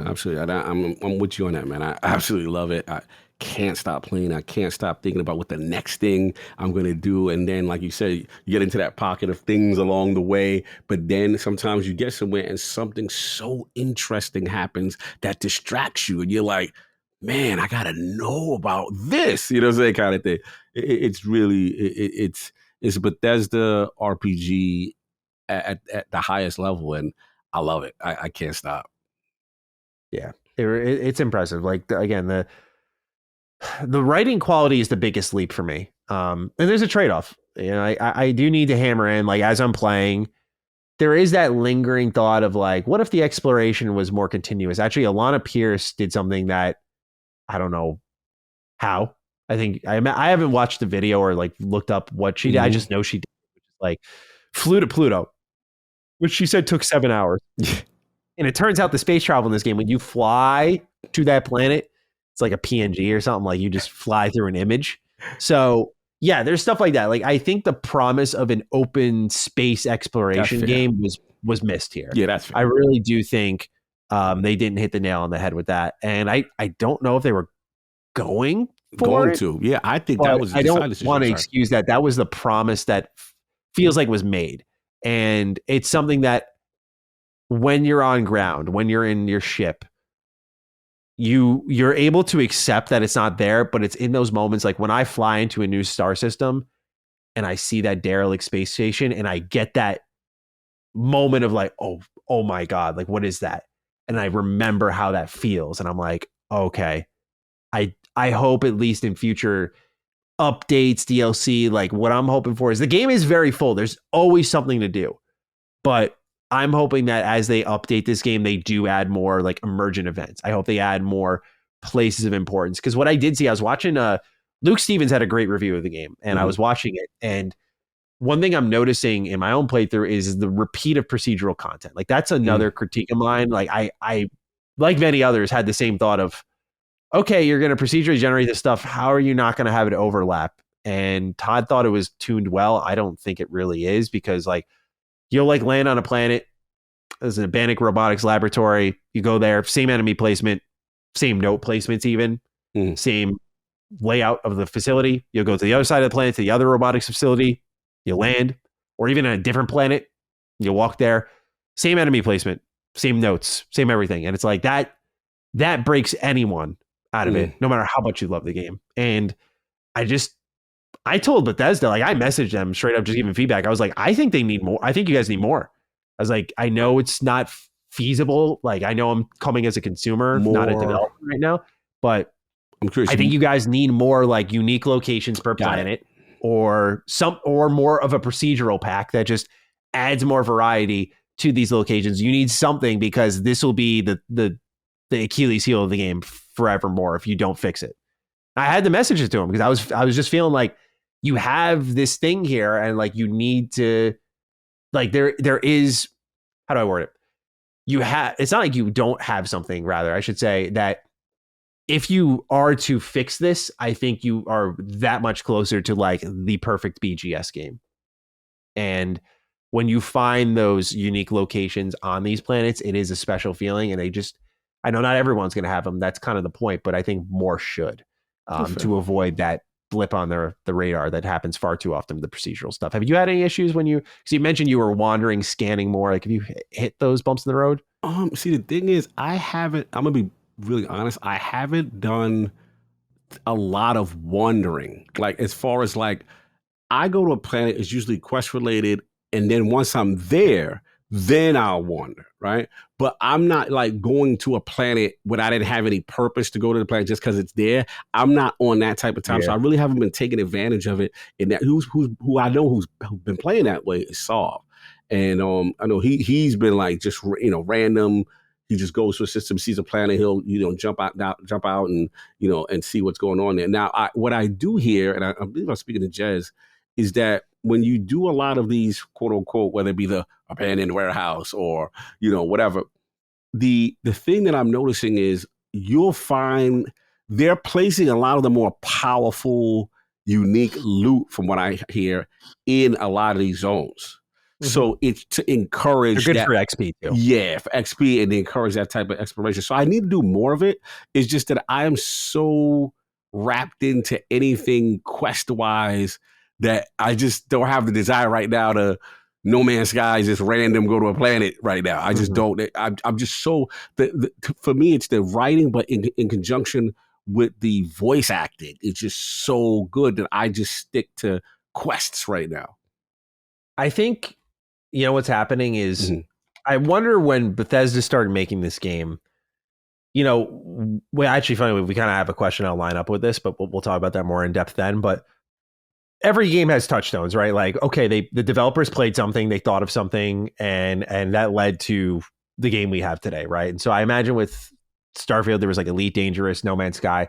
I'm with you on that, man. I absolutely love it. I can't stop playing. I can't stop thinking about what the next thing I'm going to do. And then, like you said, you get into that pocket of things along the way. But then sometimes you get somewhere and something so interesting happens that distracts you. And you're like, man, I got to know about this, you know what I'm saying, kind of thing. It's really, it's Bethesda RPG at the highest level. And I love it. I can't stop. Yeah, it's impressive. Like, again, the writing quality is the biggest leap for me. And there's a trade-off. You know, I do need to hammer in, like, as I'm playing, there is that lingering thought of like, what if the exploration was more continuous? Actually, Alana Pierce did something that I don't know how. I think I haven't watched the video or like looked up what she did. I just know she did, which is like flew to Pluto, which she said took 7 hours. And it turns out the space travel in this game, when you fly to that planet, it's like a PNG or something. Like you just fly through an image. So yeah, there's stuff like that. Like I think the promise of an open space exploration game was missed here. Yeah, that's fair. I really do think they didn't hit the nail on the head with that. And I don't know if they were going to. Yeah, I think that was. I don't want to excuse that. That was the promise that feels like was made. And it's something that when you're on ground, when you're in your ship, you're able to accept that it's not there, but it's in those moments like when I fly into a new star system and I see that derelict space station and I get that moment of like, oh my God, like what is that? And I remember how that feels. And I'm like, okay, I hope at least in future updates, DLC, like what I'm hoping for is the game is very full. There's always something to do, but I'm hoping that as they update this game, they do add more like emergent events. I hope they add more places of importance. Because what I did see, I was watching Luke Stevens had a great review of the game, and I was watching it. And one thing I'm noticing in my own playthrough is the repeat of procedural content. Like that's another critique of mine. Like I like many others had the same thought of, okay, you're going to procedurally generate this stuff. How are you not going to have it overlap? And Todd thought it was tuned well. I don't think it really is, because like you'll like land on a planet. There's an abandoned robotics laboratory. You go there, same enemy placement, same note placements, even same layout of the facility. You'll go to the other side of the planet, to the other robotics facility. You land, or even on a different planet. You walk there, same enemy placement, same notes, same everything. And it's like that breaks anyone out of it, no matter how much you love the game. And I told Bethesda, like I messaged them straight up, just giving feedback. I was like, I think they need more. I think you guys need more. I was like, I know it's not feasible. Like I know I'm coming as a consumer, not a developer right now, but I'm curious. I think you guys need more like unique locations per planet, or more of a procedural pack that just adds more variety to these locations. You need something, because this will be the Achilles heel of the game forevermore if you don't fix it. I had to message it to him, because I was just feeling like you have this thing here, and like you need to, like there is, how do I word it? It's not like you don't have something, rather I should say that if you are to fix this, I think you are that much closer to like the perfect BGS game. And when you find those unique locations on these planets, it is a special feeling. And I know not everyone's going to have them. That's kind of the point, but I think more should to avoid that blip on the radar that happens far too often with the procedural stuff. Have you had any issues because you mentioned you were wandering, scanning more? Like, have you hit those bumps in the road? See, the thing is, I'm going to be really honest. I haven't done a lot of wandering. Like, as far as like, I go to a planet, it's usually quest related. And then once I'm there, then I'll wander, right? But I'm not like going to a planet when I didn't have any purpose to go to the planet just because it's there. I'm not on that type of time. Yeah. So I really haven't been taking advantage of it. And that who I know who's been playing that way is Saul. And I know he's been like just, random. He just goes to a system, sees a planet, he'll, jump out and, and see what's going on there. Now, what I do here, and I believe I'm speaking to Jez, is that when you do a lot of these, quote unquote, whether it be the abandoned warehouse or, whatever, the thing that I'm noticing is you'll find they're placing a lot of the more powerful, unique loot, from what I hear, in a lot of these zones. Mm-hmm. So it's to encourage They're good for XP too. Yeah, for XP, and to encourage that type of exploration. So I need to do more of it. It's just that I am so wrapped into anything quest-wise that I just don't have the desire right now to No Man's Sky, just random go to a planet right now. I just don't. I'm just so, for me, it's the writing, but in conjunction with the voice acting, it's just so good that I just stick to quests right now. I think, what's happening is, I wonder when Bethesda started making this game, actually, funny, we kind of have a question I'll line up with this, but we'll talk about that more in depth then. But every game has touchstones, right? Like, okay, the developers played something, they thought of something, and that led to the game we have today, right? And so I imagine with Starfield, there was like Elite Dangerous, No Man's Sky.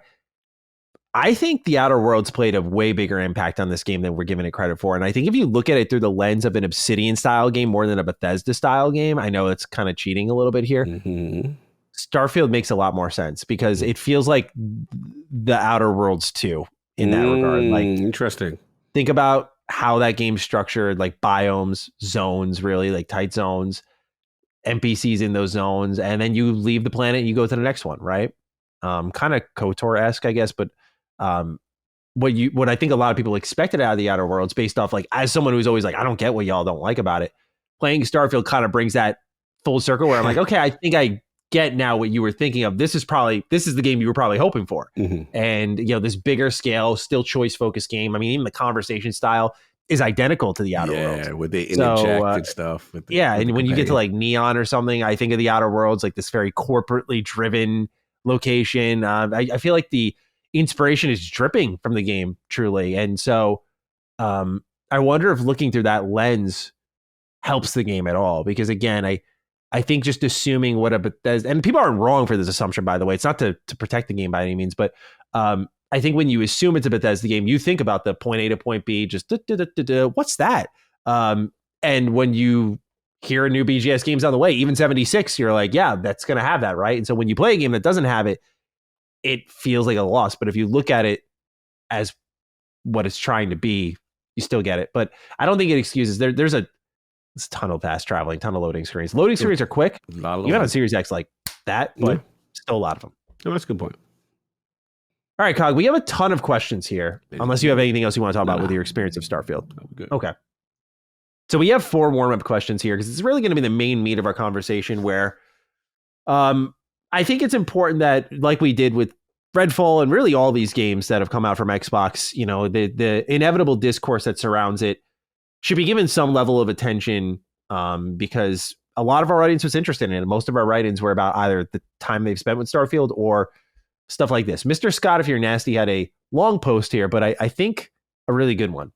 I think the Outer Worlds played a way bigger impact on this game than we're giving it credit for. And I think if you look at it through the lens of an Obsidian style game more than a Bethesda style game, I know it's kind of cheating a little bit here. Mm-hmm. Starfield makes a lot more sense because it feels like the Outer Worlds 2 in that regard. Like, interesting. Think about how that game's structured, like biomes, zones, really, like tight zones, NPCs in those zones, and then you leave the planet and you go to the next one, right? Kind of KOTOR-esque, I guess, but what I think a lot of people expected out of the Outer Worlds, based off, like, as someone who's always like, I don't get what y'all don't like about it, playing Starfield kind of brings that full circle where I'm like, okay, I think I get now what you were thinking of. This is the game you were probably hoping for. And this bigger scale, still choice focused game. I mean, even the conversation style is identical to the Outer Worlds. Yeah, with the interject and stuff. And when you get to like Neon or something, I think of the Outer Worlds, like this very corporately driven location. I feel like the inspiration is dripping from the game, truly. And so I wonder if looking through that lens helps the game at all, because again, I think just assuming what a Bethesda, and people aren't wrong for this assumption, by the way, it's not to protect the game by any means, but I think when you assume it's a Bethesda game, you think about the point A to point B, just what's that? And when you hear a new BGS game's on the way, even 76, you're like, yeah, that's going to have that, right? And so when you play a game that doesn't have it, it feels like a loss. But if you look at it as what it's trying to be, you still get it. But I don't think it excuses. There's a ton of fast traveling, ton of loading screens. Loading screens are quick. You got on Series X like that, but still a lot of them. Oh, that's a good point. All right, Cog, we have a ton of questions here, unless you have anything else you want to talk about with your experience of Starfield. Good. Okay. So we have 4 warm-up questions here, because it's really going to be the main meat of our conversation, where I think it's important that, like we did with Redfall and really all these games that have come out from Xbox, the inevitable discourse that surrounds it should be given some level of attention, because a lot of our audience was interested in it. Most of our write-ins were about either the time they've spent with Starfield or stuff like this. Mr. Scott, if you're nasty, had a long post here, but I think a really good one.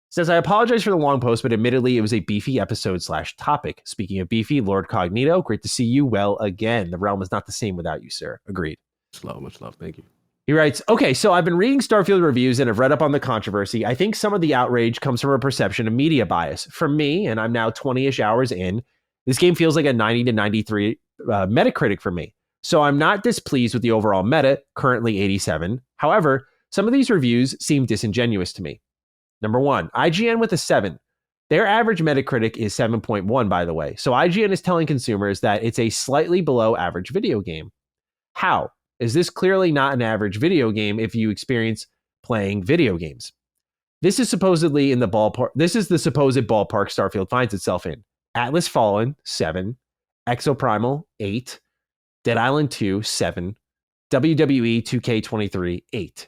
Says, I apologize for the long post, but admittedly, it was a beefy episode/topic. Speaking of beefy, Lord Cognito, great to see you well again. The realm is not the same without you, sir. Agreed. Much love. Thank you. He writes, okay, so I've been reading Starfield reviews and have read up on the controversy. I think some of the outrage comes from a perception of media bias. For me, and I'm now 20-ish hours in, this game feels like a 90 to 93 Metacritic for me. So I'm not displeased with the overall meta, currently 87. However, some of these reviews seem disingenuous to me. Number 1, IGN with a 7. Their average Metacritic is 7.1, by the way. So IGN is telling consumers that it's a slightly below average video game. How? Is this clearly not an average video game if you experience playing video games? This is supposedly in the ballpark. This is the supposed ballpark Starfield finds itself in. Atlas Fallen, 7. Exoprimal, 8. Dead Island 2, 7. WWE 2K23, 8.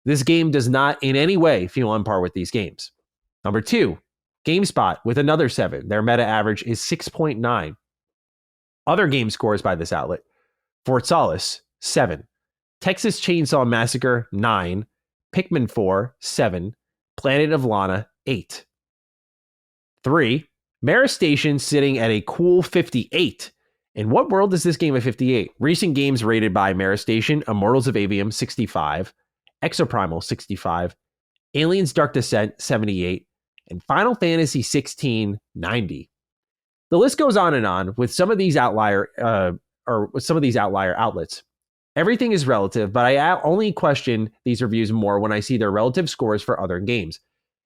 This game does not in any way feel on par with these games. Number 2, GameSpot with another 7. Their meta average is 6.9. Other game scores by this outlet: Fort Solace, 7. Texas Chainsaw Massacre, 9. Pikmin 4, 7. Planet of Lana, 8. 3. Mara Station sitting at a cool 58. In what world is this game a 58? Recent games rated by Mara Station: Immortals of Avium, 65. Exoprimal, 65. Aliens Dark Descent, 78. And Final Fantasy 16, 90. The list goes on with some of these outlier outlets. Everything is relative, but I only question these reviews more when I see their relative scores for other games.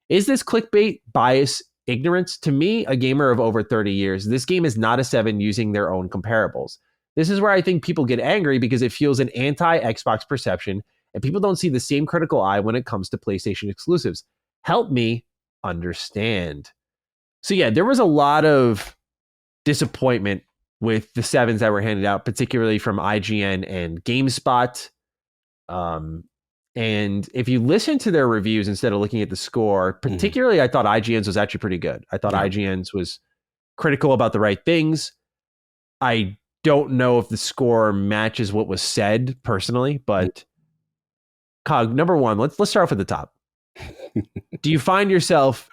Is this clickbait, bias, ignorance? To me, a gamer of over 30 years, this game is not a 7 using their own comparables. This is where I think people get angry because it fuels an anti-Xbox perception, and people don't see the same critical eye when it comes to PlayStation exclusives. Help me understand. So yeah, there was a lot of disappointment with the 7s that were handed out, particularly from IGN and GameSpot. And if you listen to their reviews instead of looking at the score, particularly I thought IGN's was actually pretty good. I thought IGN's was critical about the right things. I don't know if the score matches what was said personally, but Cog, number 1, let's start off at the top. Do you find yourself,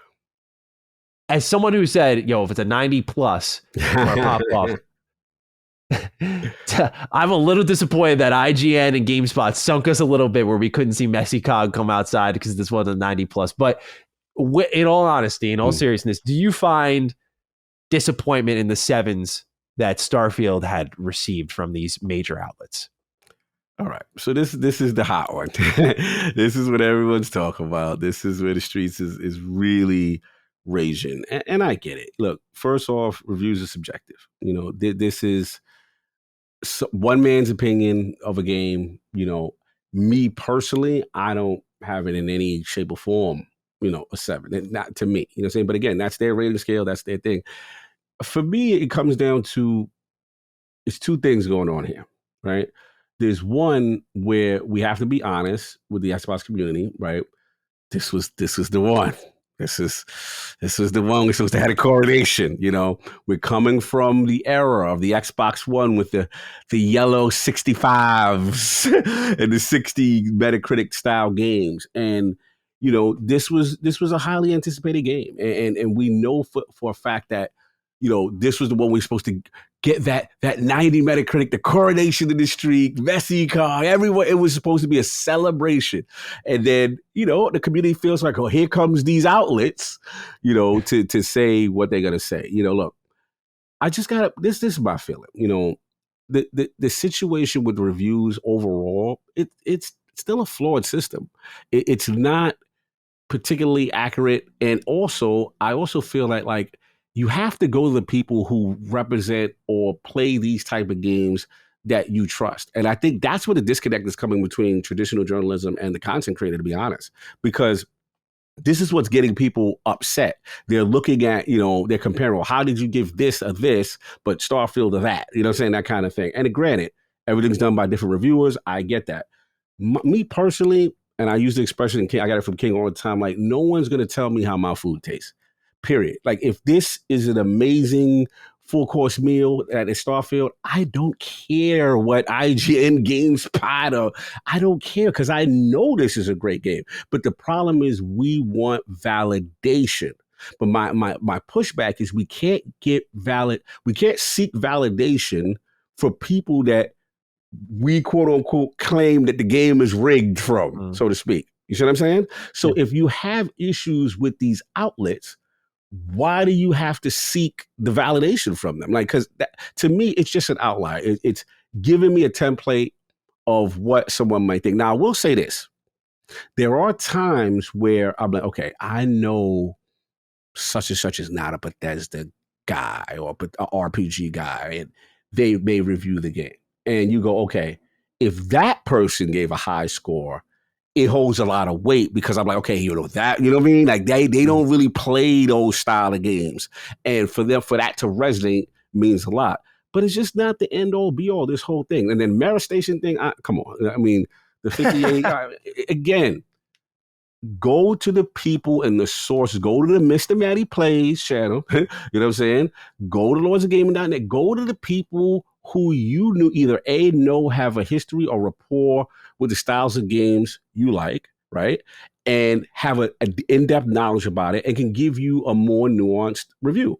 as someone who said, if it's a 90 plus, I'm gonna pop off, I'm a little disappointed that IGN and GameSpot sunk us a little bit where we couldn't see Messy Cog come outside because this wasn't a 90 plus. But in all honesty, in all seriousness, do you find disappointment in the 7s that Starfield had received from these major outlets? All right. So this is the hot one. This is what everyone's talking about. This is where the streets is really raging. And I get it. Look, first off, reviews are subjective. This is one man's opinion of a game. Me personally, I don't have it in any shape or form, a 7. Not to me, you know what I'm saying? But again, that's their rating scale. That's their thing. For me, it comes down to, it's 2 things going on here, right? There's one where we have to be honest with the Xbox community, right? This was the one. This was the one we're supposed to have a coronation. We're coming from the era of the Xbox One with the yellow 65s and the 60 Metacritic style games. And, this was a highly anticipated game. And we know for a fact that, this was the one we're supposed to get that 90 Metacritic, the coronation of the streak, Messy Car, everyone. It was supposed to be a celebration. And then, the community feels like, here comes these outlets, to say what they're going to say. Look, I just got to, this is my feeling, the situation with reviews overall, it's still a flawed system. It's not particularly accurate. And also, I also feel like you have to go to the people who represent or play these type of games that you trust. And I think that's where the disconnect is coming between traditional journalism and the content creator, to be honest, because this is what's getting people upset. They're looking at, they're comparing, well, how did you give this a this, but Starfield a that? You know what I'm saying? That kind of thing. And granted, everything's done by different reviewers. I get that. Me personally, and I use the expression, I got it from King all the time, like, no one's going to tell me how my food tastes. Period. Like, if this is an amazing full-course meal at Starfield, I don't care what IGN GameSpot or I don't care, because I know this is a great game. But the problem is we want validation. But my pushback is we can't seek validation for people that we quote unquote claim that the game is rigged from, so to speak. You see what I'm saying? So if you have issues with these outlets, why do you have to seek the validation from them? Like, because to me, it's just an outlier. giving me a template of what someone might think. Now, I will say this. There are times where I'm like, okay, I know such and such is not a Bethesda guy or a RPG guy, and they may review the game. And you go, okay, if that person gave a high score, it holds a lot of weight because I'm like, okay, you know what I mean? Like they don't really play those style of games. And for that to resonate means a lot. But it's just not the end all be all, this whole thing. And then Merit Station thing, come on. I mean, the 58, again, go to the people and the source. Go to the Mr. Matty Plays channel. You know what I'm saying? Go to lordsofgaming.net. Go to the people who you knew either have a history or rapport with the styles of games you like, right? And have an in-depth knowledge about it and can give you a more nuanced review.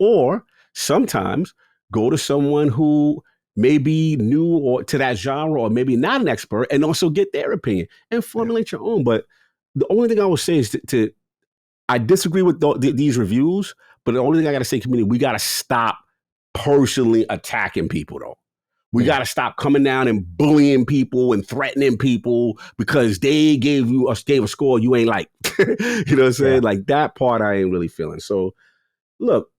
Or sometimes go to someone who may be new or to that genre or maybe not an expert and also get their opinion and formulate your own. But the only thing I would say is I disagree with these reviews, but the only thing I got to say, community, we got to stop personally attacking people, though. We got to stop coming down and bullying people and threatening people because they gave a score you ain't like. You know what I'm saying? Like that part I ain't really feeling. So look,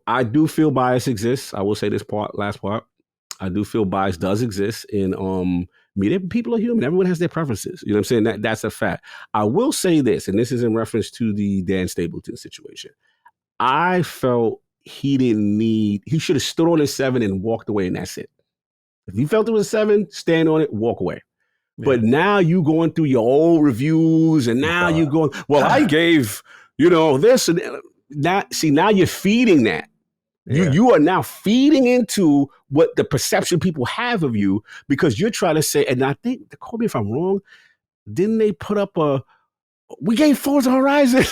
I do feel bias exists. I will say this last part. I do feel bias does exist in media. People are human. Everyone has their preferences. You know what I'm saying? That's a fact. I will say this, and this is in reference to the Dan Stapleton situation. I felt he should have stood on his 7 and walked away, and that's it. If you felt it was a 7, stand on it, walk away. Yeah. But now you going through your old reviews, and now you going, well, I gave, this and that. See, now you're feeding that. Yeah. You are now feeding into what the perception people have of you because you're trying to say, and I think, call me if I'm wrong, didn't they put up we gave Forza Horizon?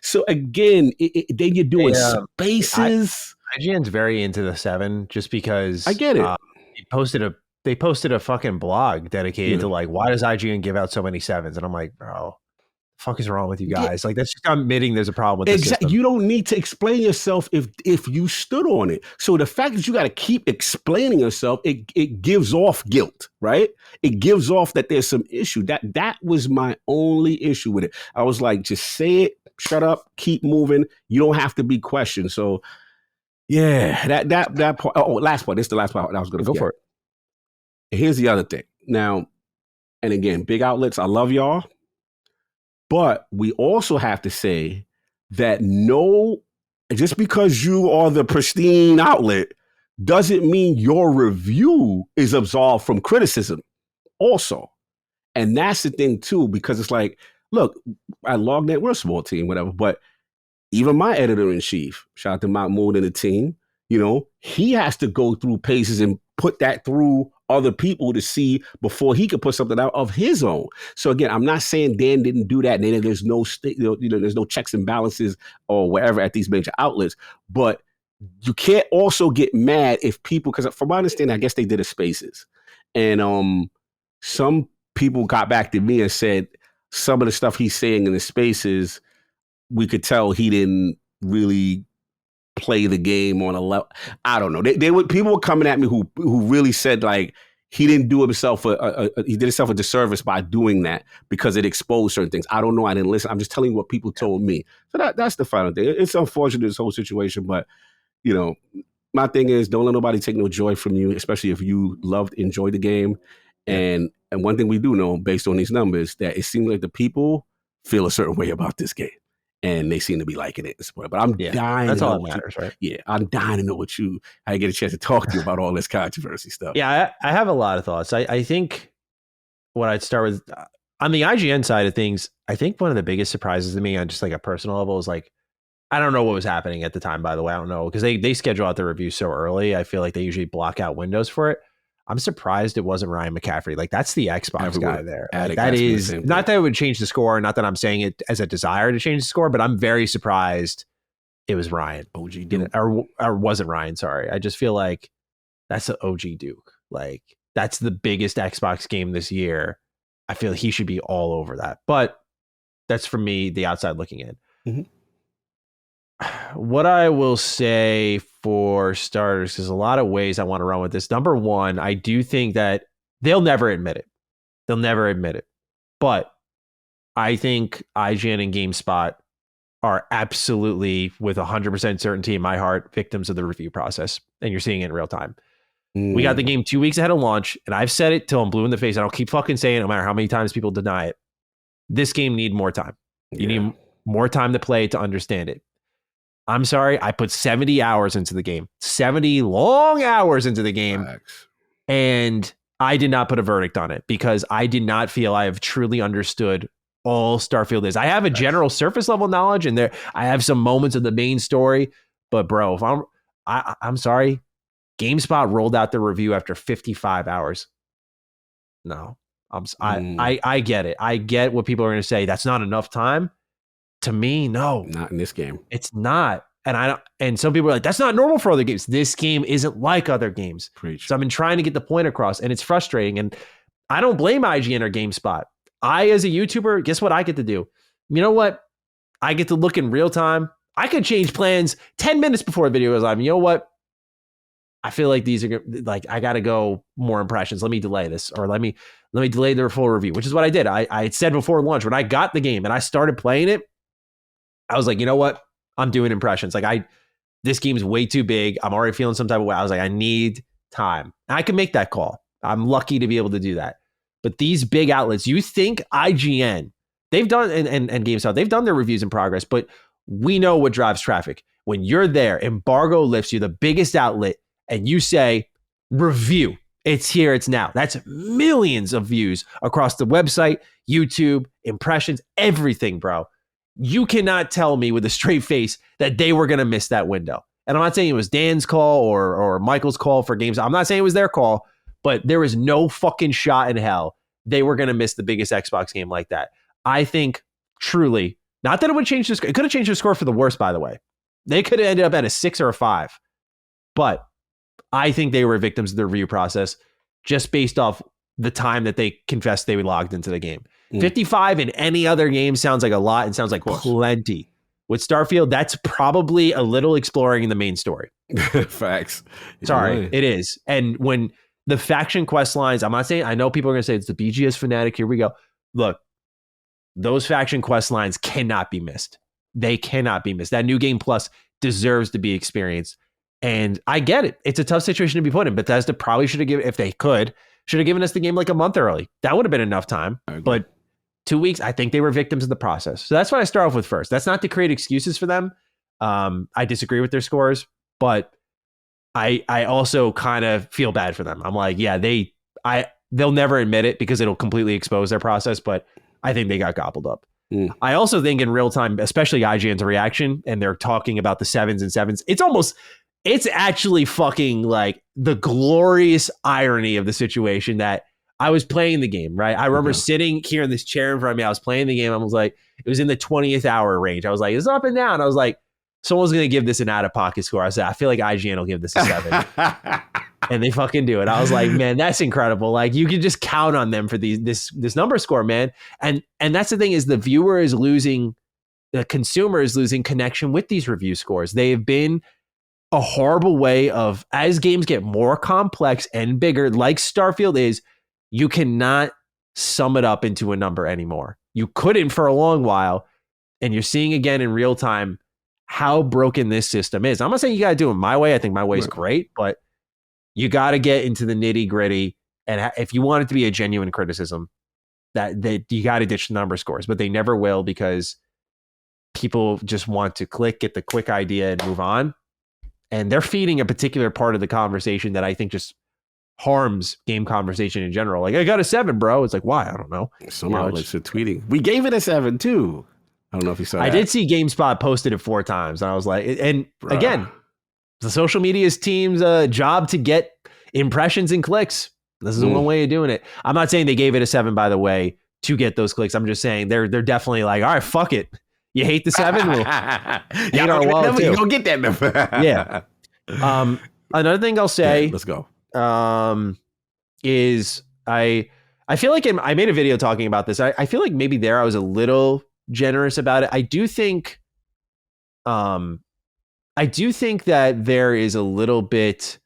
So again, then you're doing spaces. IGN's very into the 7 just because I get it. They posted a fucking blog dedicated to like, why does IGN give out so many 7s? And I'm like, bro, the fuck is wrong with you guys? Like, that's just admitting there's a problem with the system. You don't need to explain yourself if you stood on it. So the fact that you got to keep explaining yourself, it gives off guilt, right? It gives off that there's some issue. That was my only issue with it. I was like, just say it, shut up, keep moving. You don't have to be questioned. So yeah, that part. Oh, last part. This is the last part I was going to go for it. Here's the other thing. Now, and again, big outlets, I love y'all. But we also have to say that just because you are the pristine outlet doesn't mean your review is absolved from criticism also. And that's the thing too, because it's like, look, at LogNet, we're a small team, whatever, but even my editor-in-chief, shout out to Mahmoud and the team, he has to go through paces and put that through other people to see before he could put something out of his own. So again, I'm not saying Dan didn't do that. And there's no there's no checks and balances or wherever at these major outlets. But you can't also get mad if people, because from my understanding, I guess they did a spaces, and some people got back to me and said some of the stuff he's saying in the spaces, we could tell he didn't really play the game on a level. I don't know. People were coming at me who really said like he didn't do himself he did himself a disservice by doing that because it exposed certain things. I don't know. I didn't listen. I'm just telling you what people told me. So that's the final thing. It's unfortunate, this whole situation, but my thing is don't let nobody take no joy from you, especially if you enjoyed the game. Yeah. And one thing we do know based on these numbers that it seems like the people feel a certain way about this game. And they seem to be liking it. But I'm dying. That's all that matters, right? Yeah, I'm dying to know I get a chance to talk to you about all this controversy stuff. Yeah, I have a lot of thoughts. I think what I'd start with on the IGN side of things, I think one of the biggest surprises to me on just like a personal level is like, I don't know what was happening at the time, by the way. I don't know, because they schedule out the review so early. I feel like they usually block out windows for it. I'm surprised it wasn't Ryan McCaffrey. Like, that's the Xbox guy there. Like, that is not that it would change the score. Not that I'm saying it as a desire to change the score, but I'm very surprised it was Ryan. OG Duke. Or wasn't Ryan, sorry. I just feel like that's an OG Duke. Like, that's the biggest Xbox game this year. I feel like he should be all over that. But that's, for me, the outside looking in. Mm-hmm. What I will say for starters, there's a lot of ways I want to run with this. Number one, I do think that they'll never admit it. They'll never admit it. But I think IGN and GameSpot are absolutely, with 100% certainty in my heart, victims of the review process. And you're seeing it in real time. We got the game 2 weeks ahead of launch, and I've said it till I'm blue in the face, and I'll keep fucking saying it no matter how many times people deny it. This game need more time. You need more time to play to understand it. I'm sorry, I put 70 hours into the game. 70 long hours into the game. Facts. And I did not put a verdict on it because I did not feel I have truly understood all Starfield is. I have a general surface level knowledge, and I have some moments of the main story. But bro, if I'm sorry, GameSpot rolled out the review after 55 hours. No, I get it. I get what people are going to say. That's not enough time. To me, no, not in this game. It's not. And some people are like, that's not normal for other games. This game isn't like other games. Preach. So I've been trying to get the point across, and it's frustrating. And I don't blame IGN or GameSpot. I, as a YouTuber, guess what I get to do? You know what? I get to look in real time. I could change plans 10 minutes before the video goes live. And you know what? I feel like these are like, I got to go more impressions. Let me delay this, or let me delay the full review, which is what I did. I had said before launch, when I got the game and I started playing it, I was like, you know what? I'm doing impressions. Like this game's way too big. I'm already feeling some type of way. I was like, I need time. And I can make that call. I'm lucky to be able to do that. But these big outlets, you think IGN, they've done, and GameStop, they've done their reviews in progress, but we know what drives traffic. When you're there, embargo lifts you, the biggest outlet, and you say, review, it's here, it's now. That's millions of views across the website, YouTube, impressions, everything, bro. You cannot tell me with a straight face that they were going to miss that window. And I'm not saying it was Dan's call or Michael's call for games. I'm not saying it was their call, but there is no fucking shot in hell they were going to miss the biggest Xbox game like that. I think truly, not that it would change the score. It could have changed the score for the worse, by the way. They could have ended up at a 6 or a 5. But I think they were victims of the review process just based off the time that they confessed they logged into the game. 55 in any other game sounds like a lot and sounds like plenty. With Starfield, that's probably a little exploring in the main story. Facts. Sorry, it is. And when the faction quest lines, I'm not saying, I know people are going to say it's the BGS fanatic. Here we go. Look, those faction quest lines cannot be missed. They cannot be missed. That New Game Plus deserves to be experienced. And I get it. It's a tough situation to be put in. Bethesda probably should have given, if they could, should have given us the game like a month early. That would have been enough time. But 2 weeks, I think they were victims of the process. So that's what I start off with first. That's not to create excuses for them. I disagree with their scores, but I also kind of feel bad for them. I'm like, yeah, they'll never admit it because it'll completely expose their process, but I think they got gobbled up. I also think in real time, especially IGN's reaction, and they're talking about the 7s and 7s, it's actually fucking like the glorious irony of the situation that I was playing the game, right? I remember sitting here in this chair in front of me. I was playing the game. I was like, it was in the 20th hour range. I was like, it's up and down. I was like, someone's going to give this an out-of-pocket score. I said, I feel like IGN will give this a 7. And they fucking do it. I was like, man, that's incredible. Like, you can just count on them for this number score, man. And that's the thing, is the viewer is losing, the consumer is losing connection with these review scores. They have been a horrible way of, as games get more complex and bigger, like Starfield is, you cannot sum it up into a number anymore. You couldn't for a long while. And you're seeing again in real time how broken this system is. I'm not saying you got to do it my way. I think my way is great, but you got to get into the nitty gritty. And if you want it to be a genuine criticism, that you got to ditch the number scores, but they never will, because people just want to get the quick idea and move on. And they're feeding a particular part of the conversation that I think just harms game conversation in general. Like, I got a 7, bro. It's like, why? I don't know. Some outlets are tweeting, we gave it a 7 too. I don't know if you saw that. I did see GameSpot posted it 4 times, and I was like, and again, the social media team's job to get impressions and clicks. This is one way of doing it. I'm not saying they gave it a 7, by the way, to get those clicks. I'm just saying they're definitely like, all right, fuck it. You hate the 7? We'll hate our wallet too. You don't get that number. Yeah. Another thing I'll say. Yeah, let's go. Is I feel like I made a video talking about this. I feel like maybe I was a little generous about it. I do think I do think that there is a little bit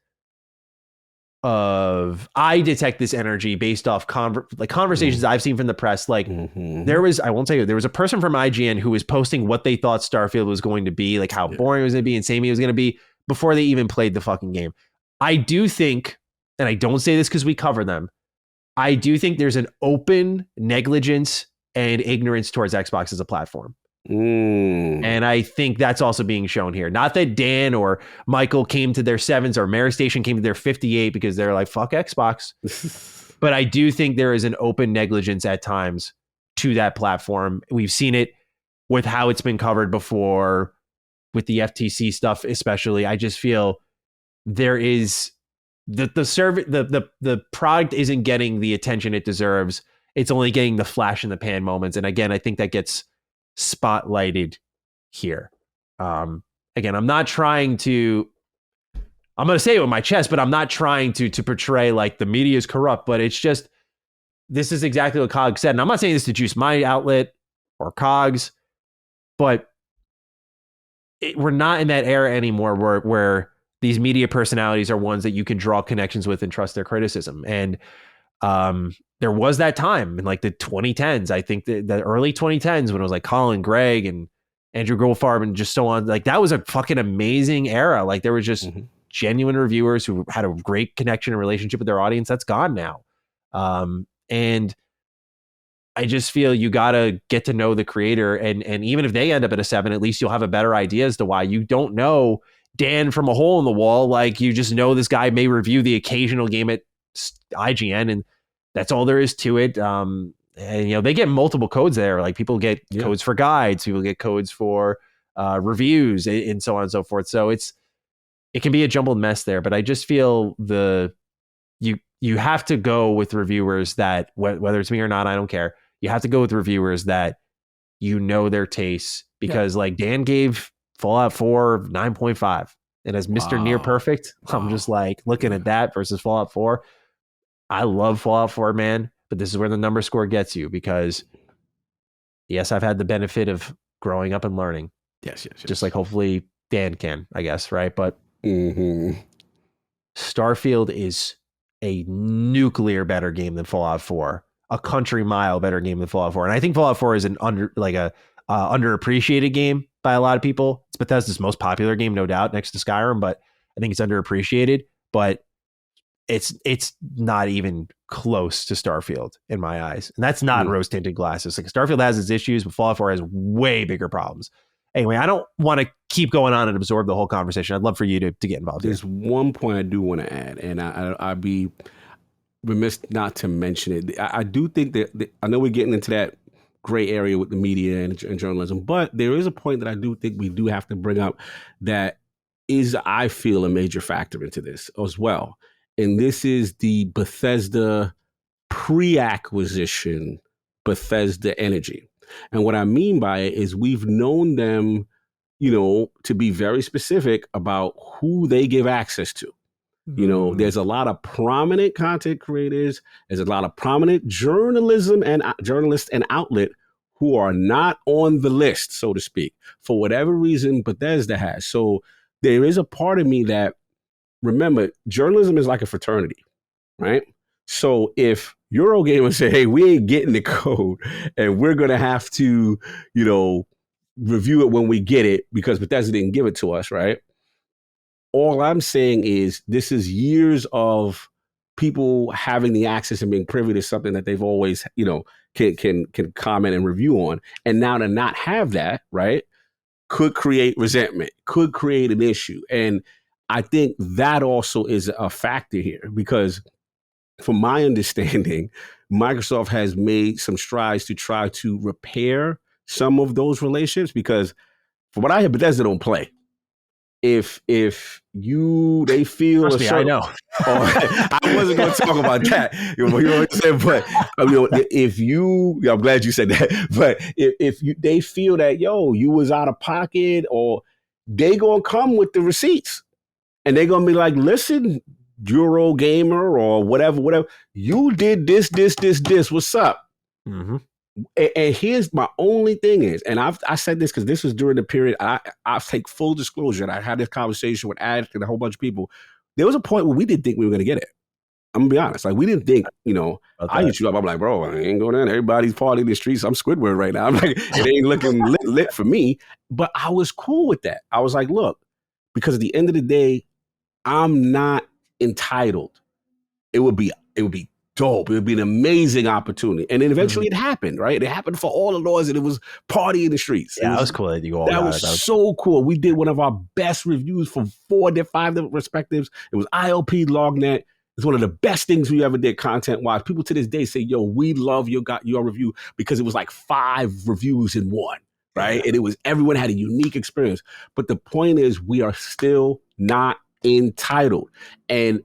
of, I detect this energy based off conversations I've seen from the press. Like there was, I won't tell you, there was a person from IGN who was posting what they thought Starfield was going to be, like how boring it was going to be and samey it was going to be before they even played the fucking game. I do think, and I don't say this because we cover them, I do think there's an open negligence and ignorance towards Xbox as a platform. And I think that's also being shown here. Not that Dan or Michael came to their 7s or Mary Station came to their 58 because they're like, fuck Xbox. But I do think there is an open negligence at times to that platform. We've seen it with how it's been covered before, with the FTC stuff especially. I just feel there is the product isn't getting the attention it deserves. It's only getting the flash in the pan moments. And again, I think that gets spotlighted here. Again, I'm not trying to, I'm going to say it with my chest, but I'm not trying to portray like the media is corrupt, but it's just, this is exactly what Cogs said. And I'm not saying this to juice my outlet or Cogs, but we're not in that era anymore where these media personalities are ones that you can draw connections with and trust their criticism. And there was that time in like the 2010s, I think the early 2010s when it was like Colin Gregg and Andrew Goldfarb and just so on. Like that was a fucking amazing era. Like there was just genuine reviewers who had a great connection and relationship with their audience. That's gone now. And I just feel you got to get to know the creator. And even if they end up at a 7, at least you'll have a better idea as to why. You don't know Dan from a hole in the wall. Like you just know this guy may review the occasional game at IGN and that's all there is to it. And you know, they get multiple codes there. Like people get codes for guides, people get codes for reviews and so on and so forth. So it can be a jumbled mess there, but I just feel you have to go with reviewers that, whether it's me or not, I don't care. You have to go with reviewers that you know their tastes, because like Dan gave Fallout 4 9.5, and as Mr. Near Perfect, I'm just like looking at that versus Fallout 4. I love Fallout 4, man, but this is where the number score gets you, because yes, I've had the benefit of growing up and learning. Yes. Just like hopefully Dan can, I guess, right? But Starfield is a nuclear better game than Fallout 4, a country mile better game than Fallout 4. And I think Fallout 4 is an underappreciated game by a lot of people. It's Bethesda's most popular game, no doubt, next to Skyrim, but I think it's underappreciated. But it's not even close to Starfield in my eyes. And that's not rose tinted glasses. Like Starfield has its issues, but Fallout 4 has way bigger problems. Anyway, I don't want to keep going on and absorb the whole conversation. I'd love for you to get involved. There's one point I do want to add, and I'd be remiss not to mention it. I do think that I know we're getting into that gray area with the media and journalism, but there is a point that I do think we do have to bring up that is, I feel, a major factor into this as well. And this is the Bethesda pre-acquisition Bethesda energy. And what I mean by it is we've known them, you know, to be very specific about who they give access to. You know, there's a lot of prominent content creators. There's a lot of prominent journalists and outlet who are not on the list, so to speak, for whatever reason Bethesda has. So there is a part of me that, remember, journalism is like a fraternity, right? So if Eurogamer say, hey, we ain't getting the code and we're going to have to, you know, review it when we get it because Bethesda didn't give it to us, right? All I'm saying is this is years of people having the access and being privy to something that they've always, you know, can comment and review on. And now to not have that, right, could create resentment, could create an issue. And I think that also is a factor here because from my understanding, Microsoft has made some strides to try to repair some of those relationships because from what I hear, Bethesda don't play. If they feel Trust me, I know. I wasn't going to talk about that. You know what I'm saying? But I'm glad you said that. But if they feel that you was out of pocket, or they gonna come with the receipts, and they gonna be like, listen, Eurogamer or whatever, you did this. What's up? Mm-hmm. And here's my only thing is, and I said this because this was during the period I take full disclosure. And I had this conversation with Addict and a whole bunch of people. There was a point where we didn't think we were going to get it. I'm gonna be honest. Like, we didn't think, I used to, I'm like, bro, I ain't going in. Everybody's partying in the streets. I'm Squidward right now. I'm like, it ain't looking lit for me. But I was cool with that. I was like, look, because at the end of the day, I'm not entitled. It would be dope. It would be an amazing opportunity. And then eventually it happened, right? It happened for all the laws, and it was party in the streets. Yeah, that was cool that you all That was so cool. We did one of our best reviews from 5 different perspectives. It was ILP Lognet. It's one of the best things we ever did content-wise. People to this day say, yo, we love your review because it was like 5 reviews in one, right? And it was, everyone had a unique experience. But the point is, we are still not entitled. And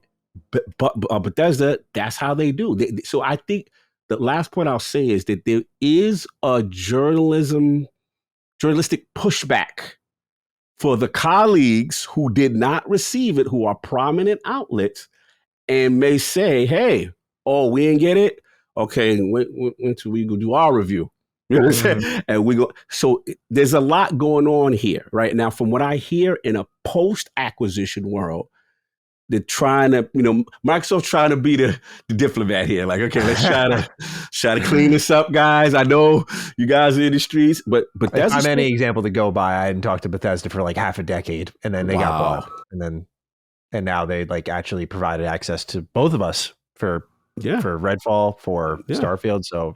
but Bethesda, that's how they do. So I think the last point I'll say is that there is a journalistic pushback for the colleagues who did not receive it, who are prominent outlets, and may say, hey, we didn't get it? Okay, when till we go do our review? You know what I'm saying? And we go. So there's a lot going on here right now. From what I hear in a post-acquisition world, they're trying to, Microsoft's trying to be the diplomat here. Like, okay, let's try to clean this up, guys. I know you guys are in the streets, but that's I'm any example to go by. I hadn't talked to Bethesda for like half a decade, and then they got bought, and now they like actually provided access to both of us for Redfall, for Starfield. So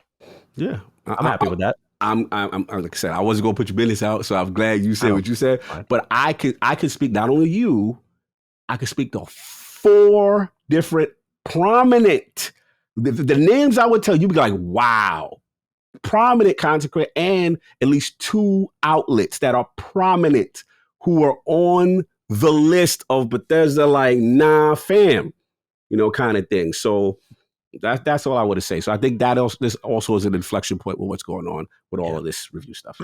I'm happy with that. I'm like I said, I wasn't gonna put your business out, so I'm glad you said what you said. But I could speak not only you, I could speak to 4 different prominent. The names I would tell you, be like, wow, prominent content creator, and at least 2 outlets that are prominent who are on the list of Bethesda, like, nah, fam, kind of thing. So that's all I would say. So I think that this also is an inflection point with what's going on with all of this review stuff.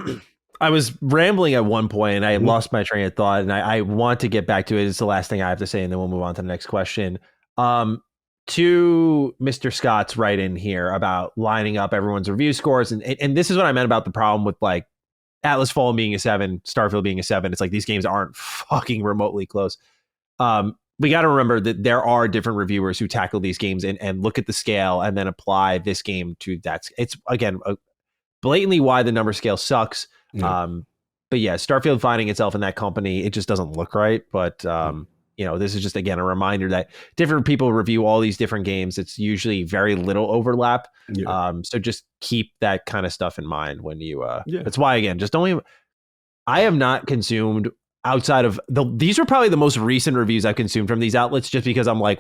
I was rambling at one point and I lost my train of thought, and I want to get back to it. It's the last thing I have to say, and then we'll move on to the next question. To Mr. Scott's write-in here about lining up everyone's review scores, and this is what I meant about the problem with like Atlas Fallen being a 7, Starfield being a 7. It's like these games aren't fucking remotely close. We got to remember that there are different reviewers who tackle these games and look at the scale and then apply this game to that. It's, again, blatantly why the number scale sucks. But yeah, Starfield finding itself in that company, it just doesn't look right. But this is just, again, a reminder that different people review all these different games. It's usually very little overlap. So just keep that kind of stuff in mind when you that's why, again, just don't even, I have not consumed outside of these are probably the most recent reviews I've consumed from these outlets, just because I'm like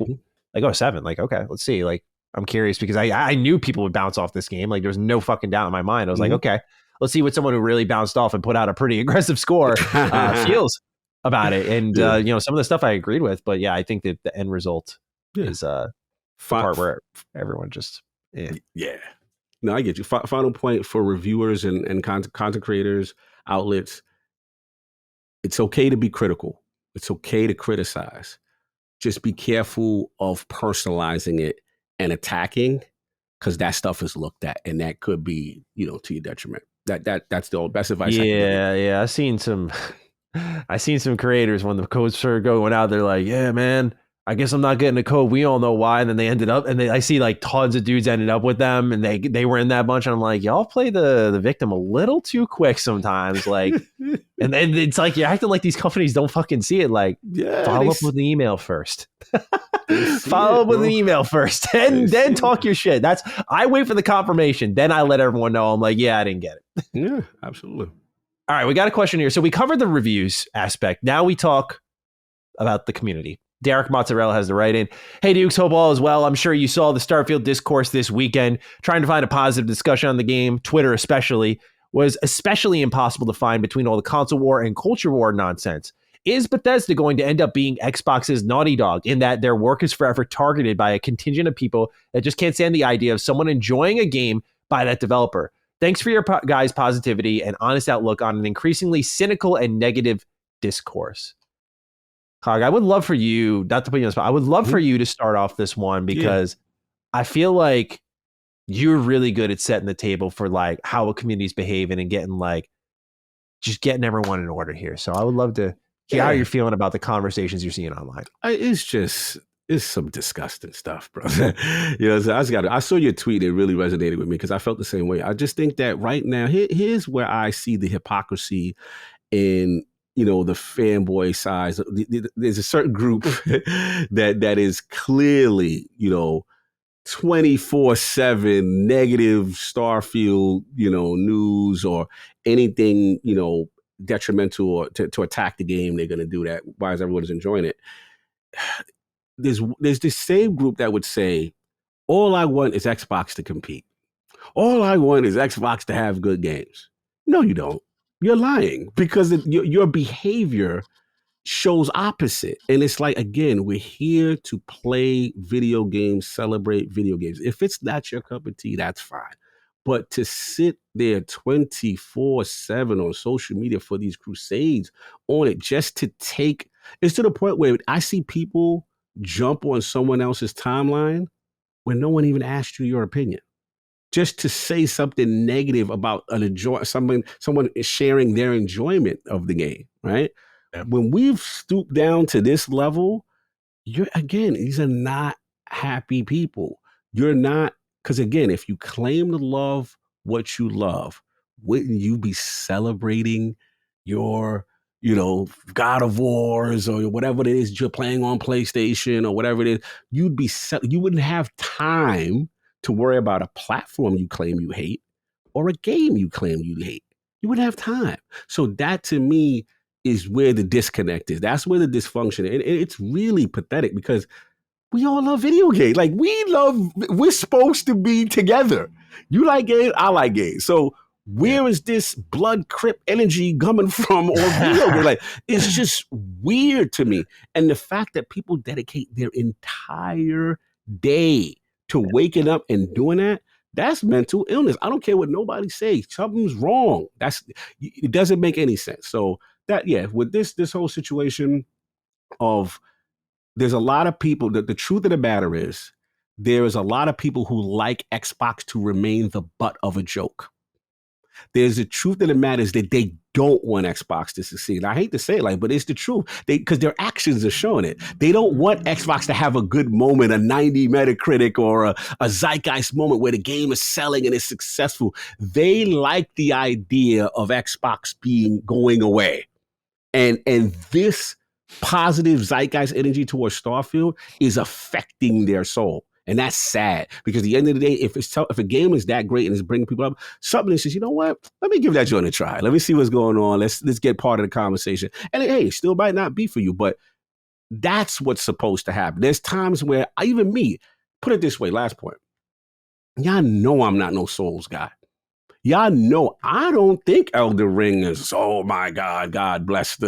7, like, okay, let's see, like, I'm curious because I knew people would bounce off this game. Like, there's no fucking doubt in my mind. I was like, okay, let's see what someone who really bounced off and put out a pretty aggressive score feels about it. And some of the stuff I agreed with, but yeah, I think that the end result is the part where everyone just No, I get you. Final point for reviewers and content creators, outlets. It's okay to be critical. It's okay to criticize. Just be careful of personalizing it and attacking, because that stuff is looked at, and that could be, to your detriment. That's the best advice. Yeah. I've seen some creators when the codes started going out. They're like, yeah, man, I guess I'm not getting a code. We all know why. And then they ended up, and I see like tons of dudes ended up with them, and they were in that bunch. And I'm like, y'all play the victim a little too quick sometimes. Like, and then it's like, you're acting like these companies don't fucking see it. Like, follow up with an email first. Follow up with an email first, and then talk your shit. I wait for the confirmation. Then I let everyone know. I'm like, yeah, I didn't get it. Yeah, absolutely. All right, we got a question here. So we covered the reviews aspect. Now we talk about the community. Derek Mozzarella has the right in. Hey, Dukes, hope all is well. I'm sure you saw the Starfield discourse this weekend. Trying to find a positive discussion on the game, Twitter especially, was especially impossible to find between all the console war and culture war nonsense. Is Bethesda going to end up being Xbox's Naughty Dog, in that their work is forever targeted by a contingent of people that just can't stand the idea of someone enjoying a game by that developer? Thanks for your guys' positivity and honest outlook on an increasingly cynical and negative discourse. Hog, I would love for you, not to put you on the spot, I would love for you to start off this one, because I feel like you're really good at setting the table for like how a community's behaving and getting like just getting everyone in order here. So I would love to hear how you're feeling about the conversations you're seeing online. It's some disgusting stuff, bro. I saw your tweet. It really resonated with me because I felt the same way. I just think that right now, here's where I see the hypocrisy in, the fanboy size. There's a certain group that is clearly, 24/7 negative Starfield, news or anything, detrimental or to attack the game. They're going to do that. Why is everyone enjoying it? There's this same group that would say, all I want is Xbox to compete. All I want is Xbox to have good games. No, you don't. You're lying because your behavior shows opposite. And it's like, again, we're here to play video games, celebrate video games. If it's not your cup of tea, that's fine. But to sit there 24/7 on social media for these crusades on it, just to take, it's to the point where I see people jump on someone else's timeline when no one even asked you your opinion, just to say something negative about someone is sharing their enjoyment of the game, right? Yeah. When we've stooped down to this level, these are not happy people. You're not, because again, if you claim to love what you love, wouldn't you be celebrating your, God of Wars or whatever it is you're playing on PlayStation or whatever it is? You wouldn't have time to worry about a platform you claim you hate or a game you claim you hate. You wouldn't have time. So that to me is where the disconnect is. That's where the dysfunction is. And it's really pathetic because we all love video games. Like we're supposed to be together. You like games, I like games. So where is this blood crip energy coming from on video games? Like, it's just weird to me. And the fact that people dedicate their entire day to waking up and doing that's mental illness. I don't care what nobody says. Something's wrong. It doesn't make any sense. So with this whole situation of, there's a lot of people that the truth of the matter is there is a lot of people who like Xbox to remain the butt of a joke. There's the truth of the matter is that they don't want Xbox to succeed. I hate to say it, but it's the truth. Because their actions are showing it. They don't want Xbox to have a good moment, a 90 Metacritic or a zeitgeist moment where the game is selling and is successful. They like the idea of Xbox going away. And this positive zeitgeist energy towards Starfield is affecting their soul. And that's sad because at the end of the day, if a game is that great and it's bringing people up, something that says, you know what, let me give that joint a try. Let me see what's going on. Let's get part of the conversation. And hey, it still might not be for you, but that's what's supposed to happen. There's times where even me, put it this way, last point. Y'all know I'm not no Souls guy. Y'all know I don't think Elden Ring is, oh my God, God bless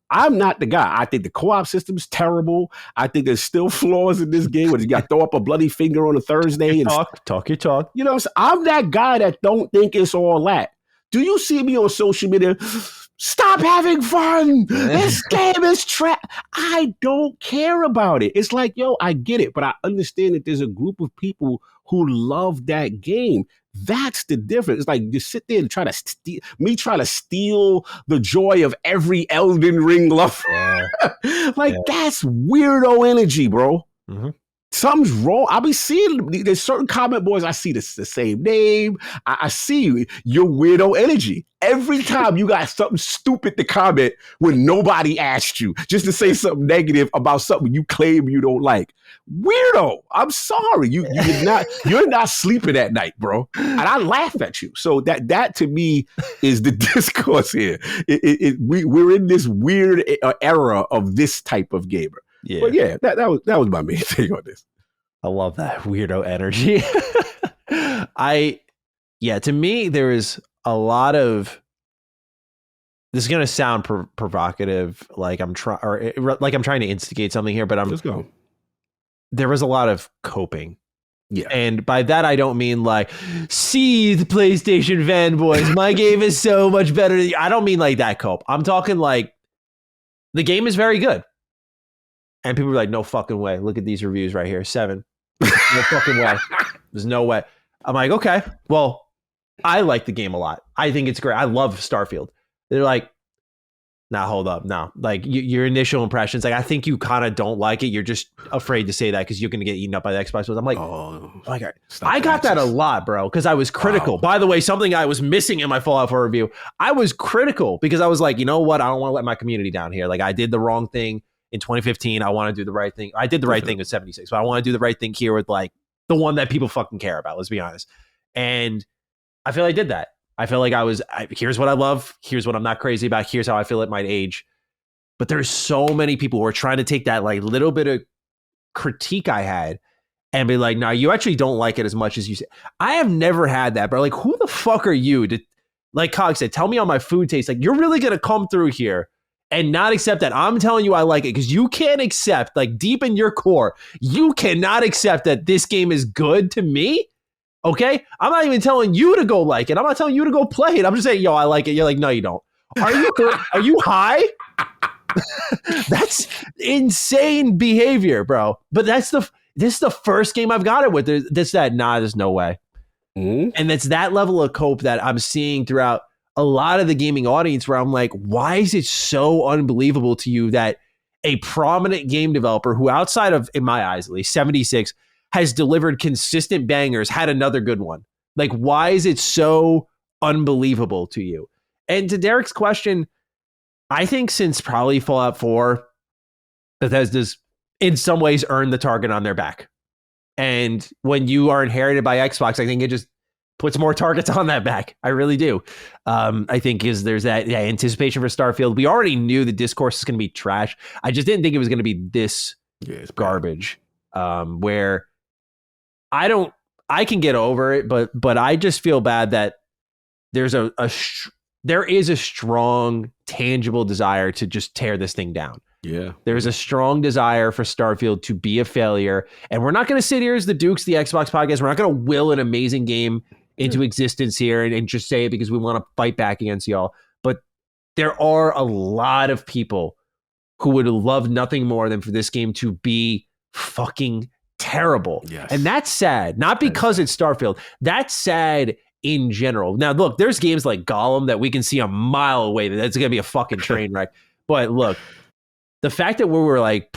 I'm not the guy. I think the co-op system is terrible. I think there's still flaws in this game where you got to throw up a bloody finger on a Thursday. Talk your talk. You know what I'm that guy that don't think it's all that. Do you see me on social media? Stop having fun. This game is trash. I don't care about it. It's like, yo, I get it, but I understand that there's a group of people who love that game. That's the difference. It's like you sit there and try to steal the joy of every Elden Ring lover. That's weirdo energy, bro. Mm-hmm. Something's wrong. I'll be seeing, there's certain comment boards, I see the same name. I see you, your weirdo energy. Every time you got something stupid to comment when nobody asked you, just to say something negative about something you claim you don't like. Weirdo. I'm sorry. You're not sleeping at night, bro. And I laugh at you. So that to me is the discourse here. We're in this weird era of this type of gamer. Yeah. But yeah, that was my main thing on this. I love that weirdo energy. To me, there is a lot of, this is going to sound provocative, like I'm trying to instigate something here, but let's go. There was a lot of coping. Yeah. And by that, I don't mean like, see the PlayStation fanboys, my game is so much better. I don't mean like that cope. I'm talking like, the game is very good. And people were like, no fucking way. Look at these reviews right here. 7. No fucking way. There's no way. I'm like, okay, well, I like the game a lot. I think it's great. I love Starfield. They're like, nah, hold up. No, like your initial impressions, like I think you kind of don't like it. You're just afraid to say that because you're going to get eaten up by the Xbox. I'm like, I got that a lot, bro, because I was critical. Wow. By the way, something I was missing in my Fallout 4 review, I was critical because I was like, you know what? I don't want to let my community down here. Like I did the wrong thing in 2015. I want to do the right thing. I did the right thing with 76, but I want to do the right thing here with like the one that people fucking care about. Let's be honest. And I feel I did that. I feel like here's what I love. Here's what I'm not crazy about. Here's how I feel it might age. But there's so many people who are trying to take that like little bit of critique I had and be like, no, you actually don't like it as much as you say. I have never had that, bro. Like, who the fuck are you to, like Cog said, tell me how my food tastes. Like, you're really going to come through here and not accept that I'm telling you I like it because you can't accept, like deep in your core, you cannot accept that this game is good to me. Okay, I'm not even telling you to go like it. I'm not telling you to go play it. I'm just saying, yo, I like it. You're like, no, you don't. Are you high? That's insane behavior, bro. But this is the first game I've got it with. There's no way. Mm-hmm. And it's that level of cope that I'm seeing throughout a lot of the gaming audience where I'm like, why is it so unbelievable to you that a prominent game developer who outside of, in my eyes at least, 76 has delivered consistent bangers, had another good one. Like, why is it so unbelievable to you? And to Derek's question, I think since probably Fallout 4, Bethesda's in some ways earned the target on their back. And when you are inherited by Xbox, I think it just puts more targets on that back. I really do. I think there's that anticipation for Starfield. We already knew the discourse is going to be trash. I just didn't think it was going to be this garbage. Where I can get over it, but I just feel bad that there is a strong, tangible desire to just tear this thing down. Yeah. There's a strong desire for Starfield to be a failure. And we're not going to sit here as the Dukes, the Xbox podcast. We're not going to will an amazing game into existence here and just say it because we want to fight back against y'all. But there are a lot of people who would love nothing more than for this game to be fucking terrible. Yes. And that's sad. Not because it's Starfield. That's sad in general. Now, look, there's games like Gollum that we can see a mile away that that's going to be a fucking train wreck. But look, the fact that we were like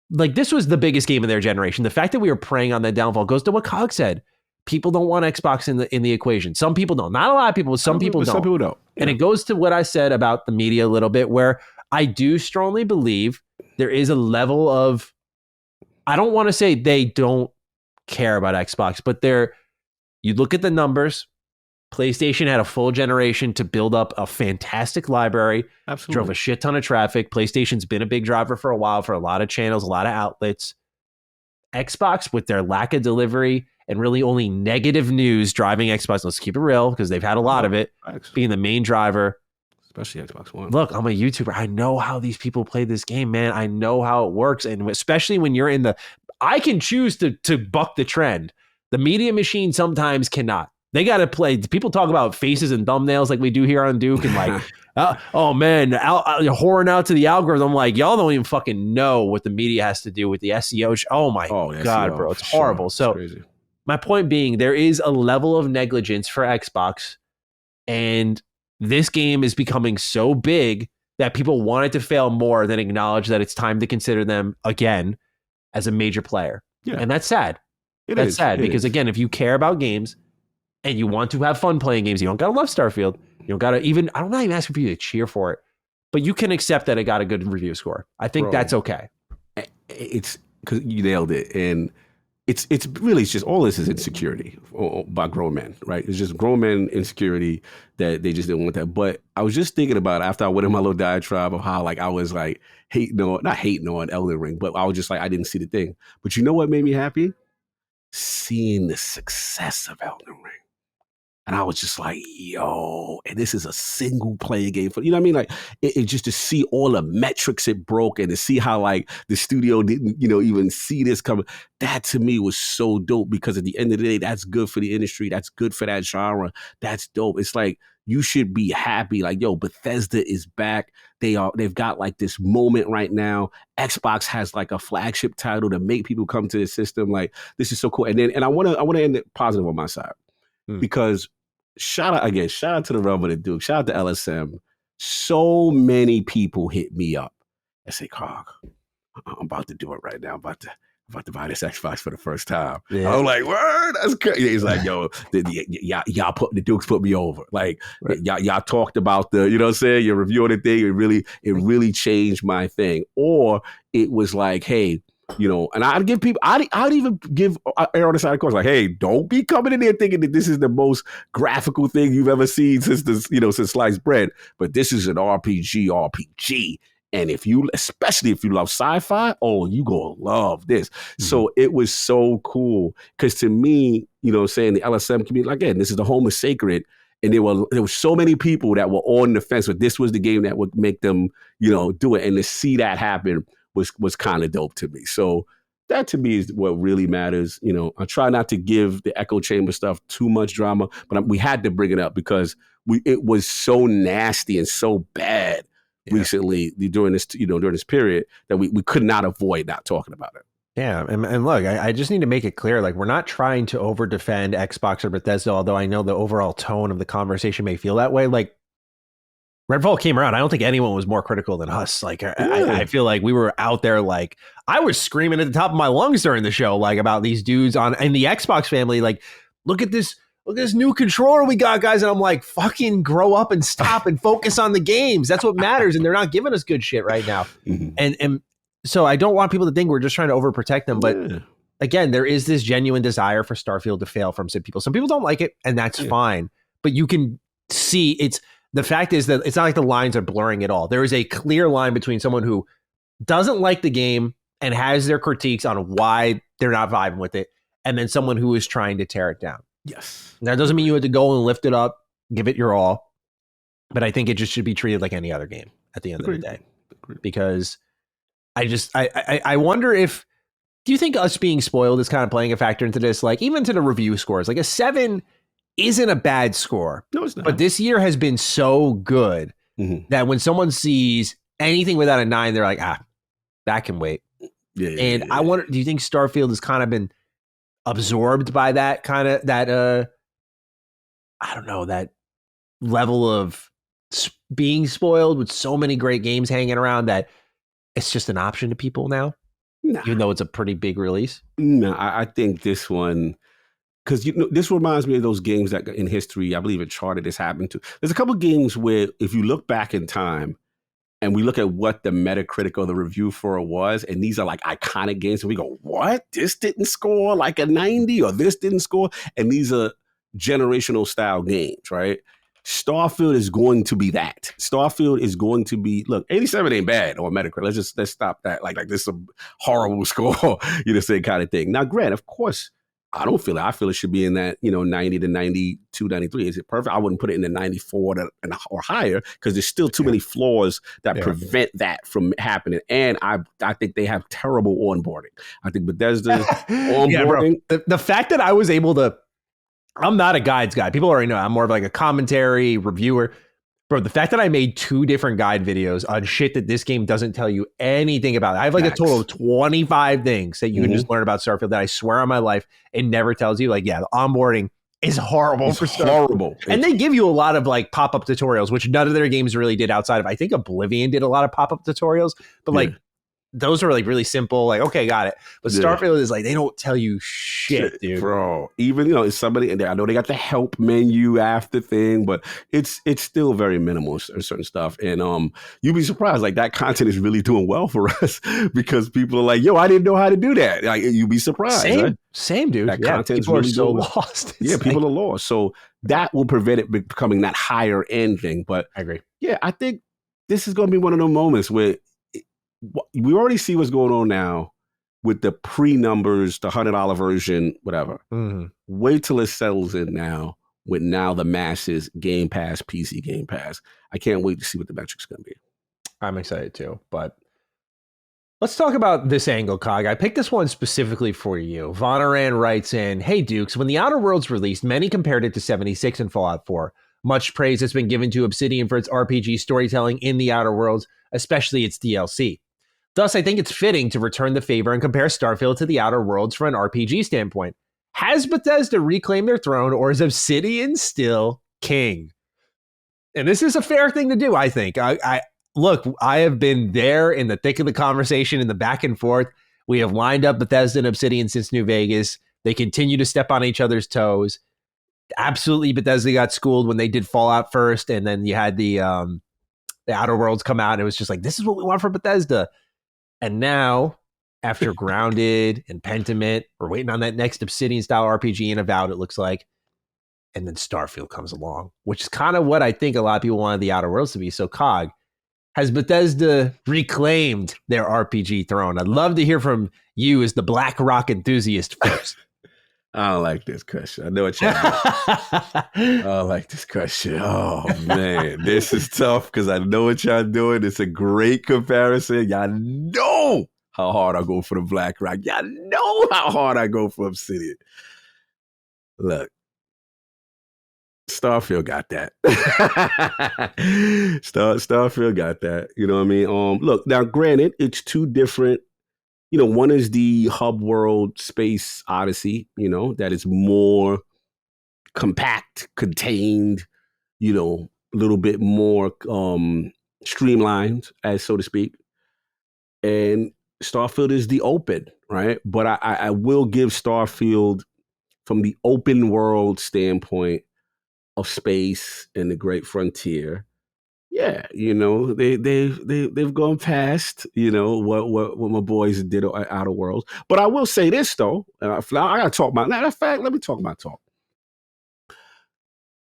this was the biggest game of their generation. The fact that we were preying on that downfall goes to what Cog said. People don't want Xbox in the equation. Some people don't. Not a lot of people, but some people don't. Some people don't. Yeah. And it goes to what I said about the media a little bit, where I do strongly believe there is a level of, I don't want to say they don't care about Xbox, but you look at the numbers. PlayStation had a full generation to build up a fantastic library. Absolutely. Drove a shit ton of traffic. PlayStation's been a big driver for a while for a lot of channels, a lot of outlets. Xbox, with their lack of delivery and really only negative news driving Xbox, let's keep it real because they've had a lot of it, being the main driver. Especially Xbox One. Look, I'm a YouTuber. I know how these people play this game, man. I know how it works. And especially when you're I can choose to buck the trend. The media machine sometimes cannot. They got to play. People talk about faces and thumbnails like we do here on Duke and like, oh man, whoring out to the algorithm. I'm like, y'all don't even fucking know what the media has to do with the SEO. Oh my God, SEO, bro. It's horrible. So my point being, there is a level of negligence for Xbox, and this game is becoming so big that people want it to fail more than acknowledge that it's time to consider them again as a major player. Yeah. And that's sad. That's sad because, again, if you care about games and you want to have fun playing games, you don't got to love Starfield. You don't got to I'm not even asking for you to cheer for it, but you can accept that it got a good review score. I think that's okay. It's because you nailed it. And it's really just all this is insecurity by grown men, right? It's just grown men insecurity that they just didn't want that. But I was just thinking about after I went in my little diatribe of how like I was like not hating on Elden Ring, but I was just like, I didn't see the thing. But you know what made me happy? Seeing the success of Elden Ring. And I was just like, yo, and this is a single player game for, you know what I mean? Like it just to see all the metrics it broke and to see how like the studio didn't, even see this coming. That to me was so dope because at the end of the day, that's good for the industry. That's good for that genre. That's dope. It's like, you should be happy. Like, yo, Bethesda is back. They've got like this moment right now. Xbox has like a flagship title to make people come to the system. Like, this is so cool. And I want to end it positive on my side. because shout out to the Realm of the Duke, shout out to LSM. So many people hit me up and say, Cog, I'm about to do it right now. I'm about to buy this Xbox for the first time. Yeah. I'm like, word, that's crazy. He's like, yo, the Dukes put me over. Like, right. y'all talked about the, you know what I'm saying? You're reviewing the thing. It really changed my thing. Or it was like, hey, you know, and I'd give people, I'd even give air on the side of course, like, hey, don't be coming in there thinking that this is the most graphical thing you've ever seen since sliced bread. But this is an RPG. And especially if you love sci-fi, oh, you gonna love this. Mm-hmm. So it was so cool. Because to me, you know, saying the LSM community, like, again, this is the home of Sacred. And there were so many people that were on the fence, but this was the game that would make them, you know, do it. And to see that happen was kind of dope to me. So that to me is what really matters. You know, I try not to give the echo chamber stuff too much drama, but we had to bring it up because it was so nasty and so bad. Yeah. Recently during this period that we could not avoid not talking about it. Yeah. And look, I just need to make it clear, like, we're not trying to over defend Xbox or Bethesda, although I know the overall tone of the conversation may feel that way. Like, Redfall came around. I don't think anyone was more critical than us. Like, I feel like we were out there, like, I was screaming at the top of my lungs during the show, like, about these dudes in the Xbox family. Like, look at this new controller we got, guys. And I'm like, fucking grow up and stop and focus on the games. That's what matters. And they're not giving us good shit right now. Mm-hmm. And so I don't want people to think we're just trying to overprotect them. But again, there is this genuine desire for Starfield to fail from some people. Some people don't like it, and that's fine. But you can see the fact is that it's not like the lines are blurring at all. There is a clear line between someone who doesn't like the game and has their critiques on why they're not vibing with it, and then someone who is trying to tear it down. Yes. That doesn't mean you have to go and lift it up, give it your all. But I think it just should be treated like any other game at the end of the day. Because I wonder if, do you think us being spoiled is kind of playing a factor into this? Like, even to the review scores, like a 7 isn't a bad score. No, it's not. But this year has been so good that when someone sees anything without a 9, they're like, that can wait. Yeah. I wonder, do you think Starfield has kind of been absorbed by that kind of that I don't know, that level of being spoiled with so many great games hanging around that it's just an option to people now? Even though it's a pretty big release? No, I think this one, because this reminds me of those games that in history, I believe Uncharted has happened to. There's a couple of games where if you look back in time and we look at what the Metacritic or the review for it was, and these are like iconic games, and we go, what? This didn't score like a 90, or this didn't score? And these are generational style games, right? Starfield is going to be that. Starfield is going to be, look, 87 ain't bad on Metacritic. Let's stop that. Like this is a horrible score, say kind of thing. Now, granted, of course, I don't feel it. I feel it should be in that, 90 to 92, 93. Is it perfect? I wouldn't put it in the 94 or higher, because there's still too many flaws that prevent that from happening. And I think they have terrible onboarding. I think Bethesda onboarding. Bro, the fact that I was able to, I'm not a guides guy. People already know I'm more of like a commentary reviewer. Bro, the fact that I made 2 different guide videos on shit that this game doesn't tell you anything about. I have like a total of 25 things that you can just learn about Starfield that I swear on my life it never tells you. Like, the onboarding is horrible for Starfield. Horrible. And they give you a lot of like pop-up tutorials, which none of their games really did outside of, I think Oblivion did a lot of pop-up tutorials, but like those are like really simple, like, okay, got it. But Starfield is like, they don't tell you shit, dude. Bro, even, it's somebody in there. I know they got the help menu after thing, but it's still very minimal or certain stuff. And you'd be surprised, like that content is really doing well for us because people are like, yo, I didn't know how to do that. Like, you'd be surprised. Same, dude. That content's people really are so lost. People are lost. So that will prevent it becoming that higher end thing. But I agree. Yeah, I think this is going to be one of those moments where we already see what's going on now with the pre-numbers, the $100 version, whatever. Mm-hmm. Wait till it settles in now with the masses Game Pass, PC Game Pass. I can't wait to see what the metrics going to be. I'm excited too, but let's talk about this angle, Cog. I picked this one specifically for you. Vonaran writes in, hey, Dukes, when The Outer Worlds released, many compared it to 76 and Fallout 4. Much praise has been given to Obsidian for its RPG storytelling in The Outer Worlds, especially its DLC. Thus, I think it's fitting to return the favor and compare Starfield to The Outer Worlds from an RPG standpoint. Has Bethesda reclaimed their throne, or is Obsidian still king? And this is a fair thing to do, I think. Look, I have been there in the thick of the conversation, in the back and forth. We have lined up Bethesda and Obsidian since New Vegas. They continue to step on each other's toes. Absolutely, Bethesda got schooled when they did Fallout first, and then you had the Outer Worlds come out, and it was just like, this is what we want for Bethesda. And now, after Grounded and Pentiment, we're waiting on that next Obsidian-style RPG in Avowed, it looks like. And then Starfield comes along, which is kind of what I think a lot of people wanted the Outer Worlds to be. So, Cog, has Bethesda reclaimed their RPG throne? I'd love to hear from you as the Black Rock enthusiast first. I don't like this question. I know what y'all doing. I don't like this question. Oh, man. This is tough because I know what y'all doing. It's a great comparison. Y'all know how hard I go for the Black Rock. Y'all know how hard I go for Obsidian. Look. Starfield got that. Starfield got that. You know what I mean? Look, now granted, it's two different, one is the hub world space odyssey, that is more compact, contained, a little bit more streamlined, as so to speak. And Starfield is the open, right? But I will give Starfield, from the open world standpoint of space and the great frontier, they've gone past what my boys did at Outer Worlds. But I will say this though, I gotta talk about that. In fact, let me talk about talk.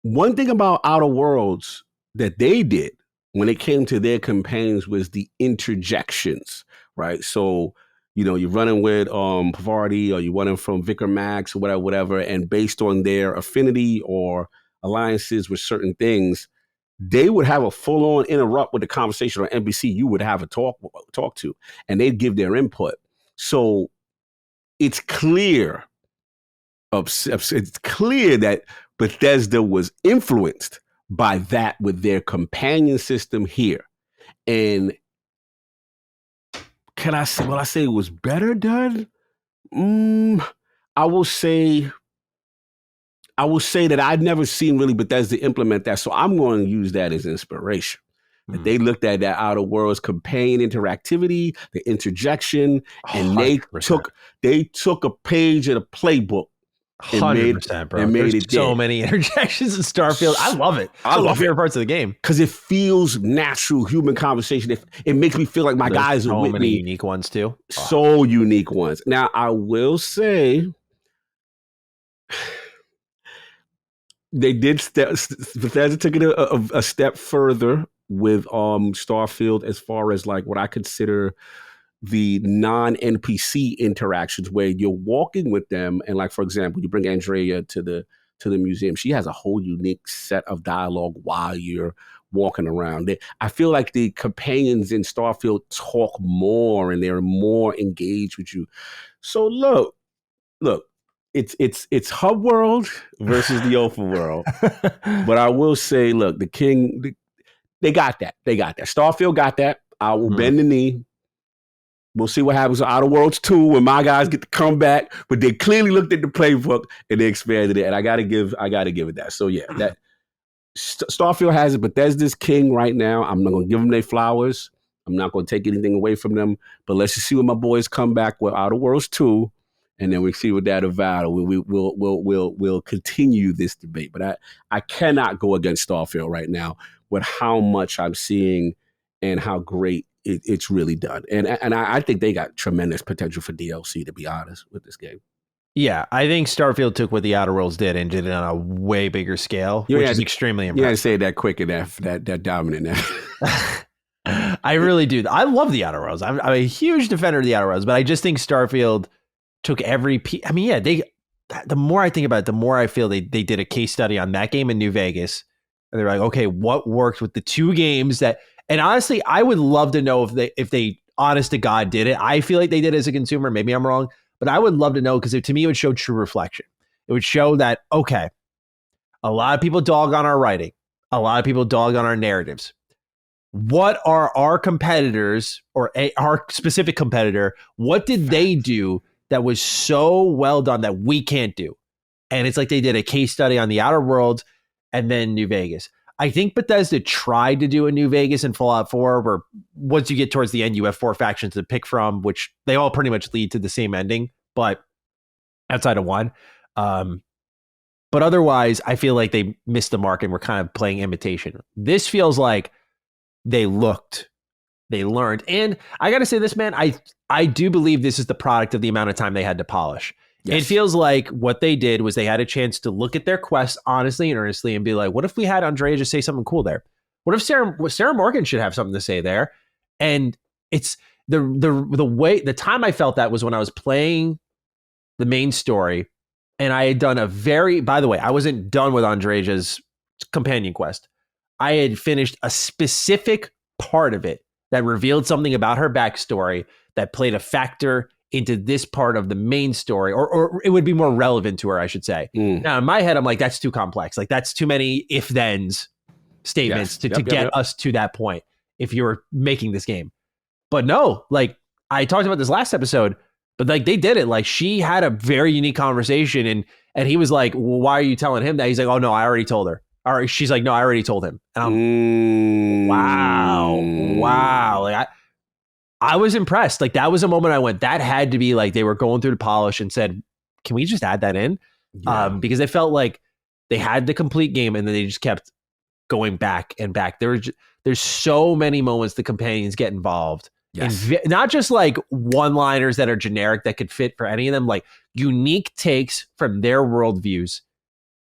One thing about Outer Worlds that they did when it came to their campaigns was the interjections, right? So you're running with Pavarti, or you're running from Vicar Max or whatever, and based on their affinity or alliances with certain things, they would have a full-on interrupt with the conversation on NBC. You would have a talk to, and they'd give their input. So it's clear, that Bethesda was influenced by that with their companion system here. And can I say, will I say it was better done? I will say that I'd never seen really Bethesda implement that. So I'm going to use that as inspiration. That they looked at that Outer Worlds campaign interactivity, the interjection, and 100%. they took a page of the playbook. 100%, bro. And made it so many interjections in Starfield. I love it. I love my favorite parts of the game. Because it feels natural, human conversation. It makes me feel like my guys are with me. So many unique ones, too. So unique ones. Now, I will say, they did Bethesda took it a step further with Starfield, as far as like what I consider the non-NPC interactions, where you're walking with them, and like, for example, you bring Andrea to the museum. She has a whole unique set of dialogue while you're walking around. I feel like the companions in Starfield talk more, and they're more engaged with you. So look. It's hub world versus the open world. But I will say, look, the King, they got that. Starfield got that. I will bend the knee. We'll see what happens with Outer Worlds 2 when my guys get to come back. But they clearly looked at the playbook and they expanded it. And I gotta give it that. So yeah, that Starfield has it. Bethesda's king right now. I'm not gonna give them their flowers. I'm not gonna take anything away from them. But let's just see what my boys come back with Outer Worlds 2. And then we see what that Avowed. We'll continue this debate. But I cannot go against Starfield right now with how much I'm seeing and how great it's really done. And I think they got tremendous potential for DLC, to be honest, with this game. Yeah, I think Starfield took what the Outer Worlds did and did it on a way bigger scale, which is extremely impressive. You had to say that quick and that dominant now. I really do. I love the Outer Worlds. I'm a huge defender of the Outer Worlds, but I just think Starfield took every piece. I mean, yeah, the more I think about it, the more I feel they did a case study on that game in New Vegas. And they're like, okay, what worked with the two games that, and honestly, I would love to know if they honest to God did it. I feel like they did as a consumer. Maybe I'm wrong, but I would love to know, because to me, it would show true reflection. It would show that, okay, a lot of people dog on our writing. A lot of people dog on our narratives. What are our competitors, or our specific competitor, what did they do that was so well done that we can't do? And it's like they did a case study on the Outer Worlds and then New Vegas. I think Bethesda tried to do a New Vegas in Fallout 4, where once you get towards the end, you have 4 factions to pick from, which they all pretty much lead to the same ending, but outside of one. But otherwise, I feel like they missed the mark and were kind of playing imitation. This feels like they looked, they learned. And I got to say this, man, I do believe this is the product of the amount of time they had to polish. Yes. It feels like what they did was they had a chance to look at their quest honestly and earnestly and be like, what if we had Andrea just say something cool there? What if Sarah Morgan should have something to say there? And it's the way, the time I felt that was when I was playing the main story, and I had done by the way, I wasn't done with Andrea's companion quest. I had finished a specific part of it that revealed something about her backstory that played a factor into this part of the main story, or it would be more relevant to her, I should say. Now, in my head, I'm like, that's too complex. Like, that's too many if-thens statements to get us to that point if you were making this game. But no, like, I talked about this last episode, but like they did it. Like, she had a very unique conversation, and he was like, well, why are you telling him that? He's like, oh, no, I already told her. Or she's like, no, I already told him. And I'm wow. Like, I was impressed. Like, that was a moment I went, that had to be like they were going through the polish and said, can we just add that in? Yeah. Because they felt like they had the complete game and then they just kept going back and back. There's so many moments the companions get involved. Yes. And not just like one-liners that are generic that could fit for any of them, like unique takes from their worldviews.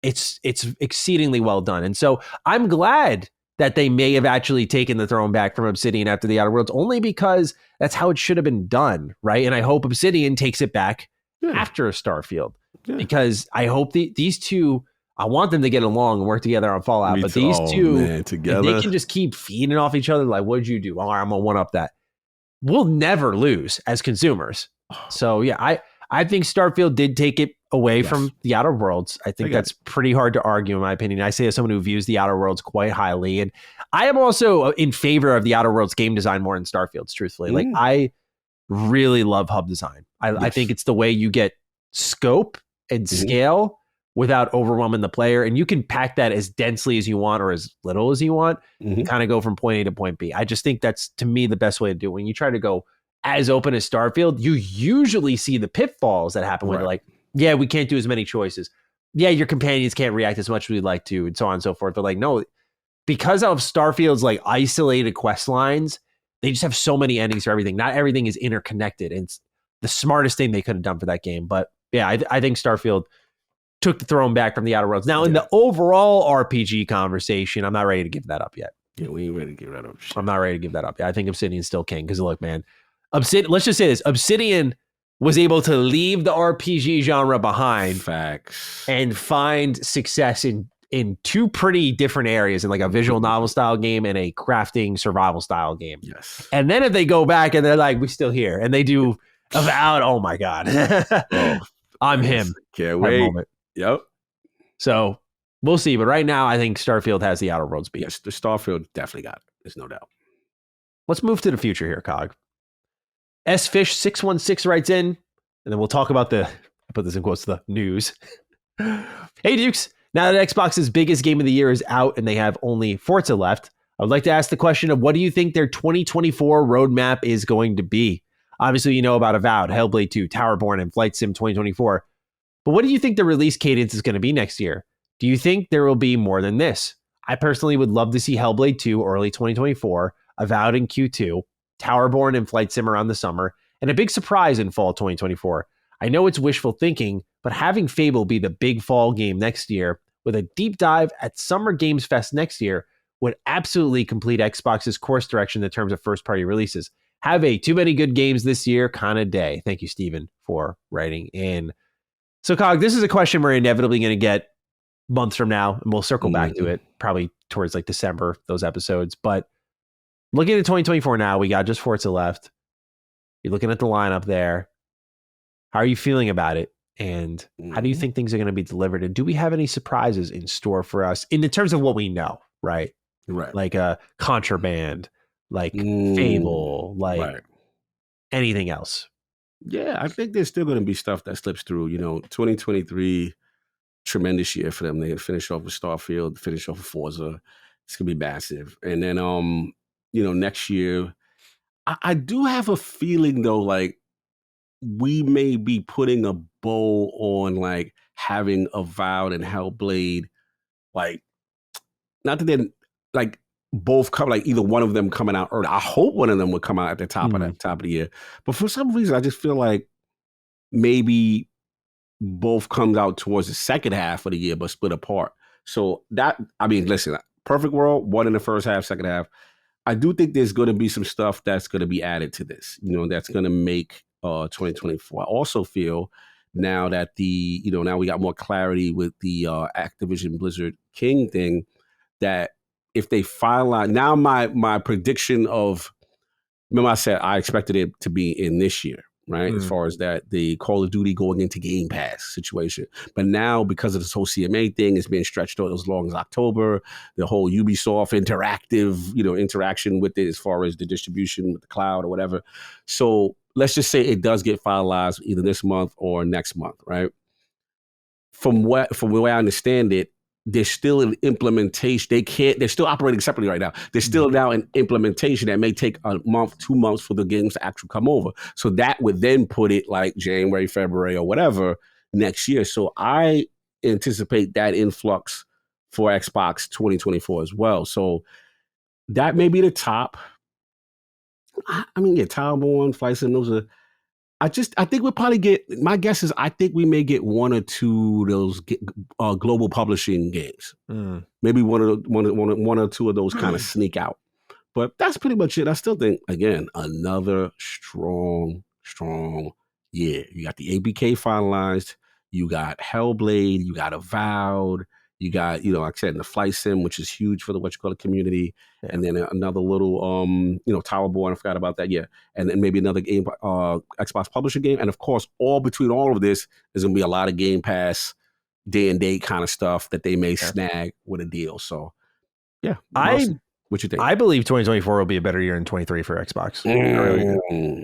It's exceedingly well done. And so I'm glad that they may have actually taken the throne back from Obsidian after the Outer Worlds, only because that's how it should have been done, right? And I hope Obsidian takes it back after Starfield, because I hope these two, I want them to get along and work together on Fallout. But these two, together, they can just keep feeding off each other. Like, what'd you do? All right, I'm gonna one up that. We'll never lose as consumers. So yeah, I think Starfield did take it away from the Outer Worlds. I think that's pretty hard to argue, in my opinion. I say as someone who views the Outer Worlds quite highly. And I am also in favor of the Outer Worlds game design more than Starfield's, truthfully. Like, I really love hub design. I think it's the way you get scope and scale without overwhelming the player. And you can pack that as densely as you want or as little as you want and kind of go from point A to point B. I just think that's, to me, the best way to do it. When you try to go as open as Starfield, you usually see the pitfalls that happen when they're like, yeah, we can't do as many choices. Yeah, your companions can't react as much as we'd like to, and so on and so forth. But like, no, because of Starfield's like isolated quest lines, they just have so many endings for everything. Not everything is interconnected. And it's the smartest thing they could have done for that game. But yeah, I think Starfield took the throne back from the Outer Worlds. Now, in the overall RPG conversation, I'm not ready to give that up yet. Yeah, we ain't ready to give that up. I'm not ready to give that up yet. I think Obsidian's still king. Because look, man, let's just say this. Obsidian was able to leave the RPG genre behind. Facts. And find success in two pretty different areas, in like a visual novel style game and a crafting survival style game. Yes. And then if they go back and they're like, we're still here, and they do Avowed, oh my God. I'm him. Can't wait. Moment. Yep. So we'll see. But right now, I think Starfield has the Outer Worlds beat. Yes, the Starfield definitely got it. There's no doubt. Let's move to the future here, Cog. SFish616 writes in, and then we'll talk about I put this in quotes, the news. Hey, Dukes. Now that Xbox's biggest game of the year is out and they have only Forza left, I would like to ask the question of what do you think their 2024 roadmap is going to be? Obviously, you know about Avowed, Hellblade 2, Towerborn, and Flight Sim 2024. But what do you think the release cadence is going to be next year? Do you think there will be more than this? I personally would love to see Hellblade 2 early 2024, Avowed in Q2, Towerborn and Flight Sim around the summer, and a big surprise in fall 2024. I know it's wishful thinking, but having Fable be the big fall game next year with a deep dive at Summer Games Fest next year would absolutely complete Xbox's course direction in terms of first-party releases. Have a too many good games this year kind of day. Thank you, Steven, for writing in. So, Cog, this is a question we're inevitably going to get months from now, and we'll circle back to it probably towards like December, those episodes. But looking at 2024 now, we got just Forza left. You're looking at the lineup there. How are you feeling about it? And how do you think things are going to be delivered? And do we have any surprises in store for us in the terms of what we know, right? Right. Like a Contraband, like Fable, like anything else. Yeah, I think there's still going to be stuff that slips through. 2023 tremendous year for them. They finish off with Starfield, finish off with Forza. It's gonna be massive. And then next year, I do have a feeling though, like we may be putting a bow on like having Avowed and Hellblade, like not that they're like both come, like either one of them coming out early. I hope one of them would come out at the top of the year. But for some reason, I just feel like maybe both comes out towards the second half of the year, but split apart. So that, I mean, listen, perfect world, one in the first half, second half. I do think there's going to be some stuff that's going to be added to this, that's going to make 2024. I also feel now that now we got more clarity with the Activision Blizzard King thing, that if they finalize, now my prediction of, remember I said I expected it to be in this year, right? As far as that, the Call of Duty going into Game Pass situation. But now, because of this whole CMA thing, it's being stretched out as long as October. The whole Ubisoft interactive, interaction with it as far as the distribution with the cloud or whatever. So let's just say it does get finalized either this month or next month, right? From the way I understand it, there's still an implementation. They're still operating separately right now. There's still now an implementation that may take a month, 2 months for the games to actually come over. So that would then put it like January, February, or whatever next year. So I anticipate that influx for Xbox 2024 as well. So that may be the top. I mean, Towerborn, Flight Sim, those are. I think we'll probably get, my guess is I think we may get one or two of those global publishing games. Maybe one or two of those kind of sneak out. But that's pretty much it. I still think, again, another strong year. You got the ABK finalized. You got Hellblade. You got Avowed. You got, like I said, the Flight Sim, which is huge for the community. Yeah. And then another little, Towerborn, I forgot about that. Yeah. And then maybe another game, Xbox publishing game. And of course, between all of this, there's going to be a lot of Game Pass, day and date kind of stuff that they may snag with a deal. So, yeah. What you think? I believe 2024 will be a better year than 23 for Xbox.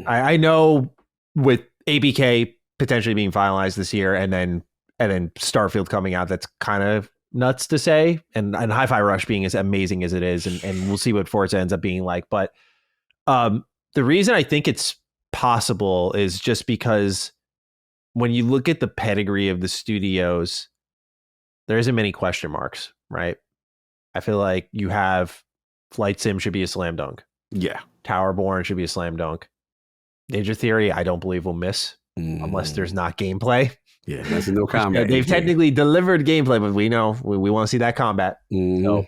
I know with ABK potentially being finalized this year and then Starfield coming out, that's kind of nuts to say, and Hi-Fi Rush being as amazing as it is, and we'll see what Forza ends up being like. But the reason I think it's possible is just because when you look at the pedigree of the studios, there isn't many question marks, right? I feel like you have Flight Sim should be a slam dunk. Yeah. Towerborn should be a slam dunk. Ninja Theory, I don't believe will miss unless there's not gameplay. Yeah, that's no combat. They've technically delivered gameplay, but we know we want to see that combat. So,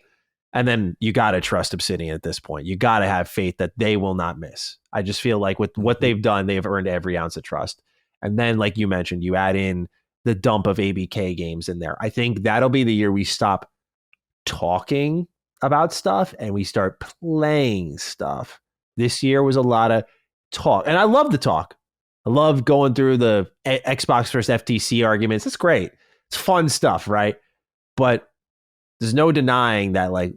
and then you got to trust Obsidian at this point. You got to have faith that they will not miss. I just feel like with what they've done, they've earned every ounce of trust. And then, like you mentioned, you add in the dump of ABK games in there. I think that'll be the year we stop talking about stuff and we start playing stuff. This year was a lot of talk. And I love the talk. I love going through the Xbox versus FTC arguments. It's great. It's fun stuff, right? But there's no denying that, like,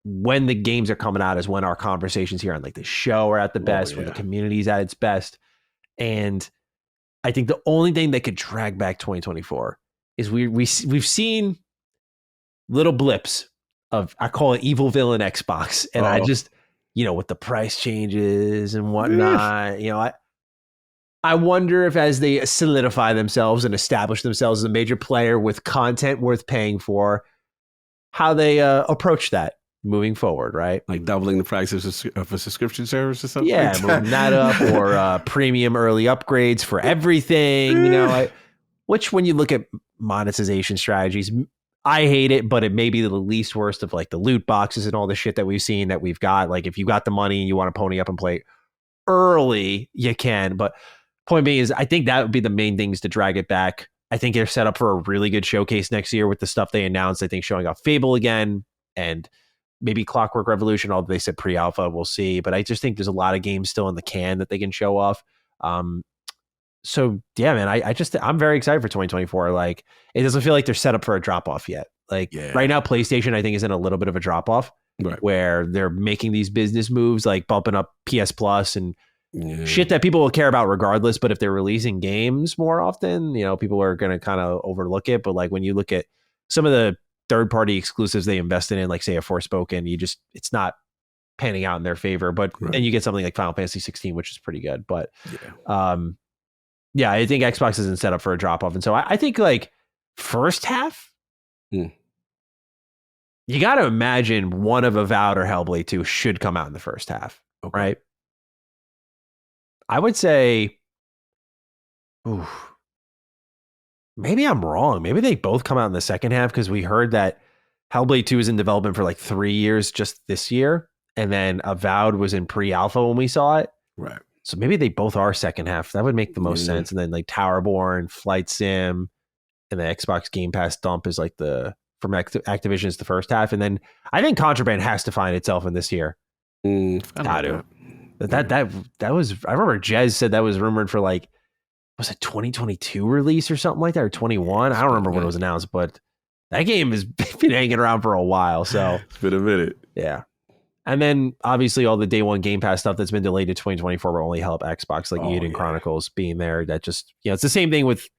when the games are coming out is when our conversations here on like the show are at the best, when the community's at its best. And I think the only thing that could drag back 2024 is we've seen little blips of, I call it evil villain Xbox. And I just, with the price changes and whatnot, I wonder if as they solidify themselves and establish themselves as a major player with content worth paying for, how they approach that moving forward, right? Like doubling the price of a subscription service or something? Yeah, moving that up, or premium early upgrades for everything, which when you look at monetization strategies, I hate it, but it may be the least worst of like the loot boxes and all the shit that we've seen that we've got. Like if you got the money and you want to pony up and play early, you can, but point being is, I think that would be the main things to drag it back. I think they're set up for a really good showcase next year with the stuff they announced. I think showing off Fable again and maybe Clockwork Revolution, although they said pre-alpha, we'll see. But I just think there's a lot of games still in the can that they can show off. So yeah, man, I'm very excited for 2024. Like, it doesn't feel like they're set up for a drop off yet. Like right now, PlayStation, I think, is in a little bit of a drop off where they're making these business moves, like bumping up PS Plus and shit that people will care about regardless. But if they're releasing games more often, people are going to kind of overlook it. But like when you look at some of the third-party exclusives they invested in, like say a Forspoken, it's not panning out in their favor. But then you get something like Final Fantasy 16, which is pretty good. But I think Xbox isn't set up for a drop-off. And so I think like first half, you got to imagine one of Avowed or Hellblade 2 should come out in the first half, right? I would say, maybe I'm wrong. Maybe they both come out in the second half because we heard that Hellblade 2 is in development for like 3 years just this year. And then Avowed was in pre-alpha when we saw it. Right. So maybe they both are second half. That would make the most sense. And then like Towerborn, Flight Sim, and the Xbox Game Pass dump is like from Activision is the first half. And then I think Contraband has to find itself in this year. That was, I remember Jez said that was rumored for like, was it 2022 release or something like that, or 21? I don't remember when it was announced, but that game has been hanging around for a while. So it's been a minute. Yeah. And then obviously all the day one Game Pass stuff that's been delayed to 2024 will only help Xbox, like Eden Chronicles being there. That just, it's the same thing with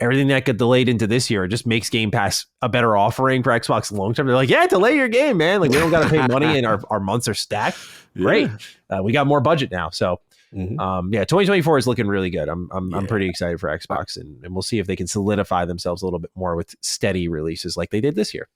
everything that got delayed into this year. It just makes Game Pass a better offering for Xbox long term. They're like, delay your game, man. Like we don't got to pay money and our months are stacked. Great. We got more budget now. So 2024 is looking really good. I'm pretty excited for Xbox and we'll see if they can solidify themselves a little bit more with steady releases like they did this year.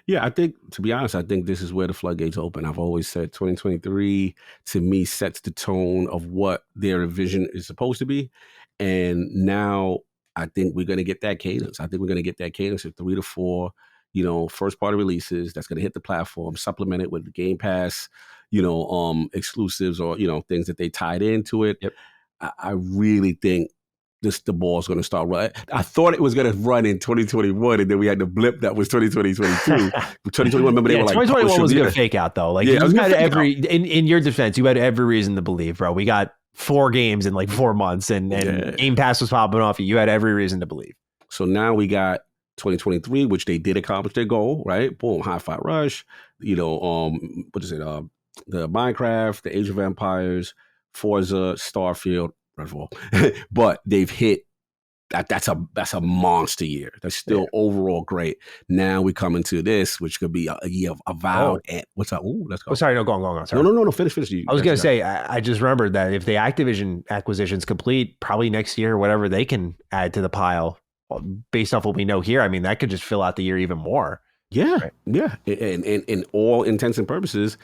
Yeah, I think, to be honest, I think this is where the floodgates open. I've always said 2023 to me sets the tone of what their vision is supposed to be. And now I think we're going to get that cadence. I think we're going to get that cadence of 3 to 4, first party releases that's going to hit the platform, supplemented with the Game Pass, exclusives or, things that they tied into it. Yep. I really think the ball's going to start running. I thought it was going to run in 2021, and then we had the blip that was 2022. 2021, remember they were like, 2021 was a good fake out though. Like you had in your defense, you had every reason to believe, bro. We got 4 games in like 4 months, and Game Pass was popping off. You had every reason to believe. So now we got 2023, which they did accomplish their goal, right? Boom, Hi-Fi Rush. What is it? The Minecraft, the Age of Empires, Forza, Starfield, Redfall. But they've hit that's a monster year. That's still overall great. Now we come into this, which could be a year of Avowed. And what's up? Ooh, let's go. Oh, sorry, no, go on. Sorry. No. Finish. I was gonna say, I just remembered that if the Activision acquisition's complete, probably next year, whatever they can add to the pile, based off what we know here. I mean, that could just fill out the year even more. Yeah, right? Yeah. And in all intents and purposes,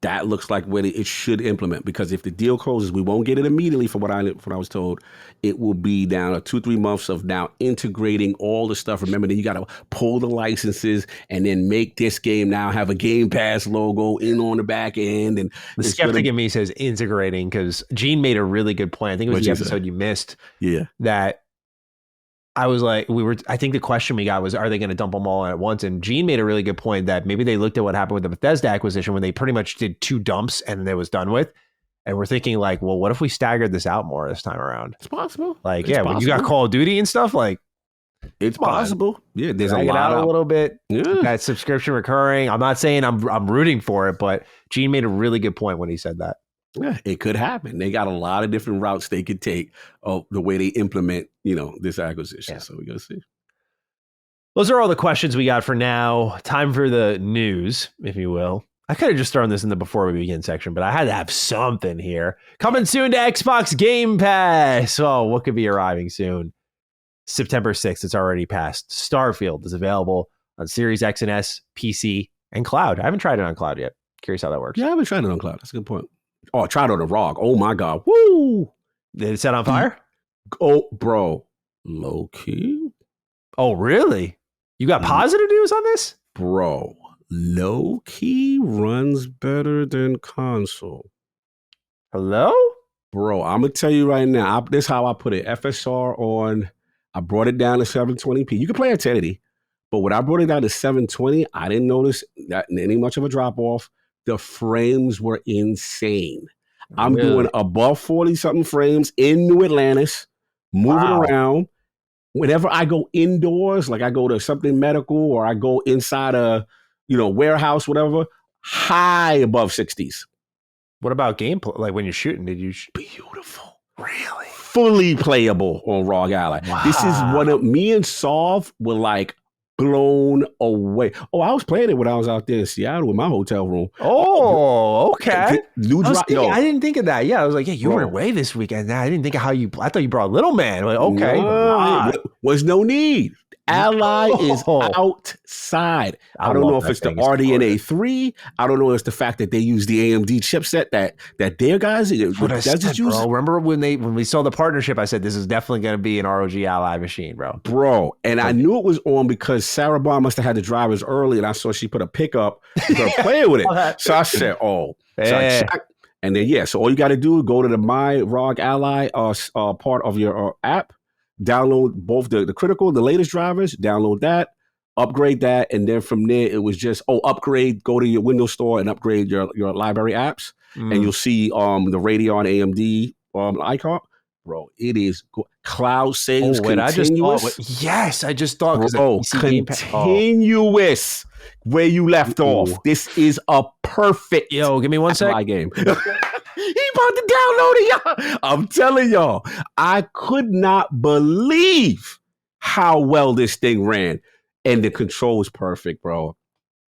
that looks like what it should implement, because if the deal closes, we won't get it immediately. From what I was told, it will be down to 2-3 months of now integrating all the stuff. Remember, then you got to pull the licenses and then make this game now have a Game Pass logo in on the back end. And the skeptic in me says integrating, because Gene made a really good point. I think it was the episode you missed. Yeah, that I was like, I think the question we got was, are they going to dump them all at once? And Gene made a really good point that maybe they looked at what happened with the Bethesda acquisition when they pretty much did 2 dumps and it was done with. And we're thinking like, well, what if we staggered this out more this time around? It's possible. Like, when you got Call of Duty and stuff, like, it's possible. Yeah, there's a lot a little bit. Yeah. That subscription recurring. I'm not saying I'm rooting for it, but Gene made a really good point when he said that. Yeah, it could happen. They got a lot of different routes they could take of the way they implement, this acquisition. Yeah. So we're going to see. Those are all the questions we got for now. Time for the news, if you will. I could have just thrown this in the before we begin section, but I had to have something here. Coming soon to Xbox Game Pass. Oh, what could be arriving soon? September 6th. It's already passed. Starfield is available on Series X and S, PC, and cloud. I haven't tried it on cloud yet. Curious how that works. Yeah, I haven't tried it on cloud. That's a good point. Oh, I tried on the ROG. Oh my God. Woo! Did it set on fire? Oh, bro. Low key. Oh, really? You got positive news on this? Bro, low key runs better than console. Hello? Bro, I'm going to tell you right now. This is how I put it. FSR on. I brought it down to 720p. You can play at 1080. But when I brought it down to 720, I didn't notice that any much of a drop off. The frames were insane. I'm doing above 40-something frames in New Atlantis, moving around. Whenever I go indoors, like I go to something medical or I go inside a, warehouse, whatever, high above 60s. What about gameplay? Like when you're shooting, did you? Beautiful. beautiful. Really? Fully playable on ROG Ally. Wow. This is one of me and Solve were like blown away. Oh, I was playing it when I was out there in Seattle in my hotel room. Oh, okay. I didn't think of that. Yeah, I was like, yeah, you were away this weekend. I didn't think of I thought you brought Little Man. Like, okay. No, was no need. Ally is outside. I don't know if it's the RDNA 3. I don't know if it's the fact that they use the AMD chipset that their guys bro. Remember when we saw the partnership, I said this is definitely going to be an ROG Ally machine, bro. Bro, and I knew it was on because Sarah Bond must have had the drivers early, and I saw she put a pickup and started playing with it. So I said, So I checked, and then so all you got to do is go to the My ROG Ally part of your app. Download both the critical, the latest drivers, download that, upgrade that, and then from there, it was just, upgrade, go to your Windows Store and upgrade your library apps, and you'll see the Radeon AMD icon. Bro, it is cloud saves continuous. I just thought. Bro, continuous where you left off. This is a perfect give me one second. Game. He about to download it, y'all. I'm telling y'all, I could not believe how well this thing ran. And the control was perfect, bro.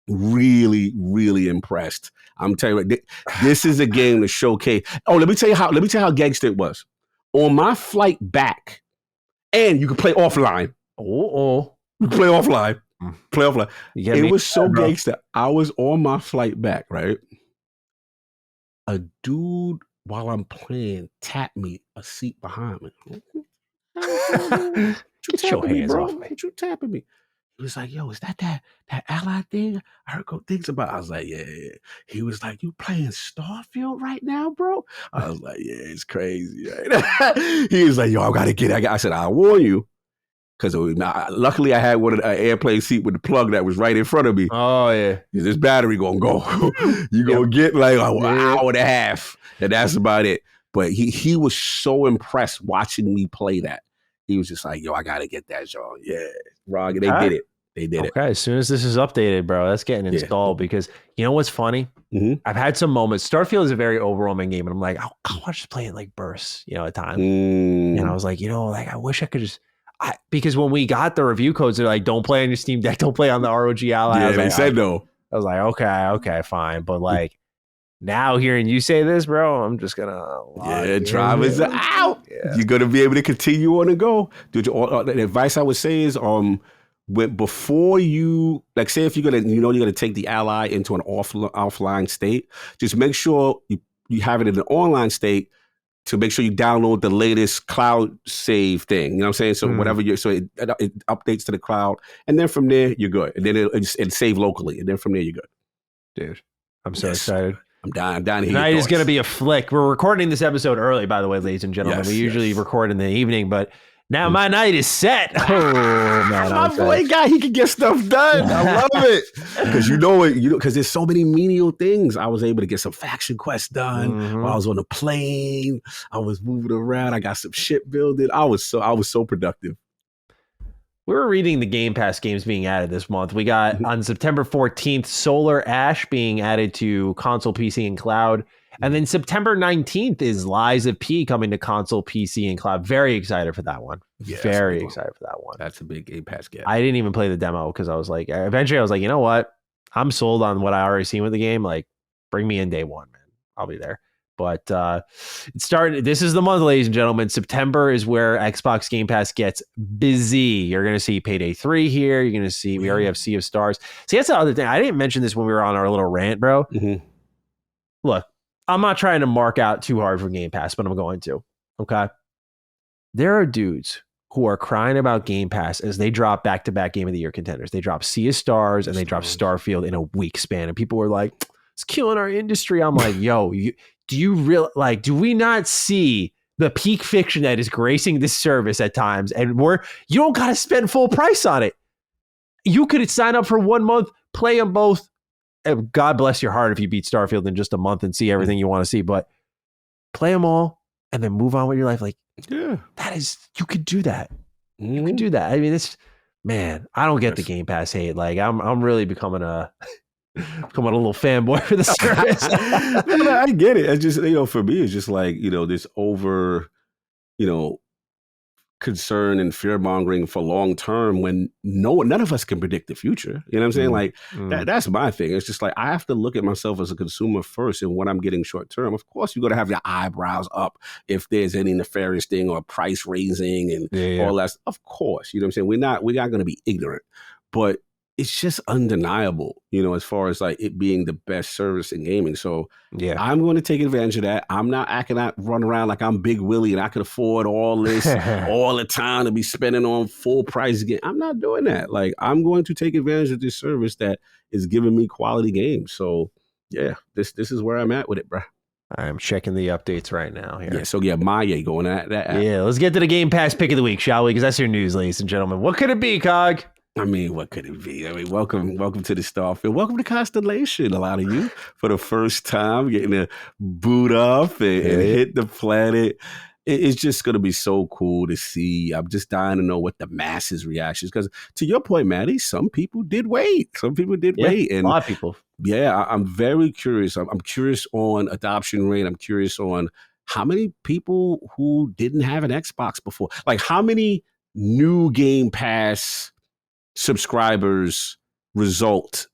Really, really impressed. I'm telling you, this is a game to showcase. Oh, let me tell you how gangster it was. On my flight back, and you can play offline. You can play offline. It was so gangster. I was on my flight back, right? A dude, while I'm playing, tapped me a seat behind me. Get your hands off me. What you tapping me? He was like, yo, is that Ally thing? I heard good things about it. I was like, yeah. He was like, you playing Starfield right now, bro? I was like, yeah, it's crazy. Right? He was like, yo, I got to get it. I said, I'll warn you. Because luckily I had an airplane seat with the plug that was right in front of me. Oh, yeah. This battery going to go. You're going to get like an hour and a half. And that's about it. But he was so impressed watching me play that. He was just like, yo, I got to get that, y'all. Yeah. ROG, they did it. They did it. Okay, as soon as this is updated, bro, that's getting installed because you know what's funny? Mm-hmm. I've had some moments. Starfield is a very overwhelming game, and I'm like, I want to just play it like bursts, at times. And I was like, I wish I could just. Because when we got the review codes, they're like, don't play on your Steam Deck, don't play on the ROG Ally. Yeah, they said no. I was like, okay, fine. But like, now hearing you say this, bro, I'm just gonna. Drivers are out. Yeah. You're gonna be able to continue on and go. Dude, the advice I would say is, before you, like, say if you're gonna take the Ally into an offline state, just make sure you have it in an online state to make sure you download the latest cloud save thing. You know what I'm saying? So whatever it updates to the cloud, and then from there you're good. And then it'll save locally, and then from there you're good. Dude, I'm so excited. I'm down here. Tonight is going to be a flick. We're recording this episode early, by the way, ladies and gentlemen. We usually record in the evening, but now my night is set. Oh man, my boy guy, he can get stuff done. I love it because because there's so many menial things. I was able to get some faction quests done while I was on the plane. I was moving around. I got some ship building. I was so productive. We were reading the Game Pass games being added this month. We got on September 14th, Solar Ash being added to console, PC, and cloud. And then September 19th is Lies of P coming to console, PC, and cloud. Very excited for that one. Yeah, very excited for that one. That's a big Game Pass get. I didn't even play the demo because I was like, eventually I was like, you know what? I'm sold on what I already seen with the game. Like, bring me in day one, man. I'll be there. But it started. This is the month, ladies and gentlemen. September is where Xbox Game Pass gets busy. You're going to see Payday 3 here. You're going to see, we already have Sea of Stars. See, that's the other thing. I didn't mention this when we were on our little rant, bro. Look, I'm not trying to mark out too hard for Game Pass, but I'm going to. Okay. There are dudes who are crying about Game Pass as they drop back-to-back Game of the Year contenders. They drop Sea of Stars and they drop Starfield in a week span. And people were like, it's killing our industry. I'm like, yo, do we not see the peak fiction that is gracing this service at times? And you don't got to spend full price on it. You could sign up for 1 month, play them both. And God bless your heart if you beat Starfield in just a month and see everything you want to see, but play them all and then move on with your life. Like, you could do that. You could do that. I mean, I don't get the Game Pass hate. Like, I'm really becoming Come on, a little fanboy for the service. No, I get it. It's just, for me, it's just like, this over, you know, concern and fear mongering for long term when none of us can predict the future. You know what I'm saying? Like that's my thing. It's just like I have to look at myself as a consumer first and what I'm getting short term. Of course, you're gonna have your eyebrows up if there's any nefarious thing or price raising and all that. Of course, you know what I'm saying? We're not gonna be ignorant, but it's just undeniable, as far as like it being the best service in gaming. So I'm going to take advantage of that. I'm not run around like I'm Big Willie and I could afford all this all the time to be spending on full price game. I'm not doing that. Like I'm going to take advantage of this service that is giving me quality games. So yeah, this is where I'm at with it, bro. I'm checking the updates right now here. Yeah, so Maya going at that app. Yeah, let's get to the Game Pass pick of the week, shall we? Because that's your news, ladies and gentlemen. What could it be, Cog? I mean, what could it be? I mean, welcome to the Starfield. Welcome to Constellation. A lot of you for the first time getting to boot up and hit the planet. It's just going to be so cool to see. I'm just dying to know what the masses' reactions. Because to your point, Maddie, some people did wait. And a lot of people. Yeah, I'm very curious. I'm curious on adoption rate. I'm curious on how many people who didn't have an Xbox before. Like how many new Game Pass subscribers result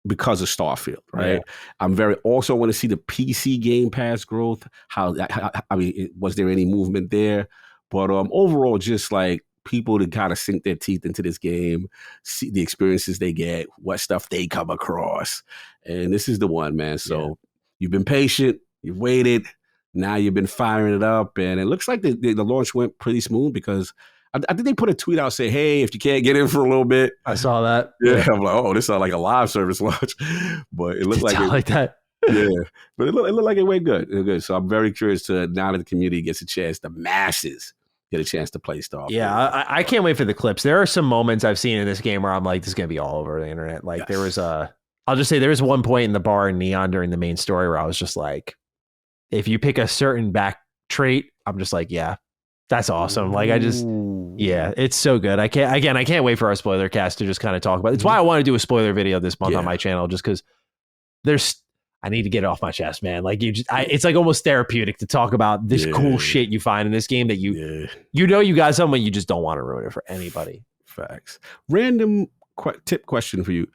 because of Starfield, right? I'm also want to see the PC Game Pass growth. Was there any movement there? But overall, just like people to kind of sink their teeth into this game, see the experiences they get, what stuff they come across, and this is the one, man. So you've been patient, you've waited, now you've been firing it up, and it looks like the launch went pretty smooth because I think they put a tweet out saying, hey, if you can't get in for a little bit. I saw that. Yeah. I'm like, oh, this sounds like a live service launch. But it looked like that. Yeah. But it looked like it went good. It went good. So I'm very curious to now that the community gets a chance, the masses get a chance to play Starfield. Yeah, I can't wait for the clips. There are some moments I've seen in this game where I'm like, this is going to be all over the internet. Like there was I'll just say there was one point in the bar in Neon during the main story where I was just like, if you pick a certain back trait, I'm just like, yeah. That's awesome. Like it's so good. I can't wait for our spoiler cast to just kind of talk about it. It's why I want to do a spoiler video this month on my channel, just because I need to get it off my chest, man. Like it's like almost therapeutic to talk about this cool shit you find in this game that you got something, you just don't want to ruin it for anybody. Facts. Random tip question for you.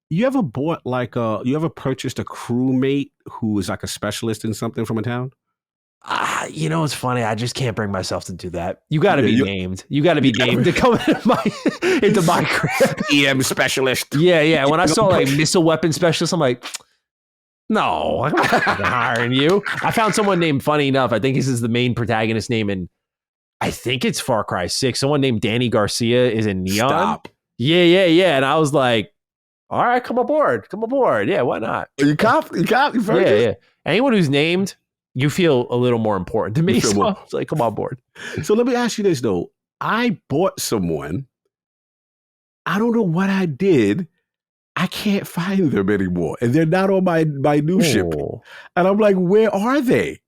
You ever purchased a crewmate who is like a specialist in something from a town? It's funny. I just can't bring myself to do that. You got to be named. You got to be named to come into my crib. EM specialist. Yeah. When I saw like missile weapon specialist, I'm like, no, I'm not hiring you. I found someone named, funny enough, I think this is the main protagonist name, and I think it's Far Cry 6. Someone named Danny Garcia is in Neon. Stop. Yeah. And I was like, all right, come aboard. Yeah, why not? You confident? Yeah. Anyone who's named, you feel a little more important to me. So it's like, come on board. So let me ask you this, though. I bought someone. I don't know what I did. I can't find them anymore. And they're not on my new ship. And I'm like, where are they?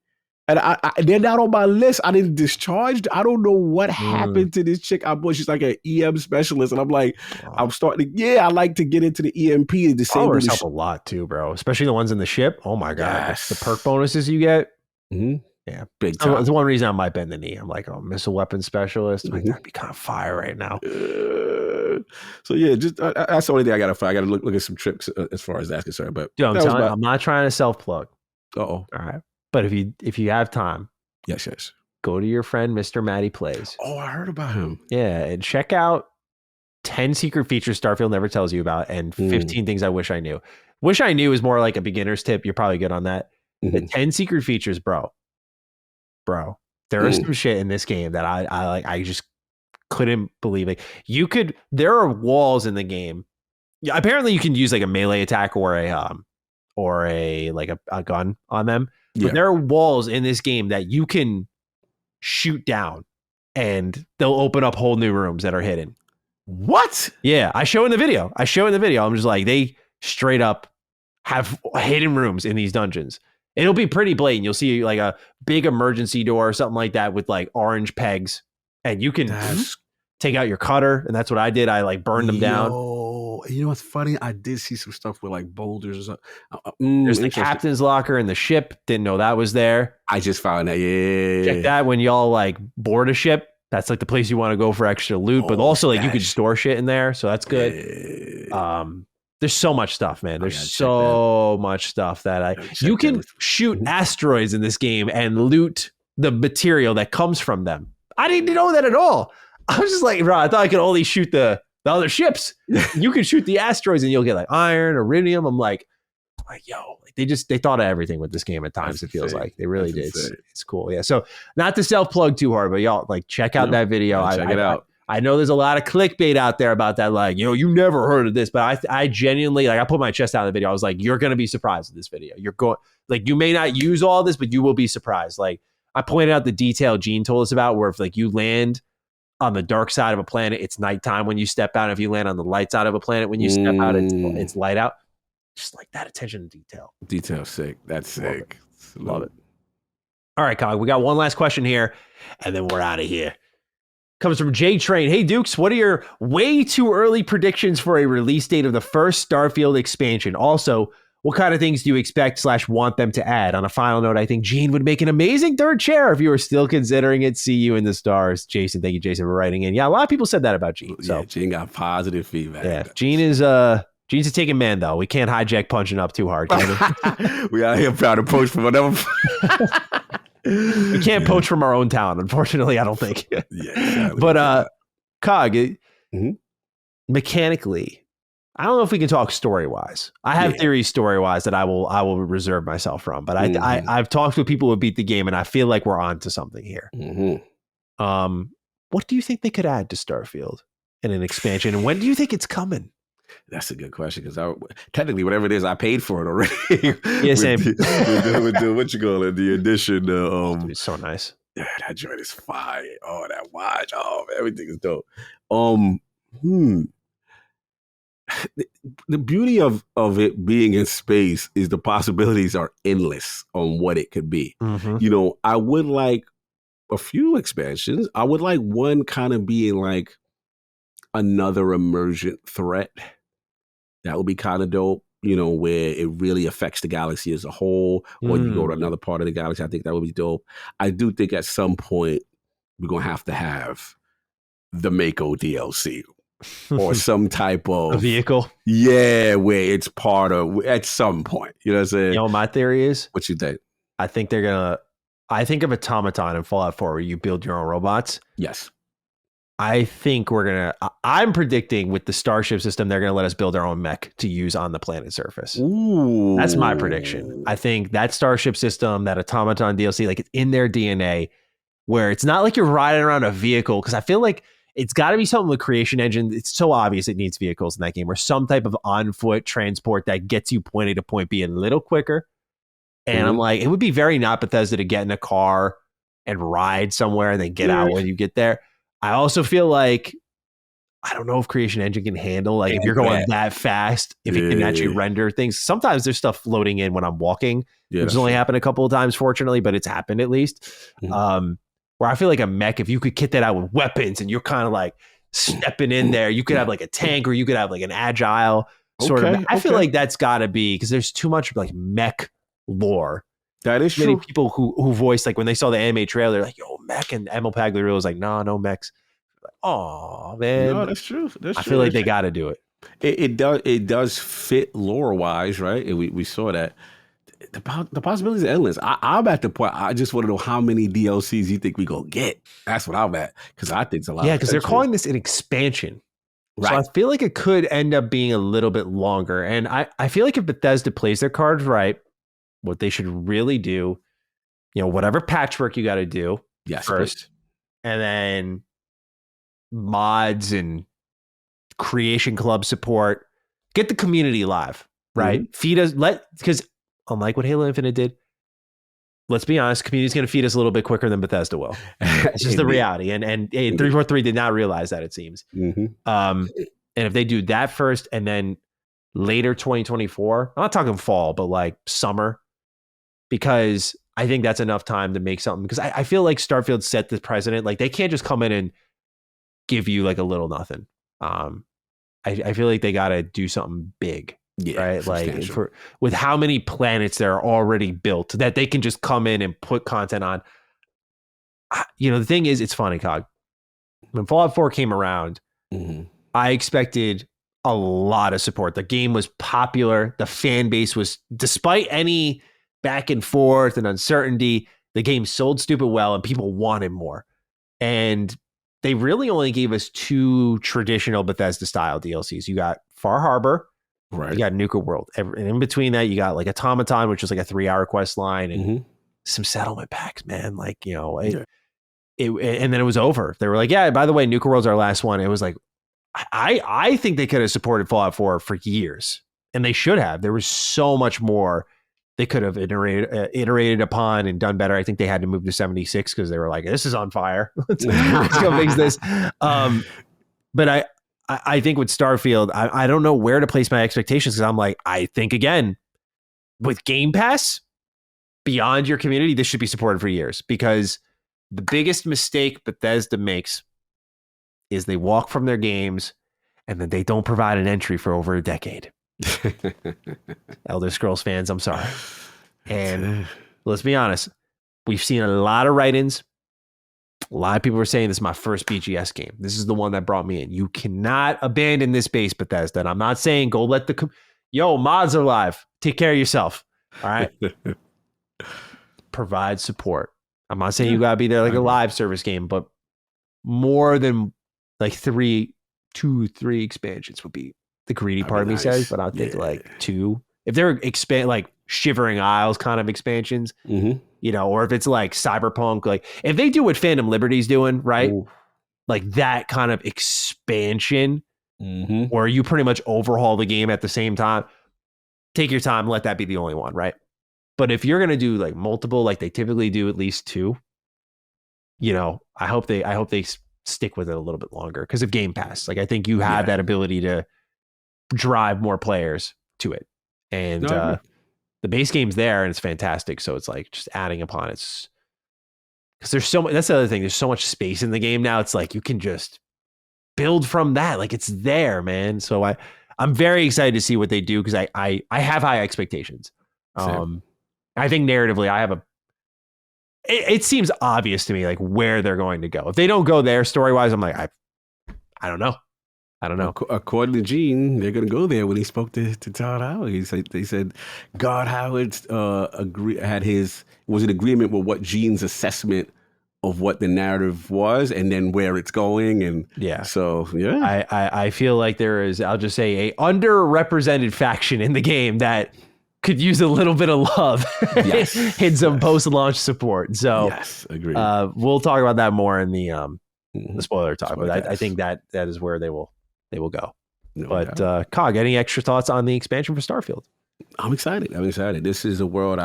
And they're not on my list. I didn't discharge. I don't know what happened to this chick I bought. She's like an EM specialist. And I'm like, I'm starting to, I like to get into the EMP. Powers help a lot too, bro. Especially the ones in the ship. Oh my God. Yes. The perk bonuses you get. Mm-hmm. Yeah, big time. That's one reason I might bend the knee. I'm like, missile weapon specialist. Like, that'd be kind of fire right now. So yeah, just that's the only thing I got to find. I got to look at some trips as far as that's concerned. But dude, I'm not trying to self plug. All right. But if you have time, yes, go to your friend Mr. Matty Plays. Oh, I heard about him. Yeah, and check out 10 secret features Starfield never tells you about, and 15 things I wish I knew. Wish I knew is more like a beginner's tip. You're probably good on that. The 10 secret features, bro. There is some shit in this game that I just couldn't believe it. There are walls in the game. Yeah, apparently you can use like a melee attack or a gun on them. But there are walls in this game that you can shoot down and they'll open up whole new rooms that are hidden. What? Yeah, I show in the video. I'm just like, they straight up have hidden rooms in these dungeons. It'll be pretty blatant. You'll see like a big emergency door or something like that with like orange pegs, and you can take out your cutter. And that's what I did. I like burned them down. Oh, you know what's funny? I did see some stuff with like boulders. There's the captain's locker in the ship. Didn't know that was there. I just found that. Yeah. Check that when y'all like board a ship. That's like the place you want to go for extra loot, but also like you could store shit in there. So that's good. Yeah. There's so much stuff, man. There's so much stuff that you can shoot asteroids in this game and loot the material that comes from them. I didn't know that at all. I was just like, bro, I thought I could only shoot the other ships. You can shoot the asteroids and you'll get like iron, iridium. I'm like, yo, they thought of everything with this game at times. It feels like they really did. It's cool. Yeah. So not to self plug too hard, but y'all like check out that video. Check it out. I know there's a lot of clickbait out there about that. Like, you never heard of this, but I genuinely, like, I put my chest out in the video. I was like, you're going to be surprised with this video. You're going, like, you may not use all this, but you will be surprised. Like, I pointed out the detail Gene told us about where if like you land on the dark side of a planet, it's nighttime when you step out. If you land on the light side of a planet, when you step out, it's light out. Just like that attention to detail. Detail sick. That's sick. Love it. All right, Cog, we got one last question here, and then we're out of here. Comes from J Train. Hey, Dukes, what are your way too early predictions for a release date of the first Starfield expansion? Also, what kind of things do you expect / want them to add? On a final note, I think Gene would make an amazing third chair if you were still considering it. See you in the stars. Jason, thank you, Jason, for writing in. Yeah, a lot of people said that about Gene. So. Yeah, Gene got positive feedback. Yeah, Gene's a taking man, though. We can't hijack punching up too hard, can we? We out here proud to poach from whatever. We can't poach from our own town, unfortunately, I don't think. Yeah, but Cog, mechanically, I don't know if we can talk story-wise. I have theories story-wise that I will reserve myself from, but I've talked with people who beat the game, and I feel like we're on to something here. What do you think they could add to Starfield in an expansion, and when do you think it's coming? That's a good question because technically whatever it is, I paid for it already. Yeah, same. with what you call it, the edition. It's so nice. Yeah, that joint is fire. Oh, that watch. Oh, man, everything is dope. The beauty of it being in space is the possibilities are endless on what it could be. I would like a few expansions. I would like one kind of being like another emergent threat. That would be kind of dope, where it really affects the galaxy as a whole, or you go to another part of the galaxy. I think that would be dope. I do think at some point we're going to have the Mako DLC or some type of a vehicle. Yeah, where it's part of at some point. You know what I'm saying? You know what my theory is? What you think? I think of Automaton in Fallout 4 where you build your own robots. Yes. I think I'm predicting with the Starship system, they're going to let us build our own mech to use on the planet's surface. Ooh. That's my prediction. I think that Starship system, that Automaton DLC, like it's in their DNA where it's not like you're riding around a vehicle. Cause I feel like it's got to be something with Creation Engine. It's so obvious it needs vehicles in that game or some type of on foot transport that gets you point A to point B a little quicker. And I'm like, it would be very not Bethesda to get in a car and ride somewhere and then get out when you get there. I also feel like, I don't know if Creation Engine can handle, like if you're going that fast, if it can actually render things. Sometimes there's stuff floating in when I'm walking, which has only happened a couple of times, fortunately, but it's happened at least. Where I feel like a mech, if you could kit that out with weapons and you're kind of like stepping in there, you could have like a tank or you could have like an agile sort of. I feel like that's got to be, because there's too much like mech lore. That is many true. People who voiced, like when they saw the anime trailer, like, yo, mech, and Emil Pagliarulo was like, no mechs. Like, oh man, no, that's true. I feel like they got to do it. It does fit lore wise, right? And we saw that. The possibilities are endless. I'm at the point. I just want to know how many DLCs you think we gonna get. That's what I'm at, because I think it's a lot. Yeah, because they're calling this an expansion. Right. So I feel like it could end up being a little bit longer. And I feel like if Bethesda plays their cards right, what they should really do, whatever patchwork you got to do first, and then mods and Creation Club support, get the community live, right? Feed us, because unlike what Halo Infinite did, let's be honest, community's going to feed us a little bit quicker than Bethesda will. It's just the reality. And 343 did not realize that, it seems. And if they do that first and then later 2024, I'm not talking fall, but like summer, because I think that's enough time to make something. Because I feel like Starfield set the precedent. Like they can't just come in and give you like a little nothing. I feel like they got to do something big, right? Like with how many planets there are already built that they can just come in and put content on. The thing is, it's funny, Cog. When Fallout 4 came around, I expected a lot of support. The game was popular. The fan base was, despite any back and forth and uncertainty, the game sold stupid well and people wanted more. And they really only gave us 2 traditional Bethesda style DLCs. You got Far Harbor, right? You got Nuka World. And in between that, you got like Automaton, which was like a 3-hour quest line, and some settlement packs, man. Like, and then it was over. They were like, yeah, by the way, Nuka World's our last one. It was like, I think they could have supported Fallout 4 for years, and they should have. There was so much more they could have iterated upon and done better. I think they had to move to 76 because they were like, this is on fire. let's go fix this. But I think with Starfield, I don't know where to place my expectations, because I'm like, I think, again, with Game Pass, beyond your community, this should be supported for years, because the biggest mistake Bethesda makes is they walk from their games and then they don't provide an entry for over a decade. Elder Scrolls fans, I'm sorry. And let's be honest, we've seen a lot of write-ins. A lot of people were saying this is my first BGS game. This is the one that brought me in. You cannot abandon this base, Bethesda. And I'm not saying go let the mods are live. Take care of yourself. All right. Provide support. I'm not saying you gotta be there like a live service game, but more than like 3 expansions would be the greedy part of me says, but I'll think like 2. If they're like Shivering Isles kind of expansions, or if it's like Cyberpunk, like if they do what Phantom Liberty's doing, right? Ooh. Like that kind of expansion where you pretty much overhaul the game at the same time, take your time, let that be the only one, right? But if you're going to do like multiple, like they typically do at least 2, I hope they stick with it a little bit longer because of Game Pass. Like I think you have that ability to drive more players to it. And the base game's there and it's fantastic. So it's like just adding upon it. Because there's so much, that's the other thing. There's so much space in the game now. It's like you can just build from that. Like it's there, man. So I'm very excited to see what they do, because I have high expectations. I think narratively, it seems obvious to me like where they're going to go. If they don't go there story wise, I'm like, I don't know. According to Gene, they're going to go there when he spoke to Todd Howard. They said God Howard was in agreement with what Gene's assessment of what the narrative was and then where it's going. And I feel like there is, I'll just say, a underrepresented faction in the game that could use a little bit of love in some post-launch support. So agreed. We'll talk about that more in the spoiler talk, but I think that is where they will go. Cog, any extra thoughts on the expansion for Starfield? I'm excited. This is a world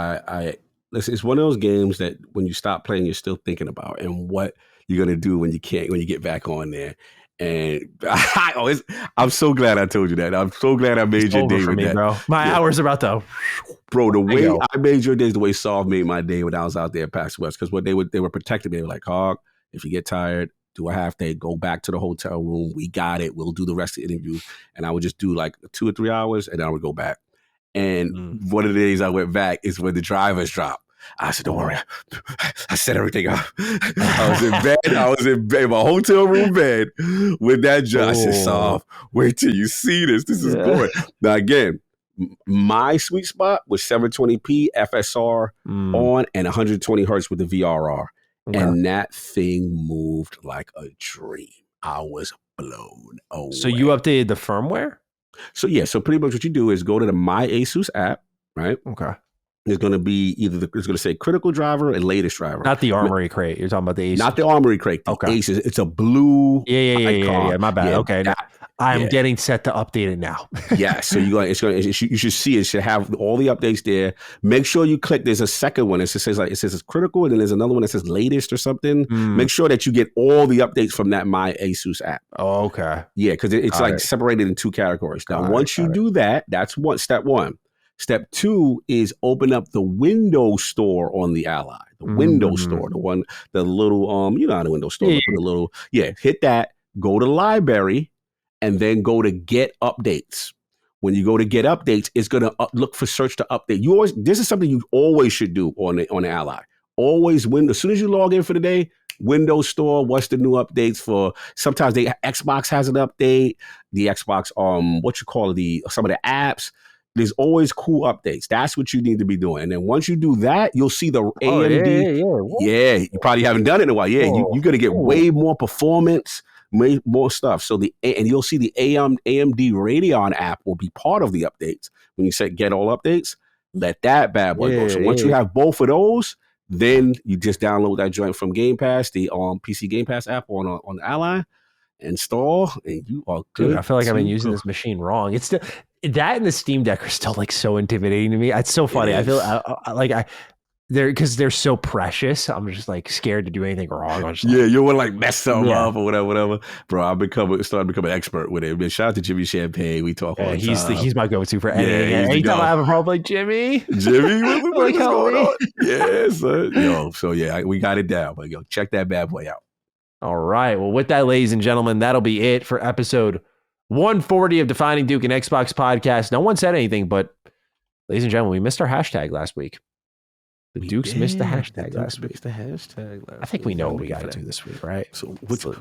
it's one of those games that when you stop playing, you're still thinking about and what you're going to do when you get back on there. And I'm so glad I told you that. I'm so glad I made your day with that. Bro. My hours are about to. Bro, the way I made your days, the way Saul made my day when I was out there at PAX West, because what they were protecting me. They were like, Hog, if you get tired, do a half day, go back to the hotel room. We got it. We'll do the rest of the interview. And I would just do like 2 or 3 hours, and then I would go back. And one of the days I went back is when the drivers dropped. I said, don't worry. I set everything up. I was in bed, my hotel room bed with that job. I said, Saul, wait till you see this. This is good. Now, again, my sweet spot was 720p FSR on and 120 hertz with the VRR. Okay. And that thing moved like a dream. I was blown away. So you updated the firmware? So pretty much what you do is go to the My Asus app, right? Okay. It's going to be it's going to say critical driver and latest driver. Not the Armory crate. You're talking about the Asus. Not the Armory crate. The Asus. It's a blue icon. Yeah. My bad. Okay. I'm getting set to update it now. So you should see it. Should have all the updates there. Make sure you click. There's a second one. It says it's critical, and then there's another one that says latest or something. Make sure that you get all the updates from that My Asus app. Oh, okay. Yeah, because it's separated in 2 categories. Now, once you do that, that's step 1. Step 2 is open up the Windows Store on the Ally. The Windows Store, the little how the Windows Store, hit that. Go to library. and then go to get updates. When you go to get updates, it's going to look for search to update. This is something you always should do on the Ally. Always as soon as you log in for the day, Windows Store, what's the new updates for? Sometimes Xbox has an update. The Xbox, some of the apps. There's always cool updates. That's what you need to be doing. And then once you do that, you'll see the AMD. Yeah, you probably haven't done it in a while. Yeah, you're going to get way more performance, more stuff. So and you'll see the AMD Radeon app will be part of the updates. When you say get all updates, let that bad boy go. So once you have both of those, then you just download that joint from Game Pass, the PC Game Pass app on the Ally, install, and you are good. Dude, I feel like I've been using this machine wrong. It's still, that and the Steam Deck are still like so intimidating to me. It's so funny. I feel because they're so precious. I'm just like scared to do anything wrong. You want to like mess something up or whatever. Bro, I've started to become an expert with it. Man, shout out to Jimmy Champagne. We talk all the time. He's my go-to for editing. Anytime I have a problem, like Jimmy, what's going on? Yeah, son. We got it down. But check that bad boy out. All right. Well, with that, ladies and gentlemen, that'll be it for episode 140 of Defining Duke and Xbox podcast. No one said anything, but ladies and gentlemen, we missed our hashtag last week. The Dukes missed the hashtag last week. I think we know what we got to do this week, right? So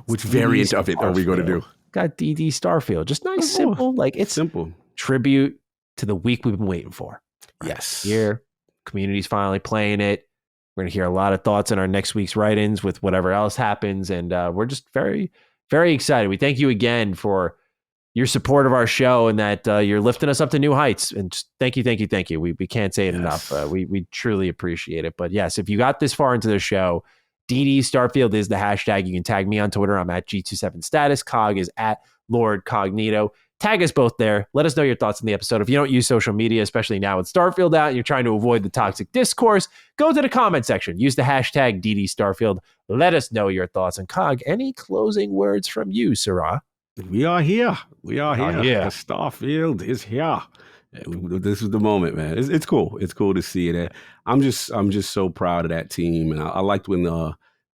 which variant of it are we going to do? Got DD Starfield. Just nice, simple. Like it's simple. Tribute to the week we've been waiting for. Yes. Here, community's finally playing it. We're going to hear a lot of thoughts in our next week's write-ins with whatever else happens. And we're just very, very excited. We thank you again for your support of our show and that you're lifting us up to new heights. And just thank you. We can't say it enough. We truly appreciate it. But yes, if you got this far into the show, DD Starfield is the hashtag. You can tag me on Twitter. I'm at G27status. Cog is at Lord Cognito. Tag us both there. Let us know your thoughts on the episode. If you don't use social media, especially now with Starfield out and you're trying to avoid the toxic discourse, go to the comment section. Use the hashtag DD Starfield. Let us know your thoughts. And Cog, any closing words from you, Sirrah? We are here. Starfield is here. This is the moment, man. It's cool. It's cool to see it. I'm just so proud of that team, and I liked when I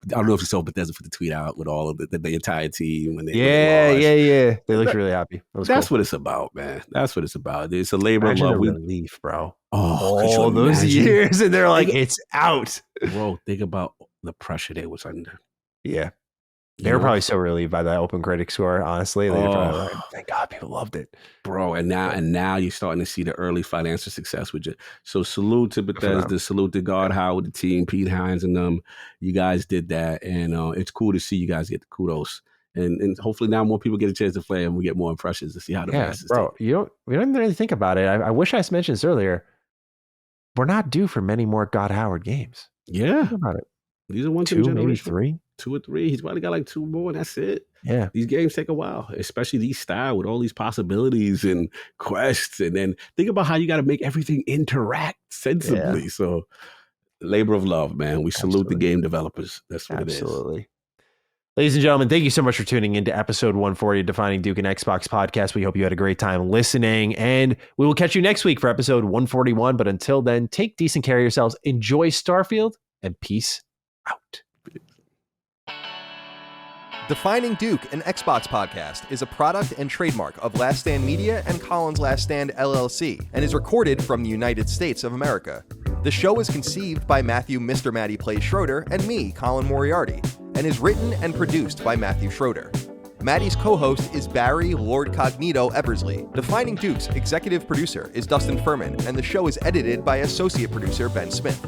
don't know if you saw Bethesda put the tweet out with all of the entire team when they They looked really happy. That's what it's about, man. That's what it's about. It's a labor of love. Relief, bro. Oh, those years, and they're like, it's out, bro. Think about the pressure they was under. Yeah. They were probably so relieved by that OpenCritic score, honestly. They were probably like, thank God people loved it. Bro, and now you're starting to see the early financial success with it. So salute to Bethesda, salute to Todd Howard, the team, Pete Hines and them. You guys did that, and it's cool to see you guys get the kudos. And hopefully now more people get a chance to play and we get more impressions to see how the masses bro, we don't really think about it. I wish I mentioned this earlier. We're not due for many more Todd Howard games. Yeah. Think about it. These are 1, 2, maybe 3. 2 or 3. He's probably got like 2 more, and that's it. Yeah. These games take a while, especially these style with all these possibilities and quests. And then think about how you got to make everything interact sensibly. Yeah. So labor of love, man. We salute the game developers. That's what it is. Absolutely. Ladies and gentlemen, thank you so much for tuning into episode 140 of Defining Duke and Xbox podcast. We hope you had a great time listening, and we will catch you next week for episode 141. But until then, take decent care of yourselves. Enjoy Starfield, and peace out. Defining Duke, an Xbox podcast, is a product and trademark of Last Stand Media and Collins Last Stand LLC, and is recorded from the United States of America. The show is conceived by Matthew Mr. Matty Plays Schroeder and me, Colin Moriarty, and is written and produced by Matthew Schroeder. Matty's co-host is Barry Lord Cognito Eversley. Defining Duke's executive producer is Dustin Furman, and the show is edited by associate producer Ben Smith.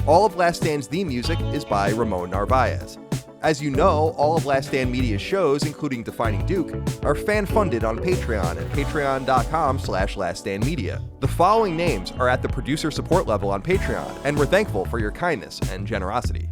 All of Last Stand's theme music is by Ramon Narvaez. As you know, all of Last Stand Media's shows, including Defining Duke, are fan-funded on Patreon at patreon.com/laststandmedia. The following names are at the producer support level on Patreon, and we're thankful for your kindness and generosity.